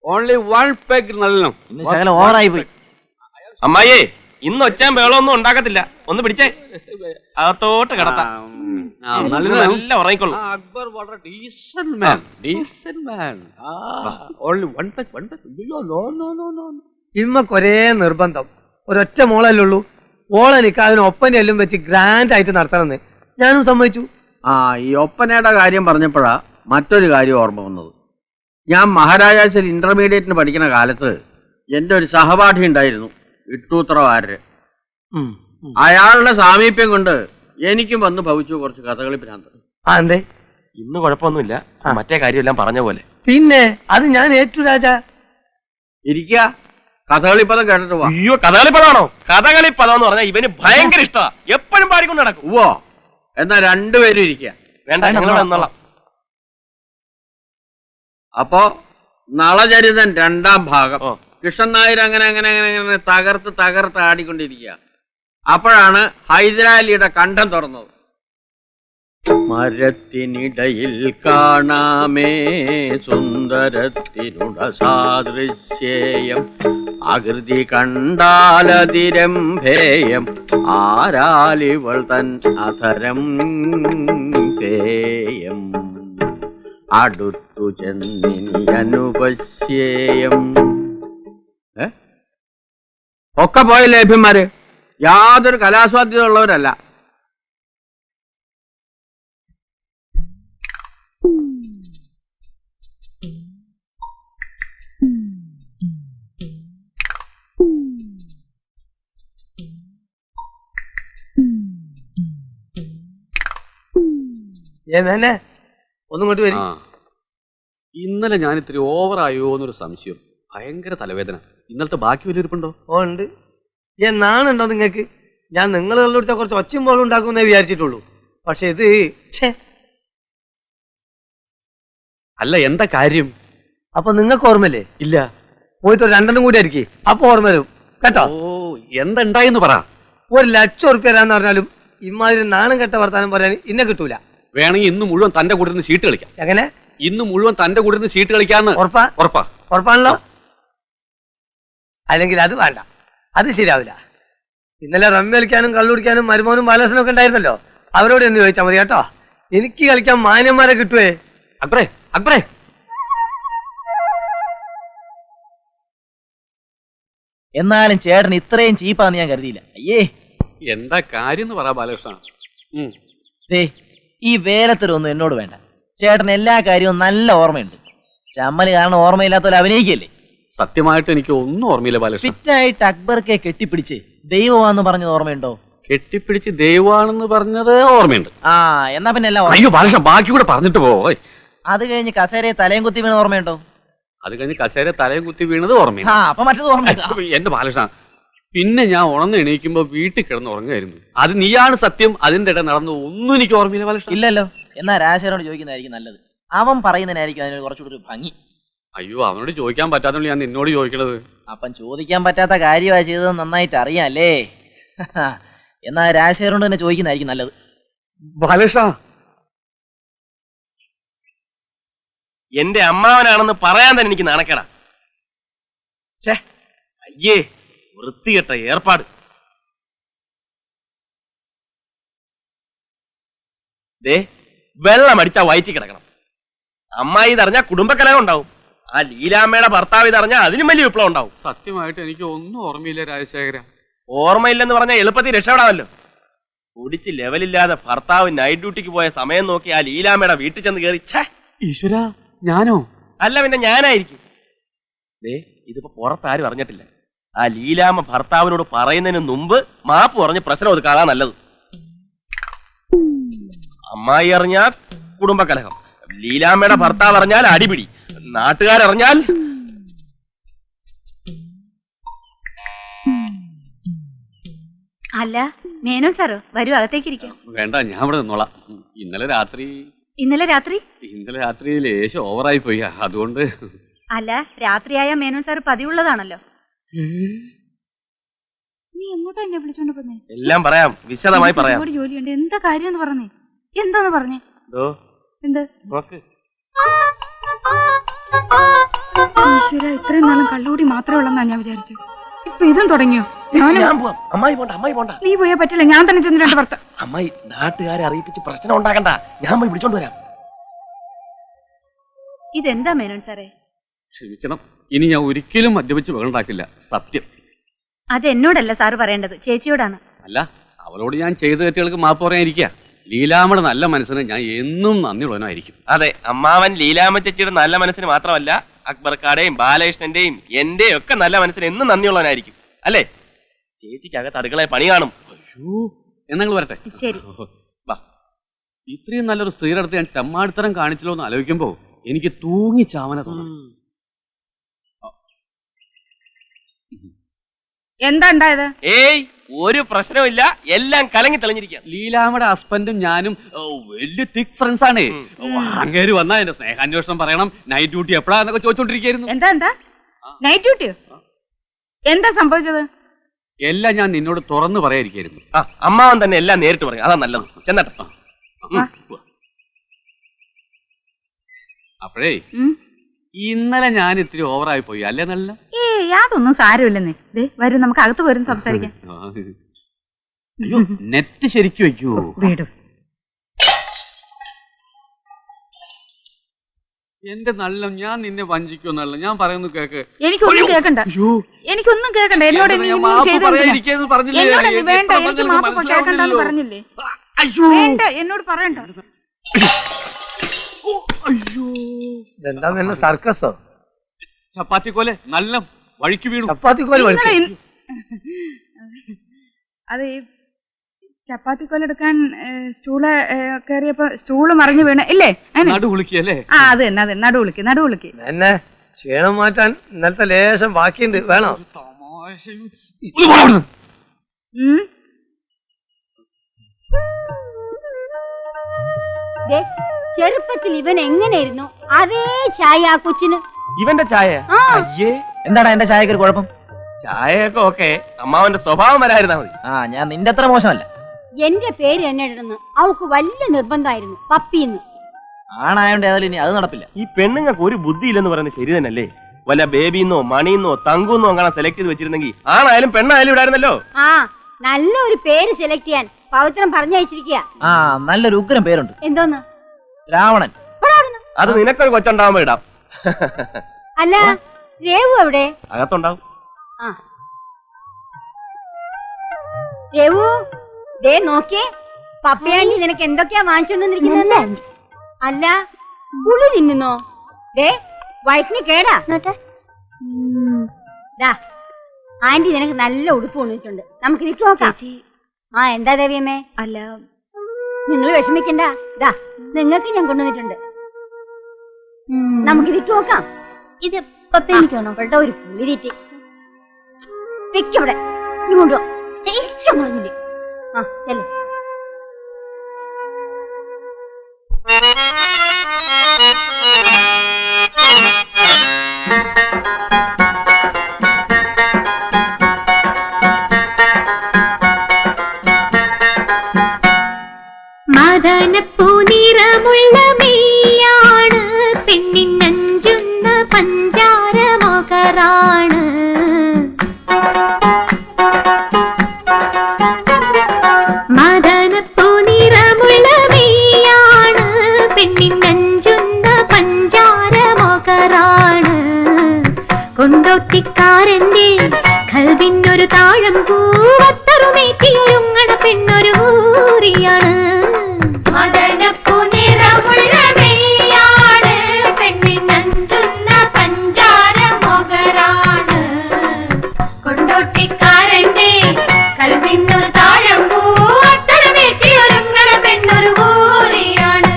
ഓൺലി 1 പെഗ് നല്ലോണം. ഓവറായി പോയി. അമ്മായിയേ, ഇന്ന് ഒച്ചാൻ ബഹളമൊന്നും ഉണ്ടാക്കത്തില്ല. ഒന്ന് പിടിച്ചേ, അകത്തോട്ട് കിടത്താം. നല്ല ഉറങ്ങിക്കൊള്ളു. അക്ബർ വളരെ decent man. Decent man. Only 1 peg. ഇമ്മക്കൊരേ നിർബന്ധം. ഒരൊറ്റ മോളല്ലേ ഉള്ളൂ. ഓളെ നിക്കാതിന് ഒപ്പന എല്ലാം വെച്ച് ഗ്രാൻഡ് ആയിട്ട് നടത്തണമെന്ന് ഞാനും സമ്മതിച്ചു. ഈ ഒപ്പനയുടെ കാര്യം പറഞ്ഞപ്പോഴാ മറ്റൊരു കാര്യം ഓർമ്മ വന്നത്. ഞാൻ മഹാരാജാസിൽ ഇന്റർമീഡിയറ്റിന് പഠിക്കുന്ന കാലത്ത് എൻ്റെ ഒരു സഹപാഠി ഉണ്ടായിരുന്നു, ഇട്ടൂത്രവാരര്. അയാളുടെ സാമീപ്യം കൊണ്ട് എനിക്കും വന്ന് ഭവിച്ചു കുറച്ച് കഥകളി ഭ്രാന്ത്. എന്തേ? ഇന്ന് കുഴപ്പമൊന്നുമില്ല. മറ്റേ കാര്യമെല്ലാം പറഞ്ഞ പോലെ. പിന്നെ അത് ഞാൻ ഏറ്റു രാജാ. ഇരിക്ക, കഥകളിപ്പദം കേട്ടിട്ട് പോവാ. അയ്യോ, കഥകളിപ്പദാണോ? കഥകളിപ്പദം എന്ന് പറഞ്ഞാൽ ഇവന് ഭയങ്കര ഇഷ്ടമാ. എപ്പോഴും പാടിക്കൊണ്ട് നടക്കും. ഓ, എന്നാ രണ്ടുപേരും ഇരിക്ക. വേണ്ട, ഞങ്ങളോളാം. അപ്പോ നളചരിതൻ 2-ാം ഭാഗം. കൃഷ്ണൻ നായർ അങ്ങനെ അങ്ങനെ അങ്ങനെ അങ്ങനെ തകർത്ത് ആടിക്കൊണ്ടിരിക്കുക. അപ്പോഴാണ് ഹൈദരാലിയുടെ കണ്ഠം തുറന്നത്. മരത്തിനിടയിൽ കാണാമേ സുന്ദരത്തിനുട സാദൃശ്യേയം, ആകൃതി കണ്ടാലതിരംഭേയം, ആരാലിവൾ തൻ അധരം പേയം, അടുത്തു ചെന്നിനി അനുപശ്യേയം. ഒക്കെ പോയ ലേഭ്യന്മാര് യാതൊരു കലാസ്വാദ്യത ഉള്ളവരല്ല. ഒന്നും കൊണ്ട് വരും. ഇന്നലെ ഞാൻ ഇത്തിരി ഓവറായോ എന്നൊരു സംശയം. ഭയങ്കര തലവേദന. ഇന്നലത്തെ ബാക്കി വലിയൊരുപ്പുണ്ടോ? ഉണ്ട്. നാണുണ്ടോ നിങ്ങൾക്ക്? ഞാൻ നിങ്ങളുള്ള കുറച്ച് ഒച്ചയും പോലും ഉണ്ടാക്കുമെന്നേ വിചാരിച്ചിട്ടുള്ളൂ. പക്ഷെ ഇത് അല്ല, എന്താ കാര്യം? അപ്പൊ നിങ്ങൾക്ക് ഓർമ്മല്ലേ? ഇല്ല. പോയിട്ട് ഒരു 2 കൂടി ആയിരിക്കും, അപ്പൊ ഓർമ്മ വരും കേട്ടോ. ഓ, എന്തുണ്ടായെന്ന് പറ. 1,00,000 ഉറുപ്പ്യ തരാന്ന് പറഞ്ഞാലും ഇമാതിരി നാണം കെട്ട വർത്താനം പറയാൻ ഇന്നെ കിട്ടൂല. വേണമെങ്കിൽ ഇന്ന് മുഴുവൻ തന്റെ കൂടെ നിന്ന് ചീട്ട് കളിക്കാം. എങ്ങനെ? ഇന്ന് മുഴുവൻ തന്റെ കൂടെ നിന്ന് ചീട്ട് കളിക്കാന്ന്. ഉറപ്പാണല്ലോ? അല്ലെങ്കിൽ അത് വേണ്ട, അത് ശരിയാവില്ല. ഇന്നലെ റമ്മി കളിക്കാനും കള്ളുടിക്കാനും മരുമോനും ബാലകൃഷ്ണനും ഒക്കെ ഉണ്ടായിരുന്നല്ലോ. അവരോട് എന്ന് ചോദിച്ചാൽ മതി കേട്ടോ. എനിക്ക് കളിക്കാൻ മാന്യന്മാരെ കിട്ടുവേ. അക്ബറേ അക്ബറേ, എന്നാലും ചേട്ടൻ ഇത്രയും ചീപ്പാന്ന് ഞാൻ കരുതിയില്ല. അയ്യേ, എന്താ കാര്യം എന്ന് പറ ബാലകൃഷ്ണ. ദേ ഈ വേലത്തരൊന്നും എന്നോട് വേണ്ട. ചേട്ടൻ എല്ലാ കാര്യവും നല്ല ഓർമ്മയുണ്ട്. ചമ്മല് കാരണം ഓർമ്മയില്ലാത്തവരെ അഭിനയിക്കല്ലേ. സത്യമായിട്ട് എനിക്ക് ഒന്നും ഓർമ്മയില്ല ബാലകൃഷ്ണ. ഫിറ്റായിട്ട് അക്ബർക്കെ കെട്ടിപ്പിടിച്ച് ദൈവമാണെന്ന് പറഞ്ഞത് ഓർമ്മയുണ്ടോ? കെട്ടിപ്പിടിച്ച് ദൈവമാണെന്ന് പറഞ്ഞത് ഓർമ്മയുണ്ട്. ആ എന്നാ പിന്നെ എല്ലാം അയ്യോ ബാലകൃഷ്ണ, ബാക്കി കൂടെ പറഞ്ഞിട്ട് പോയി. അത് കഴിഞ്ഞ് കസേരയെ തലയും കുത്തി വീണത് ഓർമ്മയുണ്ടോ? അത് കഴിഞ്ഞ് കസേര തലയും കുത്തി വീണത് ഓർമ്മയില്ല. അപ്പൊ മറ്റത് ഓർമ്മയില്ല. എന്റെ ബാലകൃഷ്ണ, പിന്നെ ഞാൻ ഉണർന്ന് എണീക്കുമ്പോ വീട്ടിൽ കിടന്ന് ഉറങ്ങുമായിരുന്നു. അത് നീയാണ് സത്യം. അതിന്റെ ഇടയിൽ നടന്നു ഒന്നും എനിക്ക് ഓർമ്മയില്ല ബാലകൃഷ്ണ. ഇല്ലല്ലോ. എന്നാ രാജശേഖരനോട് ചോദിക്കുന്നതായിരിക്കും നല്ലത്. അവൻ പറയുന്നതിനായിരിക്കും അതിന് കുറച്ചുകൂടി ഒരു ഭംഗി. അയ്യോ, അവനോട് ചോദിക്കാൻ പറ്റാത്തോണ്ട് ഞാൻ നിന്നോട് ചോദിക്കണത്. അപ്പം ചോദിക്കാൻ പറ്റാത്ത കാര്യമാണ് ചെയ്തത് നന്നായിട്ട് അറിയാല്ലേ. എന്നാ രാജശേഖരനോട് തന്നെ ചോദിക്കുന്നതായിരിക്കും നല്ലത്. ബാലകൃഷ്ണ, എന്റെ അമ്മാവനാണെന്ന് പറയാൻ തന്നെ എനിക്ക് നാണക്കേടാ. ഛേ, അയ്യേ, വൃത്തികെട്ട ഏർപ്പാട്. ദേ, വെള്ളം അടിച്ചാ വയറ്റി കിടക്കണം. അമ്മായി ഇതറിഞ്ഞാൽ കുടുംബക്കലഹം ഉണ്ടാവും. ആ ലീലാമ്മയുടെ ഭർത്താവ് ഇതറിഞ്ഞാൽ അതിനും വലിയ വിപ്ലവം ഉണ്ടാവും. സത്യമായിട്ട് എനിക്ക് ഒന്നും ഓർമ്മയില്ല രാജശേഖര. ഓർമ്മയില്ലെന്ന് പറഞ്ഞാൽ എളുപ്പത്തിൽ രക്ഷപ്പെടാമല്ലോ. കുടിച്ച് ലെവലില്ലാതെ ഭർത്താവ് നൈറ്റ് ഡ്യൂട്ടിക്ക് പോയ സമയം നോക്കി ആ ലീലാമ്മയുടെ വീട്ടിൽ ചെന്ന് കയറി. ഛേ, ഈശ്വര, ഞാനോ? അല്ല പിന്നെ ഞാനായിരിക്കും. ദേ, ഇതിപ്പോ പുറത്താരും അറിഞ്ഞിട്ടില്ല. ആ ലീലാമ്മ ഭർത്താവിനോട് പറയുന്നതിന് മുമ്പ് മാപ്പ് പറഞ്ഞ് പ്രശ്നം ഒതുക്കാതാ നല്ലത്. അമ്മായി അറിഞ്ഞാൽ കുടുംബകലഹം, ലീലാമ്മയുടെ ഭർത്താവ് അറിഞ്ഞാൽ അടിപിടി, നാട്ടുകാരറിഞ്ഞാൽ അല്ല മേനോൻ സാറോ, വരൂ അകത്തേക്കിരിക്കാം. വേണ്ട, ഞാൻ ഇവിടെ നിന്നോളാം. ഇന്നലെ രാത്രി ലേശം ഓവറായി പോയി, അതുകൊണ്ട്. അല്ല, രാത്രിയായ മേനോൻ സാർ പതിവുള്ളതാണല്ലോ. നീ എങ്ങോട്ടാ എന്നെ വിളിച്ചോണ്ട് പോന്നേ? എല്ലാം പറയാം, വിശദമായി പറയാം. ജോലിയുണ്ട്. എന്താ കാര്യം പറഞ്ഞേ? എന്താന്ന് പറഞ്ഞേ? എന്ത്? ഈശ്വര, ഇത്രയും നാളും കള്ളുകൂടി മാത്രമേ ഉള്ളെന്നാ ഞാൻ വിചാരിച്ചു. ഇപ്പൊ ഇതും തുടങ്ങിയോ? നീ പോയാ പറ്റില്ല, ഞാൻ തന്നെ ചെന്ന് രണ്ട് ഭർത്ത. അമ്മായി നാട്ടുകാരെ അറിയിപ്പിച്ച് പ്രശ്നം ഉണ്ടാക്കണ്ട, ഞാൻ പോയി വിളിച്ചോണ്ട് വരാം. ഇതെന്താ മേനോൻ സാറേ? ക്ഷമിക്കണം, ഇനി ഞാൻ ഒരിക്കലും മദ്യപിച്ച് വേണ്ടാക്കില്ല, സത്യം. അത് എന്നോടല്ല സാറ് പറയേണ്ടത്, ചേച്ചിയോടാണ്. അല്ല, അവളോട് ഞാൻ ചെയ്ത തെറ്റുകൾക്ക് മാപ്പ് പറയാനിരിക്കുക. ലീലാമ്മയുടെ നല്ല മനസ്സിന് ഞാൻ എന്നും നന്ദിയുള്ളവനായിരിക്കും. അതെ, അമ്മാവൻ ലീലാമ്മ ചേച്ചിയുടെ നല്ല മനസ്സിന് മാത്രമല്ല, അക്ബർക്കാടെയും ബാലകൃഷ്ണന്റെയും എന്റെയും ഒക്കെ നല്ല മനസ്സിന് എന്നും നന്ദിയുള്ളവനായിരിക്കും. അല്ലേ? ചേച്ചിക്കകത്ത് അടുക്കളയെ പണി കാണും. എന്നങ്ങൾ വരട്ടെ. ശരി. ഇത്രയും നല്ലൊരു സ്ത്രീയുടെ അടുത്ത് ഞാൻ ചമ്മാടിത്തരം കാണിച്ചല്ലോ എന്ന് ആലോചിക്കുമ്പോ എനിക്ക് തൂങ്ങി ചാവന തോന്നുന്നു. എന്താ ഉണ്ടായത്? ഏയ്, ഒരു പ്രശ്നമില്ല, എല്ലാം കലങ്ങി തെളിഞ്ഞിരിക്കാം. ലീലാമ്മയുടെ ഹസ്ബൻഡും ഞാനും വലിയ തിക് ഫ്രണ്ട്സ് ആണ്. അങ്ങേര് വന്നാ എന്റെ സ്നേഹാന്വേഷണം പറയണം, നൈറ്റ് ഡ്യൂട്ടി എപ്പോഴാന്നൊക്കെ ചോദിച്ചോണ്ടിരിക്കുന്നു. എന്താ നൈറ്റ് ഡ്യൂട്ടിയോ? എന്താ സംഭവിച്ചത്? എല്ലാം ഞാൻ നിന്നോട് തുറന്നു പറയാതിരിക്കായിരുന്നു. അമ്മാവൻ തന്നെ എല്ലാം നേരിട്ട് പറയും, അതാ നല്ലത്. ചെന്നട്ടെ. അപ്പോഴേ ഇന്നലെ ഞാൻ ഇത്തിരി ഓവറായി പോയി, അല്ലേ? നല്ല യാതൊന്നും സാരമില്ലെന്നേ. വരൂ, നമുക്ക് അകത്ത് വരും സംസാരിക്കാം. അയ്യോ, നെറ്റ് ശരിക്കും വെക്കൂ. എന്റെ നല്ല, ഞാൻ നിന്നെ വഞ്ചിക്കുമെന്നല്ല ഞാൻ പറയുന്നു, കേക്ക്. എനിക്കൊന്നും കേക്കണ്ട, എനിക്കൊന്നും കേക്കണ്ട. എന്നോട് വേണ്ട, എനിക്ക് മാപ്പ് കേക്കണ്ടെന്ന് പറഞ്ഞില്ലേ? വേണ്ട, എന്നോട് പറയണ്ട. എന്താ സർക്കസോ? ചപ്പാത്തിക്കോലെ നല്ല വഴിക്ക് വീണു. ചപ്പാത്തിക്കോലെ അത് ഈ ചപ്പാത്തിക്കോലെടുക്കാൻ സ്റ്റൂള് കയറിയപ്പോ സ്റ്റൂള് മറിഞ്ഞു വീണ് ഇല്ലേ? നടുവുളിക്കല്ലേ? ആ, അത് തന്നെ, അതെ, നടുവുളിക്ക്. എന്നെ ക്ഷീണം മാറ്റാൻ ഇന്നലത്തെ ലേശം ബാക്കിയുണ്ട്, വേണോ? ചെറുപ്പത്തിൽ ഇവൻ എങ്ങനെയായിരുന്നു അതേ ചായ ആ കൊച്ചിന്. ഇവന്റെ ചായ? അയ്യേ, എന്താണ് എന്റെ ചായക്ക് ഒരു കുഴപ്പം? ചായയൊക്കെ ഓക്കെ, അമ്മാവന്റെ സ്വഭാവം വരായിരുന്നാ മതി. ഞാൻ നിന്റെ അത്ര മോശമല്ല. എന്റെ പേര് തന്നെ ഇടണമെന്ന് അവൾക്ക് വലിയ നിർബന്ധമായിരുന്നു, പപ്പിന്ന്. ആണായോണ്ട് ഏതായാലും ഇനി അത് നടപ്പില്ല. ഈ പെണ്ണുങ്ങൾക്ക് ഒരു ബുദ്ധി ഇല്ലെന്ന് പറയുന്നത് ശരി തന്നെയല്ലേ? വല്ല ബേബിന്നോ മണിന്നോ തങ്കുന്നോ അങ്ങനെ സെലക്ട് ചെയ്ത് വെച്ചിരുന്നെങ്കിൽ ആണായാലും പെണ്ണായാലും ഇടായിരുന്നല്ലോ. ആ, നല്ലൊരു പേര് സെലക്ട് ചെയ്യാൻ പവിത്രം പറഞ്ഞയച്ചിരിക്കുക. ആ നല്ലൊരു ഉഗ്രം പേരുണ്ട്. എന്തോന്ന്? രാവണൻ. അത് നിനക്കൊരു കൊച്ചുണ്ടാവുമ്പോ ഇടാം. അല്ല രേവു എവിടെ? അകത്തുണ്ടാവും. ആ രേവു ദേ നോക്കിയേ, പപ്പയാണ്ടി നിനക്ക് എന്തൊക്കെയാ വാങ്ങിച്ചോണ്ടിരിക്കുന്നത്? അല്ല പുളി തിന്നുന്നോ? ദേ വയറ്റിന് കേടാ. ആന്റി നിനക്ക് നല്ല ഉടുപ്പ് കൊണ്ടിട്ടുണ്ട്, നമുക്ക് ഇരിക്കു നോക്കാം. ആ എന്താ ദേവിയമ്മേ? അല്ല നിങ്ങൾ വിഷമിക്കണ്ട, ദാ നിങ്ങൾക്ക് ഞാൻ കൊണ്ടുവന്നിട്ടുണ്ട്, നമുക്ക് ഇരിക്കു നോക്കാം. ഇത് പപ്പയാണ്ടിക്കാണോ? അവളുടെ ഒരു പുളിരീറ്റി വെക്കവിടെ നീ കൊണ്ടുപോ. ഇഷ്ടം പറഞ്ഞില്ലേ? ആ ചെല്ലേ. മദനപ്പൂ നിറമുള്ള മെയ്യാണ്, പെണ്ണിനഞ്ചുന്ന പഞ്ചാര മകറാണ്. മദനപ്പൂ നിറമുള്ള മെയ്യാണ്, പെണ്ണിനഞ്ചുന്ന പഞ്ചാര മകറാണ്. കൊണ്ടോട്ടിക്കാരന്റെ കൽവിനൊരു താഴം പൂവത്തറുമേറ്റിയൊരുങ്ങണ പെണ്ണൊരു ഊറിയാണ്. മദനപ്പൂ നിറമുള്ള മെയ്യാണ്, പെണ്ണിനഞ്ചുന്ന പഞ്ചാര മകറാണ്. കൊണ്ടോട്ടിക്കാരന്റെ കൽവിനൊരു താഴം പൂവത്തറുമേറ്റിയൊരുങ്ങണ പെണ്ണൊരു ഊറിയാണ്.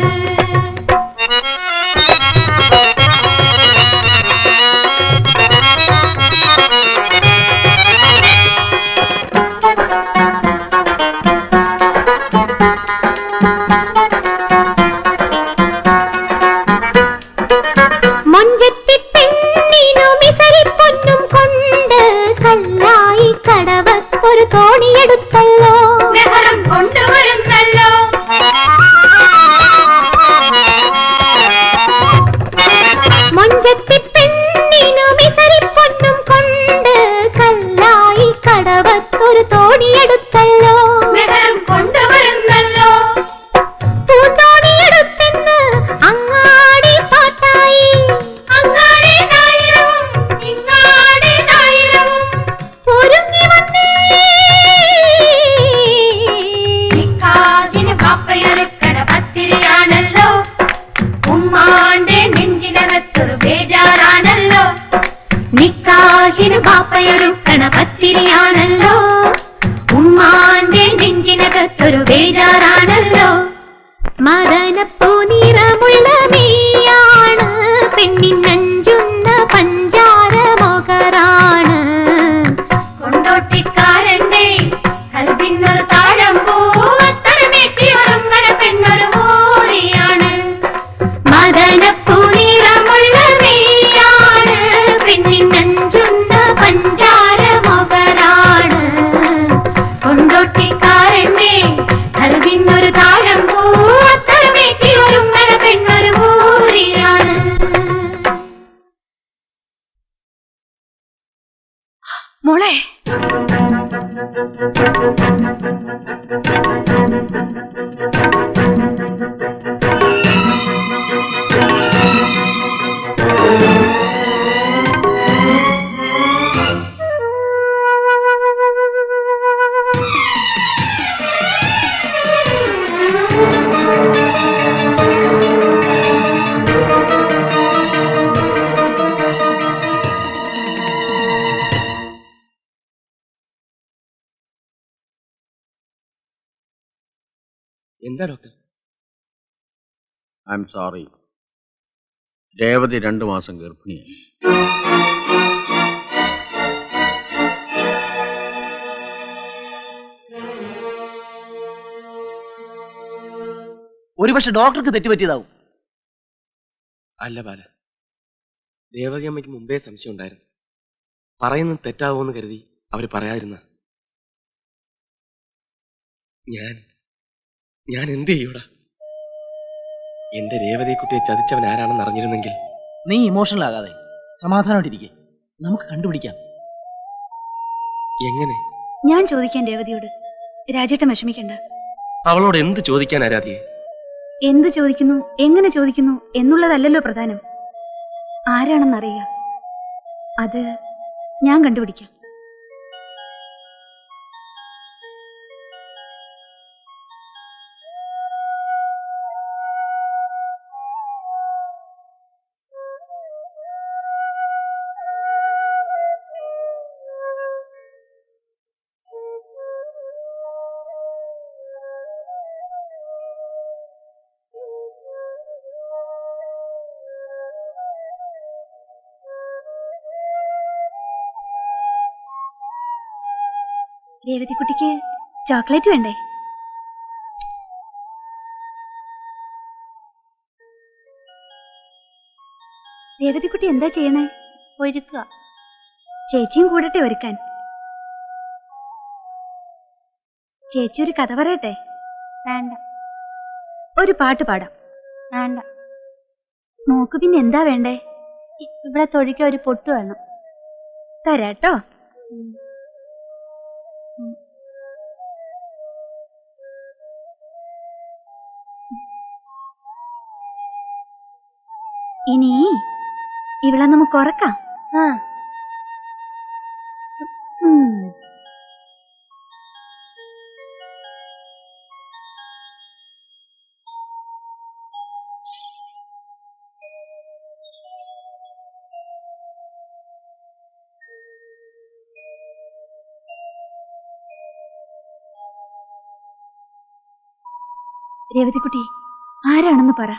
മൊഞ്ചത്തി പെണ്ണിനു മിസരിപ്പൊന്നും കൊണ്ട് കല്ലായി കടവത്തൊരു തോണിയെടുത്തല്ലോ, മെഹറും കൊണ്ടുവരുന്നല്ലോ. മൊഞ്ചത്തി പെണ്ണിനു മിസരിപ്പൊന്നും കൊണ്ട് കല്ലായി കടവത്തൊരു തോണിയെടുത്തല്ലോ, മെഹറും കൊണ്ടുവരുന്നല്ലോ. പൂത്തോണിയെടുത്തെന്ന് അങ്ങാടി പാട്ടായി, അങ്ങാടി നായിരവും ഇങ്ങാടി നായിരവും ഒരുങ്ങി വന്നേ. നിക്കാതിന് പാപ്പയൊരുക്കണ പത്തിരിയാണല്ലോ, ഉമ്മാന്റെ നെഞ്ചിനകത്തൊരു ബേജാറാണല്ലോ. നിക്കാഹിന് പാപ്പയൊരുക്കണ പത്തിരിയാണല്ലോ, ഉമ്മാന്റെ നെഞ്ചിനകത്തൊരു ബേജാറാണല്ലോ. മദനപ്പൂ നിറമുള്ള മെയ്യാണ്, പെണ്ണിനഞ്ചുന്ന പഞ്ചാര മകറാണ്. കൊണ്ടോട്ടിക്കാരന്റെ കൽവിനൊരു താഴം പൂവത്തരമേറ്റിയൊരുങ്ങണ പെണ്ണൊരു ഊറിയാണ്. മദനപ്പൂ നിറമുള്ള മെയ്യാണ്, പെണ്ണിനഞ്ചുന്ന പഞ്ചാര മകറാണ്. കൊണ്ടോട്ടിക്കാരന്റെ കൽവിനൊരു താഴം പൂവത്തരമേറ്റിയൊരുങ്ങണ പെണ്ണൊരു ഊറിയാണ്. മോളെ എന്താ doctor? I am sorry, Revathi 2 മാസം ഗർഭിണിയായി. ഒരുപക്ഷെ ഡോക്ടർക്ക് തെറ്റുപറ്റിയതാവും. അല്ല ബാല, ദേവകി അമ്മയ്ക്ക് മുമ്പേ സംശയം ഉണ്ടായിരുന്നു. പറയുന്നത് തെറ്റാവോന്ന് കരുതി അവര് പറയാതിരുന്ന. ഞാൻ എന്ത് ചെയ്യൂടാ? എന്റെ രേവതിക്കുട്ടിയെ ചതിച്ചവൻ ആരാണെന്ന് അറിഞ്ഞിരുന്നെങ്കിൽ. നീ ഇമോഷണൽ ആകാതെ സമാധാനമായിട്ടിരിക്കെ, നമുക്ക് കണ്ടുപിടിക്കാം. എങ്ങനെ? ഞാൻ ചോദിക്കാൻ രേവതിയോട്. രാജേട്ടൻ വിഷമിക്കണ്ട. അവളോട് എന്ത് ചോദിക്കാൻ ആരാധിയെ? എന്തു ചോദിക്കുന്നു, എങ്ങനെ ചോദിക്കുന്നു എന്നുള്ളതല്ലല്ലോ പ്രധാനം. ആരാണെന്നറിയുക. അത് ഞാൻ കണ്ടുപിടിക്കാം. രേവതിക്കുട്ടിക്ക് ചോക്ലേറ്റ് വേണ്ടേ? രേവതിക്കുട്ടി എന്താ ചെയ്യണേ? ഒരുക്കുക. ചേച്ചിയും കൂടട്ടെ ഒരുക്കാൻ. ചേച്ചി ഒരു കഥ പറയട്ടെ? വേണ്ട. ഒരു പാട്ട് പാടാം? വേണ്ട. നോക്കു, പിന്നെ എന്താ വേണ്ടേ? ഇവിടെ തൊഴിക്കാൻ ഒരു പൊട്ട് വേണം. തരാട്ടോ. ഇനി ഇവിടെ നമുക്ക് ഉറക്കാം. രേവതിക്കുട്ടി ആരാണെന്ന് പറ.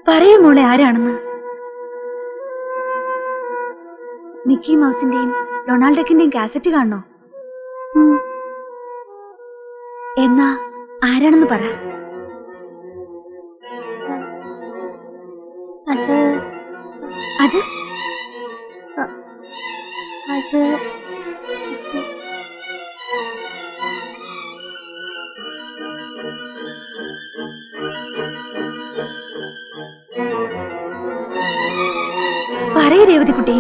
പറയൂ മോളെ, ആരാണെന്ന്. മിക്കി മൗസിന്റെയും ഡൊണാൾഡ് ഡക്കിന്റെയും കാസറ്റ് കാണണോ? എന്നാ ആരാണെന്ന് പറ. അത് അത് അത് പറയൂ രേവതിക്കുട്ടി.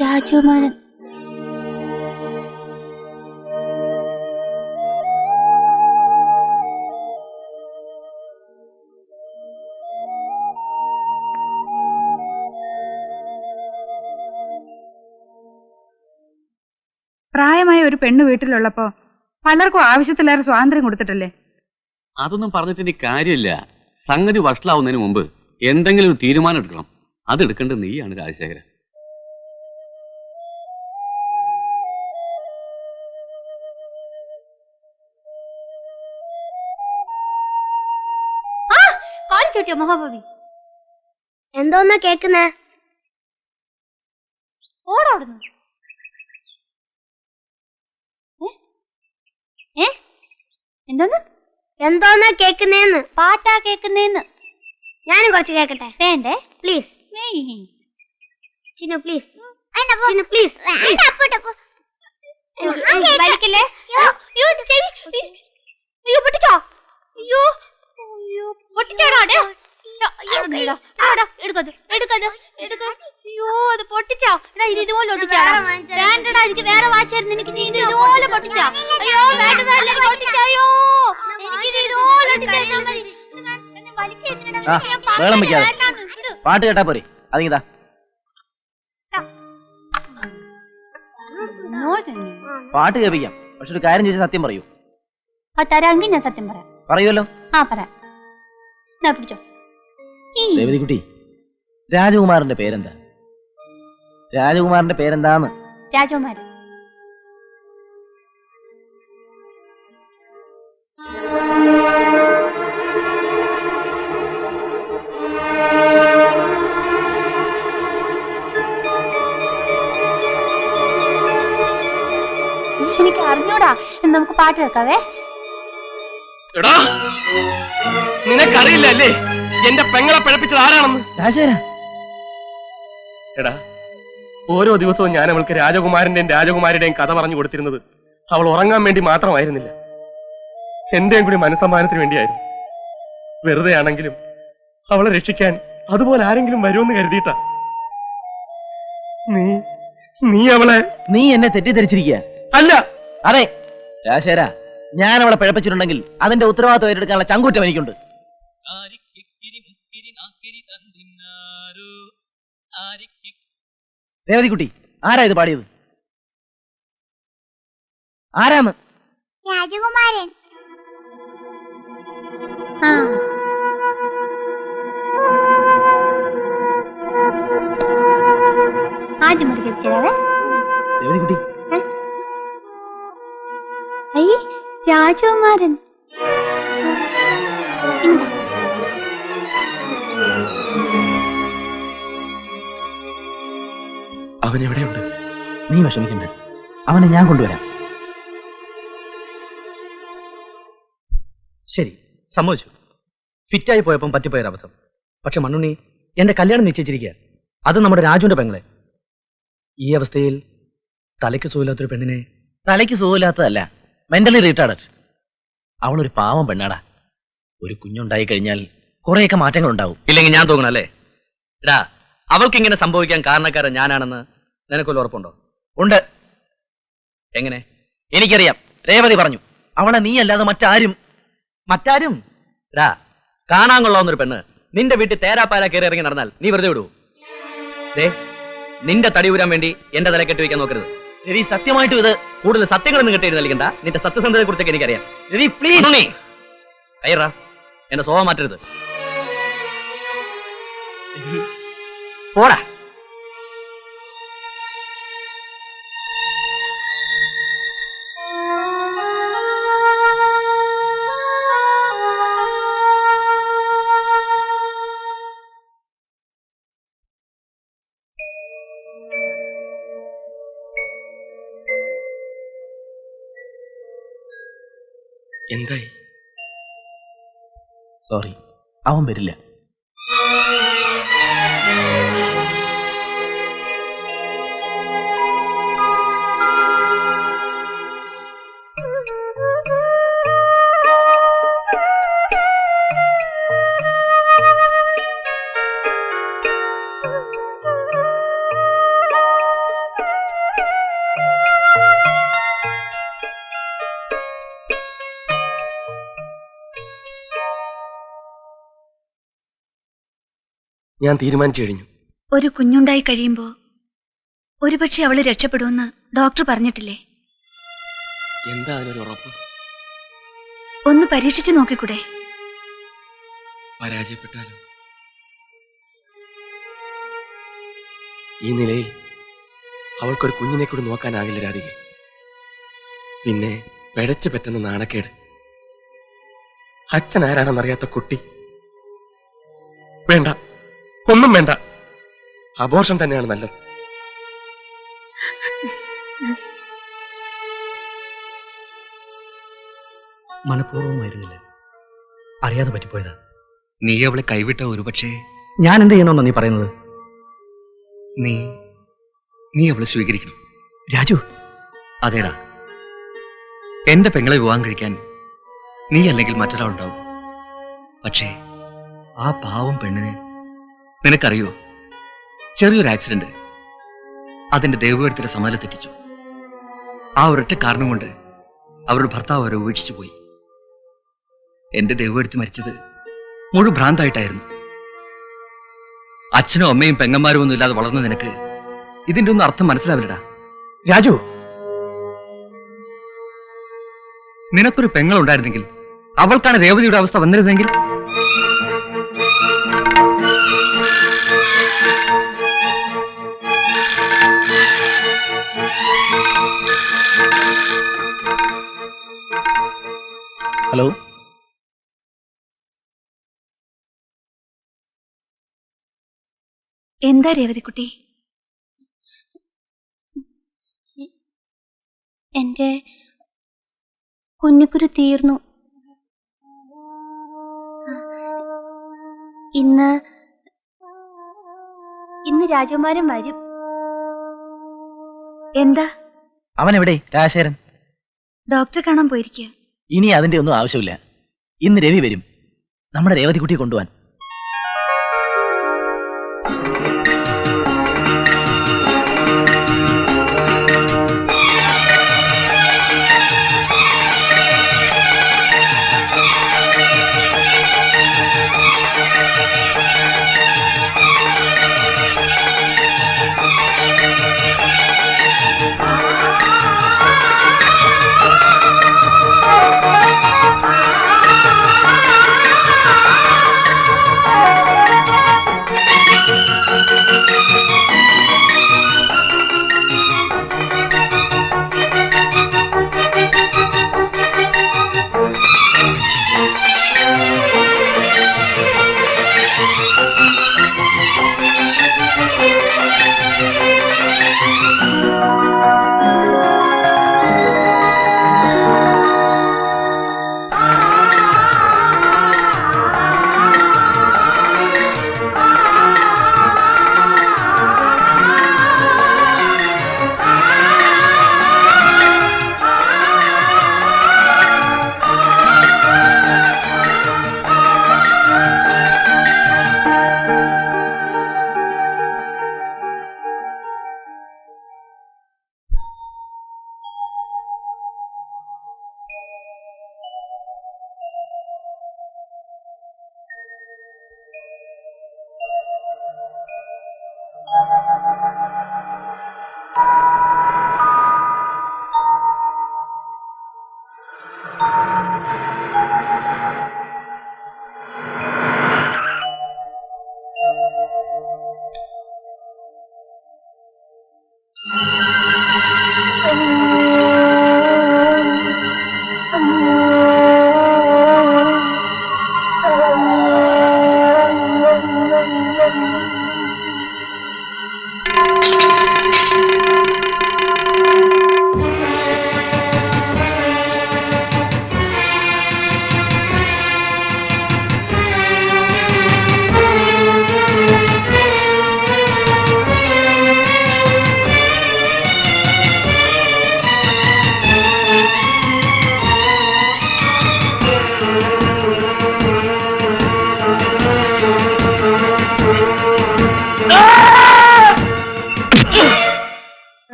രാജകുമാരൻ. പ്രായമായ ഒരു പെണ്ണ് വീട്ടിലുള്ളപ്പോ പലർക്കും ആവശ്യത്തിലേറെ സ്വാതന്ത്ര്യം കൊടുത്തിട്ടല്ലേ? അതൊന്നും പറഞ്ഞിട്ട് ഇനി കാര്യമില്ല. സംഗതി വഷളാവുന്നതിന് മുമ്പ് എന്തെങ്കിലും ഒരു തീരുമാനം എടുക്കണം. അതെടുക്കേണ്ടത് നീയാണ് രാജശേഖരൻ. മഹാഭാവി എന്തോന്നാ കേക്കുന്നേ? ഓടവിടുന്നു. എന്തോന്നാ കേക്കുന്നേന്ന്? പാട്ടാ കേക്കുന്നേന്ന്. ഞാനും കുറച്ച് കേക്കട്ടെ? വേണ്ടേ? Please Chinnu, please Chinnu, please വലിക്കല്ലേ? അയ്യോ പൊട്ടിച്ചോ? അയ്യോ പൊട്ടിച്ചോടാ. എടുക്കത് എടുക്കത് എടുക്ക. അയ്യോ അത് പൊട്ടിച്ചോ? എടാ ഇത് ഇതുപോലെ പൊട്ടിച്ചാ? വേണ്ടടാ, എനിക്ക് വേറെ വാച്ചായിരുന്നു. എനിക്ക് ഇത് ഇതുപോലെ പൊട്ടിച്ചാ? അയ്യോ വേണ്ട വേണ്ട പൊട്ടിച്ചാ. അയ്യോ എനിക്ക് ഇതുപോലെ പൊട്ടിച്ചാ മതി. പാട്ട് കേട്ടാ പോരെ? അതിങ്ങതാ പാട്ട് കേൾപ്പിക്കാം. പക്ഷെ ഒരു കാര്യം ചോദിച്ചാൽ സത്യം പറയൂ. തരാമെങ്കിൽ ഞാൻ സത്യം പറയാം. പറയുമല്ലോ? ആ പറയാം. പിടിച്ചോ. രേവതിക്കുട്ടി, രാജകുമാരന്റെ പേരെന്താ? രാജകുമാരന്റെ പേരെന്താന്ന്? രാജകുമാരൻ. എനിക്ക് അറിഞ്ഞൂടാ. നമുക്ക് പാട്ട് കേൾക്കാവേ. എടാ നിനക്കറിയില്ല അല്ലേ എന്റെ പെങ്ങളെ പിഴപ്പിച്ചത് ആരാണെന്ന്? എടാ ഓരോ ദിവസവും ഞാൻ അവൾക്ക് രാജകുമാരന്റെയും രാജകുമാരിയുടെയും കഥ പറഞ്ഞു കൊടുത്തിരുന്നത് അവൾ ഉറങ്ങാൻ വേണ്ടി മാത്രമായിരുന്നില്ല, എന്റെയും കൂടി മനസ്സമാധാനത്തിന് വേണ്ടിയായിരുന്നു. വെറുതെ ആണെങ്കിലും അവളെ രക്ഷിക്കാൻ അതുപോലെ ആരെങ്കിലും വരുമെന്ന് കരുതിയിട്ടാ. നീ അവളെ... നീ എന്നെ തെറ്റിദ്ധരിച്ചിരിക്കുക. അല്ല. അതെ രാശേര, ഞാൻ അവളെ പിഴപ്പിച്ചിട്ടുണ്ടെങ്കിൽ അതിന്റെ ഉത്തരവാദിത്വം ഏറ്റെടുക്കാനുള്ള ചങ്കൂറ്റം എനിക്കുണ്ട്. രേവതിക്കുട്ടി, ആരാ ഇത് പാടിയത്? ആരാന്ന്? രാജകുമാരൻ. ആദ്യം മുറിക്കച്ചേ രേവതിക്കുട്ടി. രാജകുമാരൻ. അവൻ എവിടെയുണ്ട്? നീ വിഷമിക്കണ്ട, അവനെ ഞാൻ കൊണ്ടുവരാം. ശരി, സമ്മതിച്ചു. ഫിറ്റായി പോയപ്പം പറ്റിപ്പോയൊരബദ്ധം. പക്ഷെ മണ്ണുണ്ണി, എന്റെ കല്യാണം നിശ്ചയിച്ചിരിക്കുക. അത് നമ്മുടെ രാജുവിന്റെ പെങ്ങളെ. ഈ അവസ്ഥയിൽ തലയ്ക്ക് സുഖമില്ലാത്തൊരു പെണ്ണിനെ... തലയ്ക്ക് സുഖമില്ലാത്തതല്ല, മെന്റലി റീറ്റാർഡഡ്. അവളൊരു പാവം പെണ്ണാടാ. ഒരു കുഞ്ഞുണ്ടായി കഴിഞ്ഞാൽ കുറെയൊക്കെ മാറ്റങ്ങൾ ഉണ്ടാവും. ഇല്ലെങ്കിൽ ഞാൻ തോന്നണല്ലേ? എടാ, അവൾക്ക് ഇങ്ങനെ സംഭവിക്കാൻ കാരണക്കാരൻ ഞാനാണെന്ന് നിനക്കൊരു ഉറപ്പുണ്ടോ? ഉണ്ട്. എങ്ങനെ? എനിക്കറിയാം. രേവതി പറഞ്ഞു. അവളെ നീ അല്ലാതെ മറ്റാരും എടാ, കാണാൻ കൊള്ളാവുന്നൊരു പെണ്ണ് നിന്റെ വീട്ടിൽ തേരാപ്പാര കയറി ഇറങ്ങി നടന്നാൽ നീ വെറുതെ വിടൂ? ദേ, നിന്റെ തടി ഊരാൻ വേണ്ടി എന്റെ തല കെട്ടി വയ്ക്കാൻ നോക്കരുത്. രവി, സത്യമായിട്ടും ഇത് കൂടുതൽ സത്യങ്ങളൊന്നും കെട്ടി നൽകണ്ട. നിന്റെ സത്യസന്ധതയെ കുറിച്ചൊക്കെ എനിക്കറിയാം. രവി, പ്ലീസ്. കയറാ, എന്റെ സ്വഭാവം മാറ്റരുത്. പോടാ. എന്തായി? സോറി, അവൻ വരില്ല. ഞാൻ തീരുമാനിച്ചു കഴിഞ്ഞു. ഒരു കുഞ്ഞുണ്ടായി കഴിയുമ്പോ ഒരുപക്ഷെ അവള് രക്ഷപ്പെടുമെന്ന് ഡോക്ടർ പറഞ്ഞിട്ടില്ലേ? എന്താ അതിനൊരു ഉറപ്പ്? ഒന്ന് പരീക്ഷിച്ചു നോക്കിക്കൂടെ? പരാജയപ്പെട്ടാലും ഈ നിലയിൽ അവൾക്കൊരു കുഞ്ഞിനെ കൂടി നോക്കാനാകില്ല രാധിക. പിന്നെ പിഴച്ചു പറ്റുന്ന നാണക്കേട്. അച്ഛൻ ആരാണെന്നറിയാത്ത കുട്ടി. വേണ്ട, ഒന്നും വേണ്ട. അബോർഷൻ തന്നെയാണ് നല്ലത്. മനഃപൂർവ്വമായിരുന്നില്ല, അറിയാതെ പറ്റിപ്പോയതാ. നീ അവളെ കൈവിട്ട ഒരുപക്ഷേ ഞാൻ എന്ത് ചെയ്യണമെന്നാ നീ പറയുന്നത്? നീ അവളെ സ്വീകരിക്കണം. രാജു. അതേടാ, എന്റെ പെങ്ങളെ വിവാഹം കഴിക്കാൻ നീ അല്ലെങ്കിൽ മറ്റൊരാളുണ്ടാവും. പക്ഷേ ആ പാവം പെണ്ണിന് നിനക്കറിയോ, ചെറിയൊരു ആക്സിഡന്റ് അതിന്റെ ദൈവത്തിന്റെ സമാല തെറ്റിച്ചു. ആ ഒരൊറ്റ കാരണം കൊണ്ട് അവരുടെ ഭർത്താവ് അവരെ ഉപേക്ഷിച്ചു പോയി. എന്റെ ദൈവമെടുത്ത് മരിച്ചത് മുഴു ഭ്രാന്തായിട്ടായിരുന്നു. അച്ഛനും അമ്മയും പെങ്ങന്മാരും ഒന്നും ഇല്ലാതെ വളർന്ന നിനക്ക് ഇതിന്റെ ഒന്നും അർത്ഥം മനസ്സിലാവില്ലടാ. രാജു, നിനക്കൊരു പെങ്ങളുണ്ടായിരുന്നെങ്കിൽ അവൾക്കാണ് രേവതിയുടെ അവസ്ഥ വന്നിരുന്നെങ്കിൽ. ഹലോ, എന്താ രേവതിക്കുട്ടി? എന്റെ കുഞ്ഞിക്കുരു തീർന്നു. ഇന്ന് രാജകുമാരൻ വരും. എന്താ? അവൻ എവിടെ? രാജശേഖരൻ ഡോക്ടറെ കാണാൻ പോയിരിക്കുക. ഇനി അതിന്റെ ഒന്നും ആവശ്യമില്ല. ഇന്ന് രവി വരും. നമ്മുടെ രേവതിക്കുട്ടിയെ കൊണ്ടുപോവാൻ.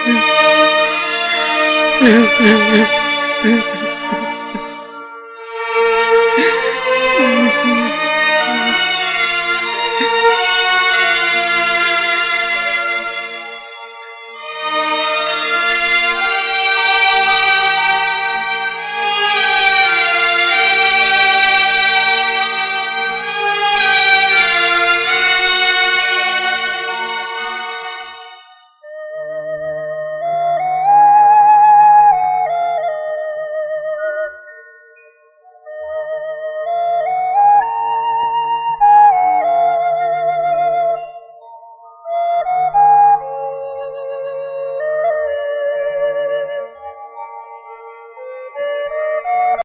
Mm-hmm.